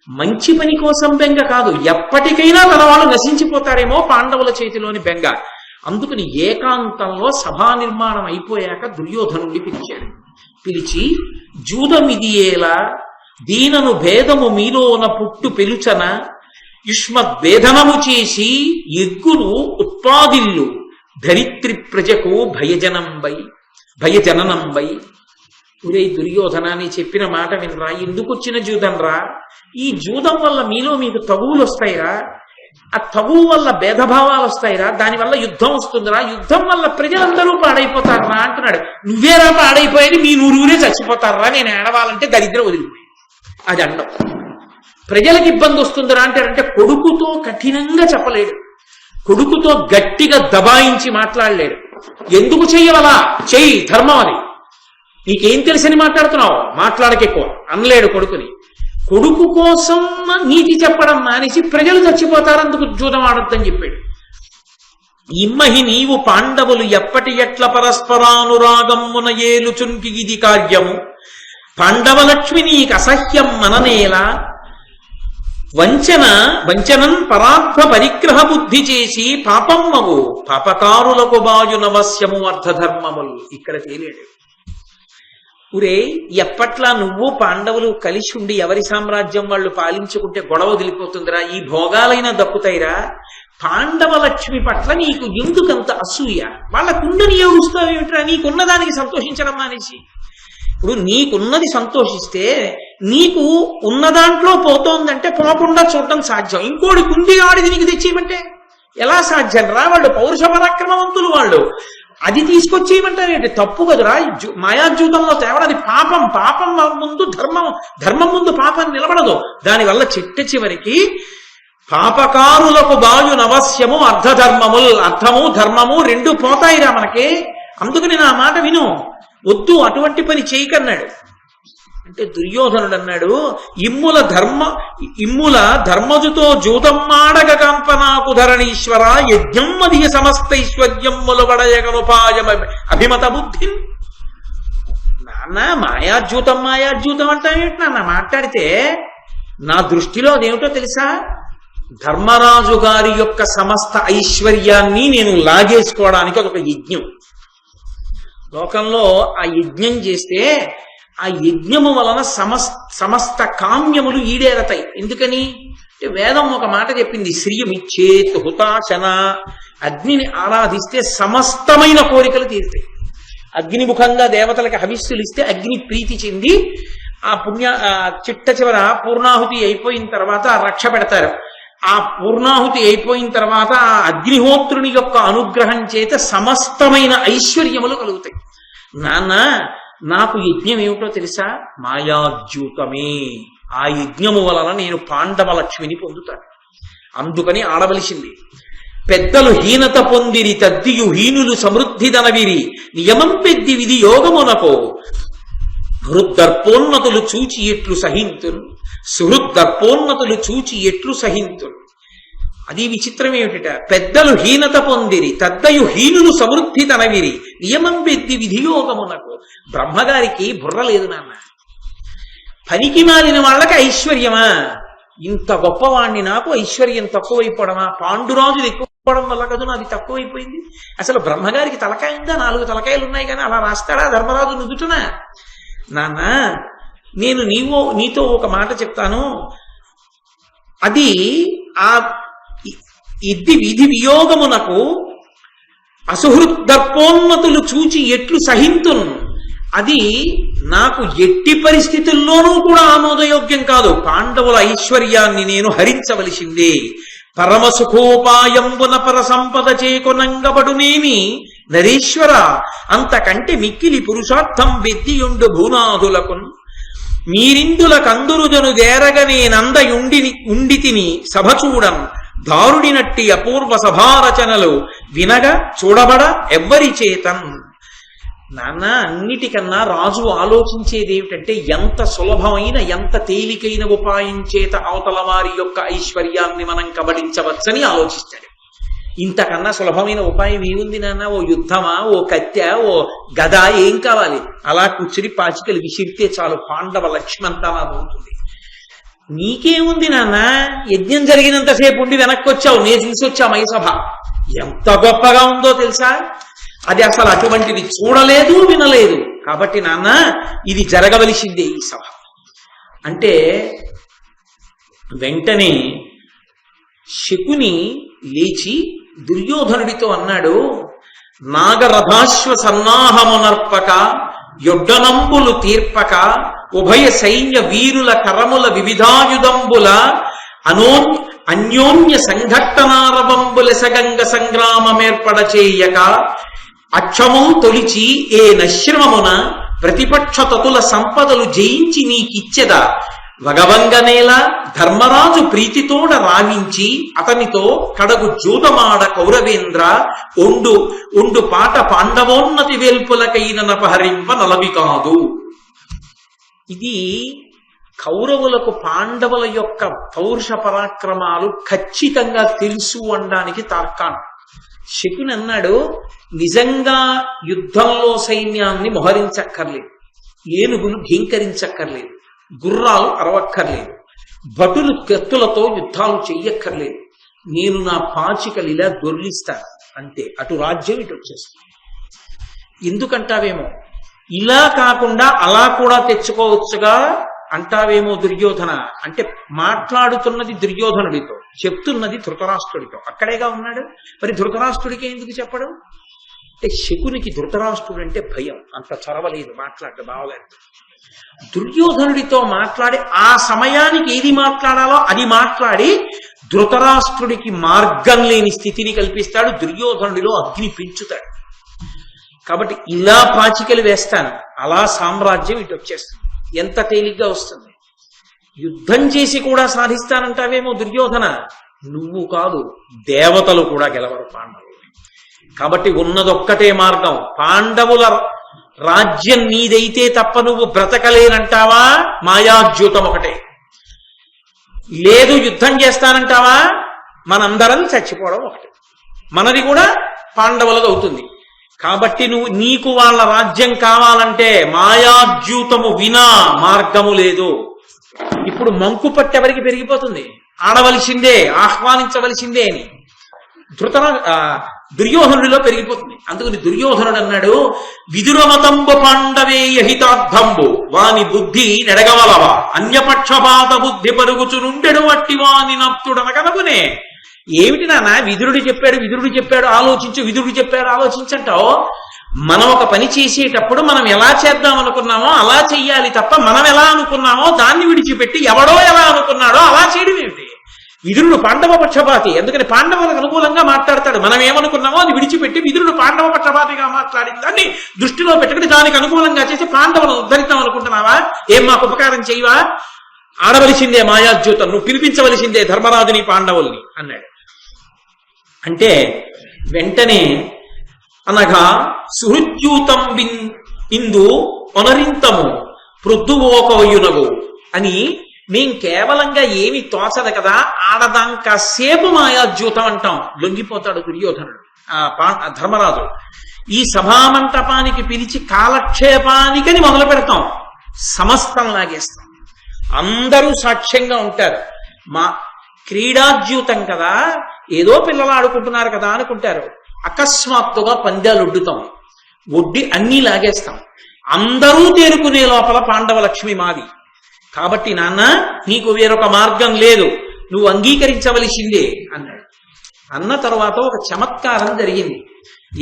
మంచి పని కోసం బెంగ కాదు, ఎప్పటికైనా తన వాళ్ళు నశించిపోతారేమో పాండవుల చేతిలోని బెంగ. అందుకని ఏకాంతంలో సభా నిర్మాణం అయిపోయాక దుర్యోధనుడిని పిలిచాడు. పిలిచి, జూదమిదియేలా దీనను భేదము మీలోన పుట్టు పెలుచన యుష్మద్వేదనము చేసి ఎగ్గును ఉత్పాదిల్లు ధరిత్రి ప్రజకు భయజననంబై. ఒరే దుర్యోధనాన్ని చెప్పిన మాట వినరా, ఎందుకు వచ్చిన జూదం రా? ఈ జూదం వల్ల మీకు తగువులు వస్తాయిరా. ఆ తగువు వల్ల భేదభావాలు వస్తాయిరా, దానివల్ల యుద్ధం వస్తుందిరా, యుద్ధం వల్ల ప్రజలందరూ పాడైపోతారా అంటున్నాడు. నువ్వేరా పాడైపోయేది, మీ నూరురే చచ్చిపోతారా, నేను ఏడవాలంటే దరిద్రం వదిలిపోయి అది అండం. ప్రజలకు ఇబ్బంది వస్తుందిరా అంటే కొడుకుతో కఠినంగా చెప్పలేడు, కొడుకుతో గట్టిగా దబాయించి మాట్లాడలేడు. ఎందుకు చెయ్యవలా, చెయ్యి ధర్మం అది, నీకేం తెలిసని మాట్లాడుతున్నావు, మాట్లాడకెక్కువ అనలేడు కొడుకుని. కొడుకు కోసం నీతి చెప్పడం మానేసి ప్రజలు చచ్చిపోతారు, అందుకు జూదం ఆడొద్దని చెప్పాడు. ఇమ్మహి నీవు పాండవులు ఎప్పటి ఎట్ల పరస్పరానురాగమ్మున ఏలుచుంకి ఇది కార్యము, పాండవలక్ష్మి నీకు అసహ్యం మననేలా, వంచనం పరార్థ పరిగ్రహ బుద్ధి చేసి పాపమ్మవు పాపకారులకు బాయునవశ్యము అర్థధర్మములు. ఇక్కడ తేలేడు. ఊరే ఎప్పట్లా నువ్వు పాండవులు కలిసి ఉండి ఎవరి సామ్రాజ్యం వాళ్ళు పాలించుకుంటే గొడవ వదిలిపోతుందిరా, ఈ భోగాలైనా దక్కుతాయిరా. పాండవ లక్ష్మి పట్ల నీకు ఎందుకంత అసూయ, వాళ్ళకుండని ఏడుస్తావేమిట్రా, నీకున్నదానికి సంతోషించడం మానేసి. ఇప్పుడు నీకున్నది సంతోషిస్తే నీకు ఉన్న దాంట్లో పోతోందంటే పోకుండా చూడటం సాధ్యం. ఇంకోటి కుంది ఆడిది నీకు తెచ్చేయమంటే ఎలా సాధ్యం రా, వాళ్ళు పౌరుష పరాక్రమవంతులు, వాళ్ళు అది తీసుకొచ్చేయమంటారేంటి, తప్పు కదురా. మాయాజూతంలో తేవడది పాపం, పాపం ముందు ధర్మం, ధర్మం ముందు పాపం నిలబడదు. దానివల్ల చిట్ట చివరికి పాపకారులకు బాయునవశ్యము అర్ధధర్మముల్, అర్థము ధర్మము రెండు పోతాయిరా మనకి. అందుకని నా మాట విను, వద్దు అటువంటి పని చేయకన్నాడు. అంటే దుర్యోధనుడు అన్నాడు, ఇమ్ముల ధర్మజుతో జూతమ్మాడగ కంపనాకు ధరణీశ్వర, యజ్ఞం మధియ సమస్తైశ్వర్యముల వడయగనుపాయం అభిమత బుద్ధి. నాన్న మాయాజూతం అంటావేంటి నాన్న మాట్లాడితే, నా దృష్టిలో అదేమిటో తెలుసా, ధర్మరాజు గారి యొక్క సమస్త ఐశ్వర్యాన్ని నేను లాగేసుకోవడానికి ఒక యజ్ఞం. లోకంలో ఆ యజ్ఞం చేస్తే ఆ యజ్ఞము వలన సమస్త కామ్యములు ఈడేరతాయి. ఎందుకని అంటే వేదం ఒక మాట చెప్పింది, శ్రియమిచ్చేత్ హుతాశన, అగ్నిని ఆరాధిస్తే సమస్తమైన కోరికలు తీరుతాయి. అగ్నిముఖంగా దేవతలకు హవిస్సులు ఇస్తే అగ్ని ప్రీతి చెంది ఆ చిట్ట చివర పూర్ణాహుతి అయిపోయిన తర్వాత రక్ష పెడతారు. ఆ పూర్ణాహుతి అయిపోయిన తర్వాత ఆ అగ్నిహోత్రుని యొక్క అనుగ్రహం చేత సమస్తమైన ఐశ్వర్యములు కలుగుతాయి. నాన్న నాకు యజ్ఞం ఏమిటో తెలుసా, మాయాజ్యూతమే. ఆ యజ్ఞము వలన నేను పాండవ లక్ష్మిని పొందుతాను. అందుకని ఆడవలసింది. పెద్దలు హీనత పొందిరి తద్దియు హీనులు సమృద్ధి దనవిరి, నియమం పెద్ది విధి యోగమునకో, హృద్దర్పోన్నతులు చూచి ఎట్లు సహింతును, సుహృద్దర్పోన్నతులు చూచి ఎట్లు సహింతును. అది విచిత్రం ఏమిట, పెద్దలు హీనత పొందిరి తద్దయు హీనులు సమృద్ధి తనవిరి, నియమం పెద్ది విధియోగమునకు. బ్రహ్మగారికి బుర్ర లేదు నాన్న, పనికి మాలిన వాళ్ళకి ఐశ్వర్యమా, ఇంత గొప్పవాణ్ణి నాకు ఐశ్వర్యం తక్కువైపోవడమా, పాండురాజులు ఎక్కువడం వల్ల కదా నాది తక్కువైపోయింది. అసలు బ్రహ్మగారికి తలకాయ ఉందా, 4 తలకాయలు ఉన్నాయి కానీ అలా రాస్తాడా ధర్మరాజు నుదుటునా. నాన్న నేను నీతో ఒక మాట చెప్తాను, అది ఆ విధి వియోగమునకు అసుహృద్దర్పోన్నతులు చూచి ఎట్లు సహింతును, అది నాకు ఎట్టి పరిస్థితుల్లోనూ కూడా ఆమోదయోగ్యం కాదు. పాండవుల ఐశ్వర్యాన్ని నేను హరించవలసిందే. పరమసుఖోపాయంబున పర సంపద చేకొనంగబడునేమి నరేశ్వర, అంతకంటే మిక్కిలి పురుషార్థం బెద్దియుండు భూనాథులకు, మీరిందుల కందురుజను దేరగనే ఉండి తిని సభ చూడం, దారుడినట్టి అపూర్వ సభారచనలు వినగా చూడబడ ఎవ్వరి చేతన్. నాన్న అన్నిటికన్నా రాజు ఆలోచించేది ఏమిటంటే, ఎంత సులభమైన ఎంత తేలికైన ఉపాయం చేత అవతల వారి యొక్క ఐశ్వర్యాన్ని మనం కబడించవచ్చని ఆలోచిస్తాడు. ఇంతకన్నా సులభమైన ఉపాయం ఏముంది నాన్న, ఓ యుద్ధమా, ఓ కత్తె, ఓ గద, ఏం కావాలి, అలా కూర్చుని పాచికలు విసిరితే చాలు పాండవ లక్ష్మంతా అవుతుంది. నీకేముంది నాన్న, యజ్ఞం జరిగినంతసేపు ఉండి వెనక్కి వచ్చావు, నేను తీసుకొచ్చా మైసభ, ఎంత గొప్పగా ఉందో తెలుసా. అది అసలు అటువంటిది చూడలేదు వినలేదు. కాబట్టి నాన్న ఇది జరగవలసిందే ఈ సభ అంటే. వెంటనే శకుని లేచి దుర్యోధనుడితో అన్నాడు, నాగరథాశ్వ సన్నాహమునర్పక, యొడ్డనంబులు తీర్పక, ఉభయ సైన్య వీరుల కరముల వివిధాయుధంబుల అన్యోన్య సంఘట్టనారవంబులెసగంగ సంగ్రామమేర్పడ చేయక అక్షము తొలిచి ఏ నశ్రమమున ప్రతిపక్ష తతుల సంపదలు జయించి నీకిచ్చెదా వగవంగనేల ధర్మరాజు ప్రీతితోడ రావించి అతనితో కడగు జూదమాడ కౌరవేంద్ర ఒండు పాట పాండవోన్నతి వేల్పులకైన నపహరింప నలవి కాదు. ఇది కౌరవులకు పాండవుల యొక్క పౌరుష పరాక్రమాలు ఖచ్చితంగా తెలుసు అనడానికి తార్కాణం. శకుని అన్నాడు, నిజంగా యుద్ధంలో సైన్యాన్ని మోహరించక్కర్లేదు, ఏనుగులు ఘీంకరించక్కర్లేదు, గుర్రాలు అరవక్కర్లేదు, భటులు కత్తులతో యుద్ధాలు చెయ్యక్కర్లేదు, నేను నా పాచికలు ఇలా దొర్లిస్తాను అంతే, అటు రాజ్యం ఇటు వచ్చేస్తాను. ఎందుకంటావేమో, ఇలా కాకుండా అలా కూడా తెచ్చుకోవచ్చుగా అంటావేమో దుర్యోధన అంటే, మాట్లాడుతున్నది దుర్యోధనుడితో, చెప్తున్నది ధృతరాష్ట్రుడితో. అక్కడేగా ఉన్నాడు, మరి ధృతరాష్ట్రుడికి ఎందుకు చెప్పడం అంటే, శకునికి ధృతరాష్ట్రుడు అంటే భయం, అంత చొరవలేదు మాట్లాడు బావగారితో. దుర్యోధనుడితో మాట్లాడి ఆ సమయానికి ఏది మాట్లాడాలో అది మాట్లాడి ధృతరాష్ట్రుడికి మార్గం లేని స్థితిని కల్పిస్తాడు, దుర్యోధనుడిలో అగ్ని పెంచుతాడు. కాబట్టి ఇలా పాచికలు వేస్తాను, అలా సామ్రాజ్యం ఇటు వచ్చేస్తుంది. ఎంత తేలిగ్గా వస్తుంది. యుద్ధం చేసి కూడా సాధిస్తానంటావేమో దుర్యోధన, నువ్వు కాదు దేవతలు కూడా గెలవరు పాండవులు. కాబట్టి ఉన్నదొక్కటే మార్గం, పాండవుల రాజ్యం నీదైతే తప్ప నువ్వు బ్రతకలేనంటావా, మాయాద్యూతం ఒకటే. లేదు యుద్ధం చేస్తానంటావా, మనందరం చచ్చిపోవడం ఒకటే, మనది కూడా పాండవులది అవుతుంది. కాబట్టి నీకు వాళ్ళ రాజ్యం కావాలంటే మాయాద్యూతము వినా మార్గము లేదు. ఇప్పుడు మంకు పట్టెవరికి పెరిగిపోతుంది, ఆడవలసిందే, ఆహ్వానించవలసిందే అని దుర్యోధనుడిలో పెరిగిపోతుంది. అందుకని దుర్యోధనుడు అన్నాడు, విదురమతంబు పాండవే యహితార్థంబు వాని బుద్ధి నెడగవలవా అన్యపక్షపాత బుద్ధి పరుగుచునుండెడు వట్టి వాని నప్తుడనగనగునే. ఏమిటి నాన్న, విదురుడు చెప్పాడు ఆలోచించు, విదురుడు చెప్పాడు ఆలోచించంటావు. మనం ఒక పని చేసేటప్పుడు మనం ఎలా చేద్దాం అనుకున్నామో అలా చెయ్యాలి తప్ప, మనం ఎలా అనుకున్నామో దాన్ని విడిచిపెట్టి ఎవడో ఎలా అనుకున్నాడో అలా చేయడం ఏమిటి? విదురుడు పాండవ పక్షపాతి, అందుకని పాండవులకు అనుకూలంగా మాట్లాడతాడు. మనం ఏమనుకున్నామో అది విడిచిపెట్టి విదురుడు పాండవ పక్షపాతిగా మాట్లాడింది దాన్ని దృష్టిలో పెట్టుకుని దానికి అనుకూలంగా చేసి పాండవులను ఉద్ధరిద్దాం అనుకుంటున్నావా? ఏం మాకు ఉపకారం చేయవా? ఆడవలసిందే మాయాద్యూతం, నువ్వు పిలిపించవలసిందే ధర్మరాజుని పాండవుల్ని అన్నాడు. అంటే వెంటనే అనగా సుహృద్యూతం ఇందు అనరింతము ప్రొద్దువోకవయునగు అని, మేం కేవలంగా ఏమి తోచదు కదా, ఆడదాంకాసేపు మాయాద్యూతం అంటాం. లొంగిపోతాడు దుర్యోధనుడు. ధర్మరాజు ఈ సభామంటపానికి పిలిచి కాలక్షేపానికని మొదలు పెడతాం, సమస్తం లాగేస్తాం, అందరూ సాక్ష్యంగా ఉంటారు. మా క్రీడాద్యూతం కదా, ఏదో పిల్లలు ఆడుకుంటున్నారు కదా అనుకుంటారు. అకస్మాత్తుగా పందాలు ఒడ్డి అన్నీ లాగేస్తాం, అందరూ తేరుకునే లోపల పాండవ లక్ష్మి మాది. కాబట్టి నాన్న, నీకు వేరొక మార్గం లేదు, నువ్వు అంగీకరించవలసిందే అన్నాడు. అన్న తర్వాత ఒక చమత్కారం జరిగింది.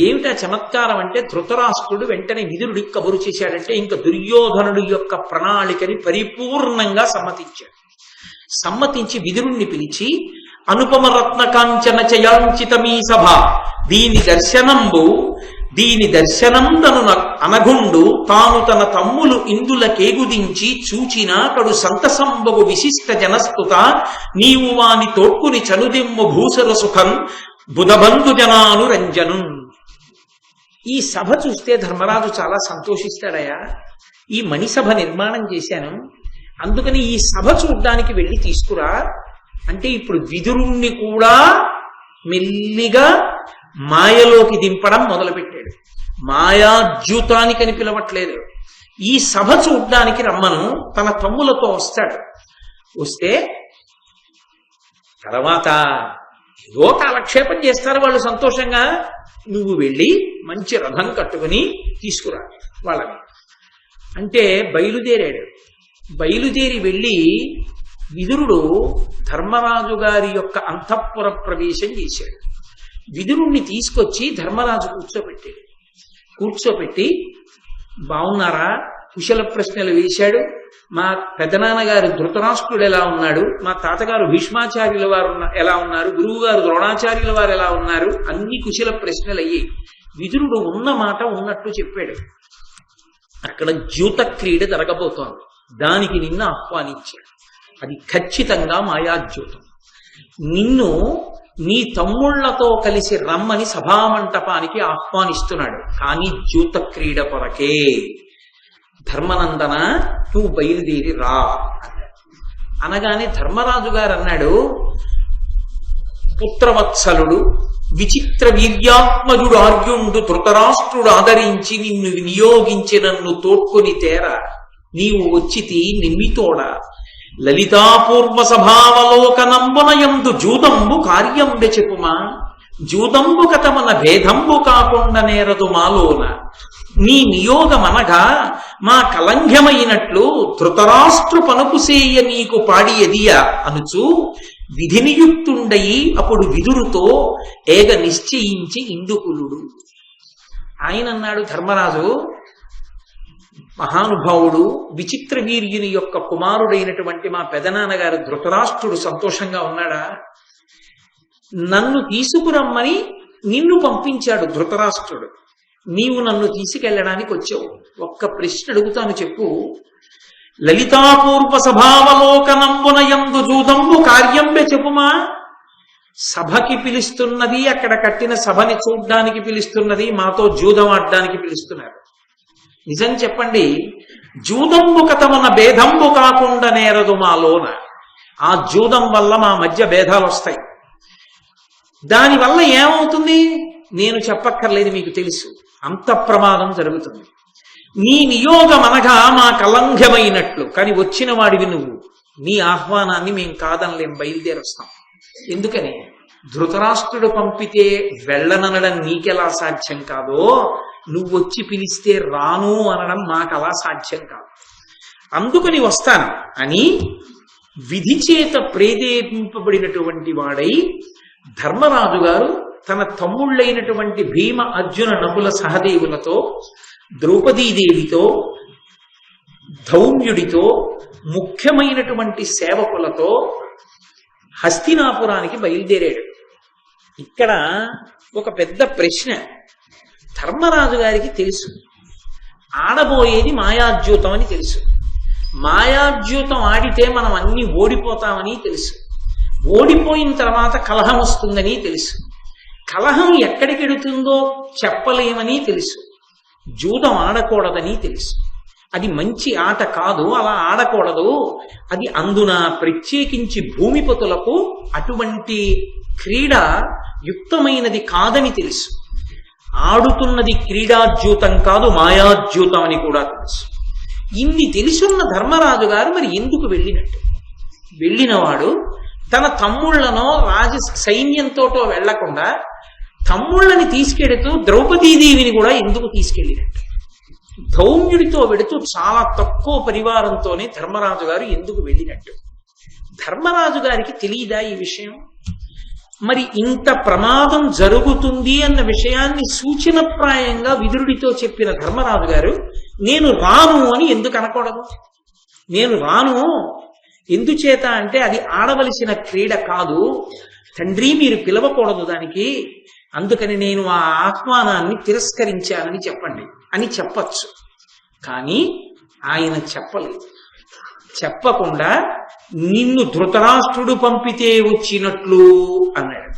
ఏమిటా చమత్కారం అంటే, ధృతరాష్ట్రుడు వెంటనే విదురుడికి కబురు చేశాడంటే ఇంక దుర్యోధనుడి యొక్క ప్రణాళికని పరిపూర్ణంగా సమ్మతించి విదురుణ్ణి పిలిచి, అనుపమ రత్న కాంచన చయాంచితమీ సభ దీని దర్శనం తను అనగుండు తాను తన తమ్ములు ఇందులకేగుదించి చూచినా కడు సంతసంబగు విశిష్ట జనస్తుత నీవు వాని తోడ్కుని చనుదెమ్ము భూసర సుఖం బుధబంధు జనాను రంజను. ఈ సభ చూస్తే ధర్మరాజు చాలా సంతోషిస్తాడయా, ఈ మణిసభ నిర్మాణం చేశాను, అందుకని ఈ సభ చూడ్డానికి వెళ్ళి తీసుకురా అంటే, ఇప్పుడు విదురుణ్ణి కూడా మెల్లిగా మాయలోకి దింపడం మొదలుపెట్టాడు. మాయాద్యూతానికని పిలవట్లేదు, ఈ సభ చూడ్డానికి రమ్మను తన తమ్ములతో వస్తాడు. వస్తే తర్వాత ఏదో కాలక్షేపం చేస్తారు వాళ్ళు సంతోషంగా, నువ్వు వెళ్ళి మంచి రథం కట్టుకుని తీసుకురా వాళ్ళని అంటే బయలుదేరి వెళ్ళి విదురుడు ధర్మరాజు గారి యొక్క అంతఃపుర ప్రవేశం చేశాడు. విదురుణ్ణి తీసుకొచ్చి ధర్మరాజు కూర్చోపెట్టి బాగున్నారా కుశల ప్రశ్నలు వేశాడు. మా పెదనాన్నగారు ధృతరాష్ట్రుడు ఎలా ఉన్నాడు, మా తాతగారు భీష్మాచార్యుల వారు ఎలా ఉన్నారు, గురువు గారు ద్రోణాచార్యుల వారు ఎలా ఉన్నారు, అన్ని కుశల ప్రశ్నలు అయ్యాయి. విదురుడు ఉన్న మాట ఉన్నట్టు చెప్పాడు. అక్కడ ద్యూత క్రీడ జరగబోతోంది, దానికి నిన్ను ఆహ్వానించాడు. అది ఖచ్చితంగా మాయాద్యూతం. నిన్ను నీ తమ్ముళ్లతో కలిసి రమ్మని సభామంటపానికి ఆహ్వానిస్తున్నాడు, కానీ ద్యూత క్రీడ కొరకే. ధర్మనందన, నువ్వు బయలుదేరి రా అనగానే ధర్మరాజు గారు అన్నాడు, పుత్రవత్సలుడు విచిత్ర వీర్యాత్మజుడు ఆర్యుండు ధృతరాష్ట్రుడు ఆదరించి నిన్ను వినియోగించి నన్ను తోడ్కొని తేర నీవు వచ్చితి నిమ్మితోడ లలితాపూర్వ సభావలోకనంబునయందు జూదంబు కార్యంబె చెప్పుమా జూదంబు కథమన భేదంబు కాకుండా నేరదు మాలోన నీ నియోగమనగా మా కలంఘ్యమైనట్లు ధృతరాష్ట్రు పనుపుసేయ నీకు పాడియదియ అనుచు విధినియుక్తుండయి అప్పుడు విదురుతో ఏగ నిశ్చయించి ఇందుకులుడు. ఆయన అన్నాడు, ధర్మరాజు మహానుభావుడు విచిత్ర వీర్యుని యొక్క కుమారుడైనటువంటి మా పెదనాన్నగారు ధృతరాష్ట్రుడు సంతోషంగా ఉన్నాడా? నన్ను తీసుకురమ్మని నిన్ను పంపించాడు ధృతరాష్ట్రుడు, నీవు నన్ను తీసుకెళ్ళడానికి వచ్చావు. ఒక్క ప్రశ్న అడుగుతాను, చెప్పు. లలితాపూర్వ సభావలోకనంబునయందు జూదంబు కార్యంబె చెప్పుమా. సభకి పిలుస్తున్నది, అక్కడ కట్టిన సభని చూడ్డానికి పిలుస్తున్నది, మాతో జూదం ఆడడానికి పిలుస్తున్నారు. నిజం చెప్పండి, జూదంబు కథమన భేదంబు కాకుండా నేరదు మాలోన. ఆ జూదం వల్ల మా మధ్య భేదాలు వస్తాయి. దానివల్ల ఏమవుతుంది నేను చెప్పక్కర్లేదు, మీకు తెలుసు. అంత ప్రమాదం జరుగుతుంది. నీ నియోగం అనగా మా కలంఘ్యమైనట్లు. కానీ వచ్చిన వాడివి నువ్వు, నీ ఆహ్వానాన్ని మేం కాదనలేం, బయలుదేరొస్తాం. ఎందుకని? ధృతరాష్ట్రుడు పంపితే వెళ్ళననడం నీకెలా సాధ్యం కాదో, నువ్వొచ్చి పిలిస్తే రాను అనడం మాకలా సాధ్యం కాదు. అందుకని వస్తాను అని విధి చేత ప్రేరేపింపబడినటువంటి వాడై ధర్మరాజు గారు తన తమ్ముళ్ళైనటువంటి భీమ అర్జున నకుల సహదేవులతో, ద్రౌపదీదేవితో, ధౌమ్యుడితో, ముఖ్యమైనటువంటి సేవకులతో హస్తినాపురానికి బయలుదేరాడు. ఇక్కడ ఒక పెద్ద ప్రశ్న. ధర్మరాజు గారికి తెలుసు ఆడబోయేది మాయాద్యూతం అని తెలుసు. మాయాద్యూతం ఆడితే మనం అన్ని ఓడిపోతామని తెలుసు. ఓడిపోయిన తర్వాత కలహం వస్తుందని తెలుసు. కలహం ఎక్కడికెడుతుందో చెప్పలేమని తెలుసు. జూదం ఆడకూడదని తెలుసు. అది మంచి ఆట కాదు, అలా ఆడకూడదు. అది అందున ప్రత్యేకించి భూమిపతులకు అటువంటి క్రీడ యుక్తమైనది కాదని తెలుసు. ఆడుతున్నది క్రీడాద్యూతం కాదు, మాయాద్యూతం అని కూడా తెలుసు. ఇన్ని తెలుసున్న ధర్మరాజు గారు మరి ఎందుకు వెళ్ళినట్టు? వెళ్ళినవాడు తన తమ్ముళ్లనో సైన్యంతోటో వెళ్లకుండా తమ్ముళ్ళని తీసుకెడుతూ ద్రౌపదీదేవిని కూడా ఎందుకు తీసుకెళ్ళినట్టు? ధౌమ్యుడితో వెడుతూ చాలా తక్కువ పరివారంతోనే ధర్మరాజు గారు ఎందుకు వెళ్ళినట్టు? ధర్మరాజు గారికి తెలియదా ఈ విషయం? మరి ఇంత ప్రమాదం జరుగుతుంది అన్న విషయాన్ని సూచనప్రాయంగా విదురుడితో చెప్పిన ధర్మరాజు గారు నేను రాను అని ఎందుకు అనకూడదు? నేను రాను ఎందుచేత అంటే అది ఆడవలసిన క్రీడ కాదు తండ్రి, మీరు పిలవకూడదు దానికి, అందుకని నేను ఆ ఆహ్వానాన్ని తిరస్కరించానని చెప్పండి అని చెప్పచ్చు. కానీ ఆయన చెప్పలేదు. చెప్పకుండా నిన్ను ధృతరాష్ట్రుడు పంపితే వచ్చినట్లు అన్నాడు.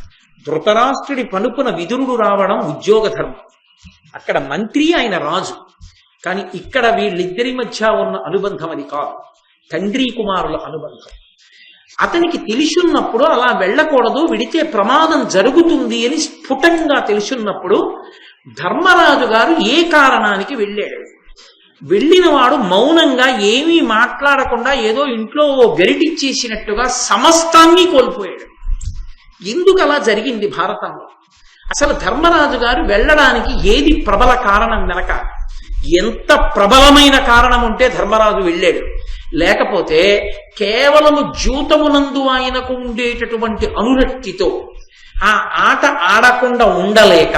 ధృతరాష్ట్రుడి పనుపున విదురుడు రావడం ఉద్యోగ ధర్మం. అక్కడ మంత్రి, ఆయన రాజు. కానీ ఇక్కడ వీళ్ళిద్దరి మధ్య ఉన్న అనుబంధం అది కాదు, తండ్రి కుమారుల అనుబంధం. అతనికి తెలిసున్నప్పుడు అలా వెళ్ళకూడదు, విడితే ప్రమాదం జరుగుతుంది అని స్ఫుటంగా తెలుసున్నప్పుడు ధర్మరాజు గారు ఏ కారణానికి వెళ్ళాడు? వెళ్ళినవాడు మౌనంగా ఏమీ మాట్లాడకుండా ఏదో ఇంట్లో గరిటిచ్చేసినట్టుగా సమస్తాన్ని కోల్పోయాడు. ఎందుకు అలా జరిగింది భారతంలో? అసలు ధర్మరాజు గారు వెళ్ళడానికి ఏది ప్రబల కారణం వెనక? ఎంత ప్రబలమైన కారణం ఉంటే ధర్మరాజు వెళ్ళాడు. లేకపోతే కేవలము జూతమునందు ఆయనకు ఉండేటటువంటి అనురక్తితో ఆ ఆట ఆడకుండా ఉండలేక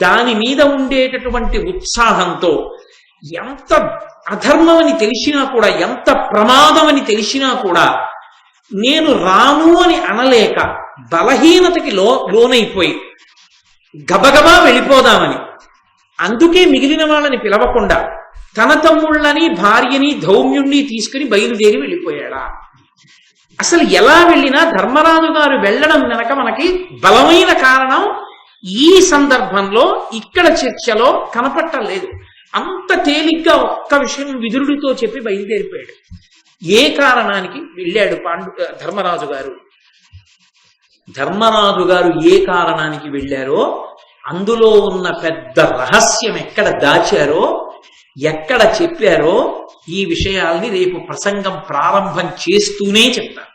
దాని మీద ఉండేటటువంటి ఉత్సాహంతో ఎంత అధర్మం అని తెలిసినా కూడా, ఎంత ప్రమాదం అని తెలిసినా కూడా నేను రాను అని అనలేక బలహీనతకి లోనైపోయి గబగబా వెళ్ళిపోదామని, అందుకే మిగిలిన వాళ్ళని పిలవకుండా తన తమ్ముళ్ళని భార్యని ధౌమ్యుణ్ణి తీసుకుని బయలుదేరి వెళ్ళిపోయాడా? అసలు ఎలా వెళ్ళినా ధర్మరాజు గారు వెళ్ళడం వెనక మనకి బలమైన కారణం ఈ సందర్భంలో ఇక్కడ చర్చలో కనపట్టలేదు. అంత తేలిగ్గా ఒక్క విషయం విదురుడితో చెప్పి బయలుదేరిపోయాడు. ఏ కారణానికి వెళ్ళాడు ధర్మరాజు గారు? ధర్మరాజు గారు ఏ కారణానికి వెళ్ళారో అందులో ఉన్న పెద్ద రహస్యం ఎక్కడ దాచారో, ఎక్కడ చెప్పారో, ఈ విషయాల్ని రేపు ప్రసంగం ప్రారంభం చేస్తూనే చెప్తాను.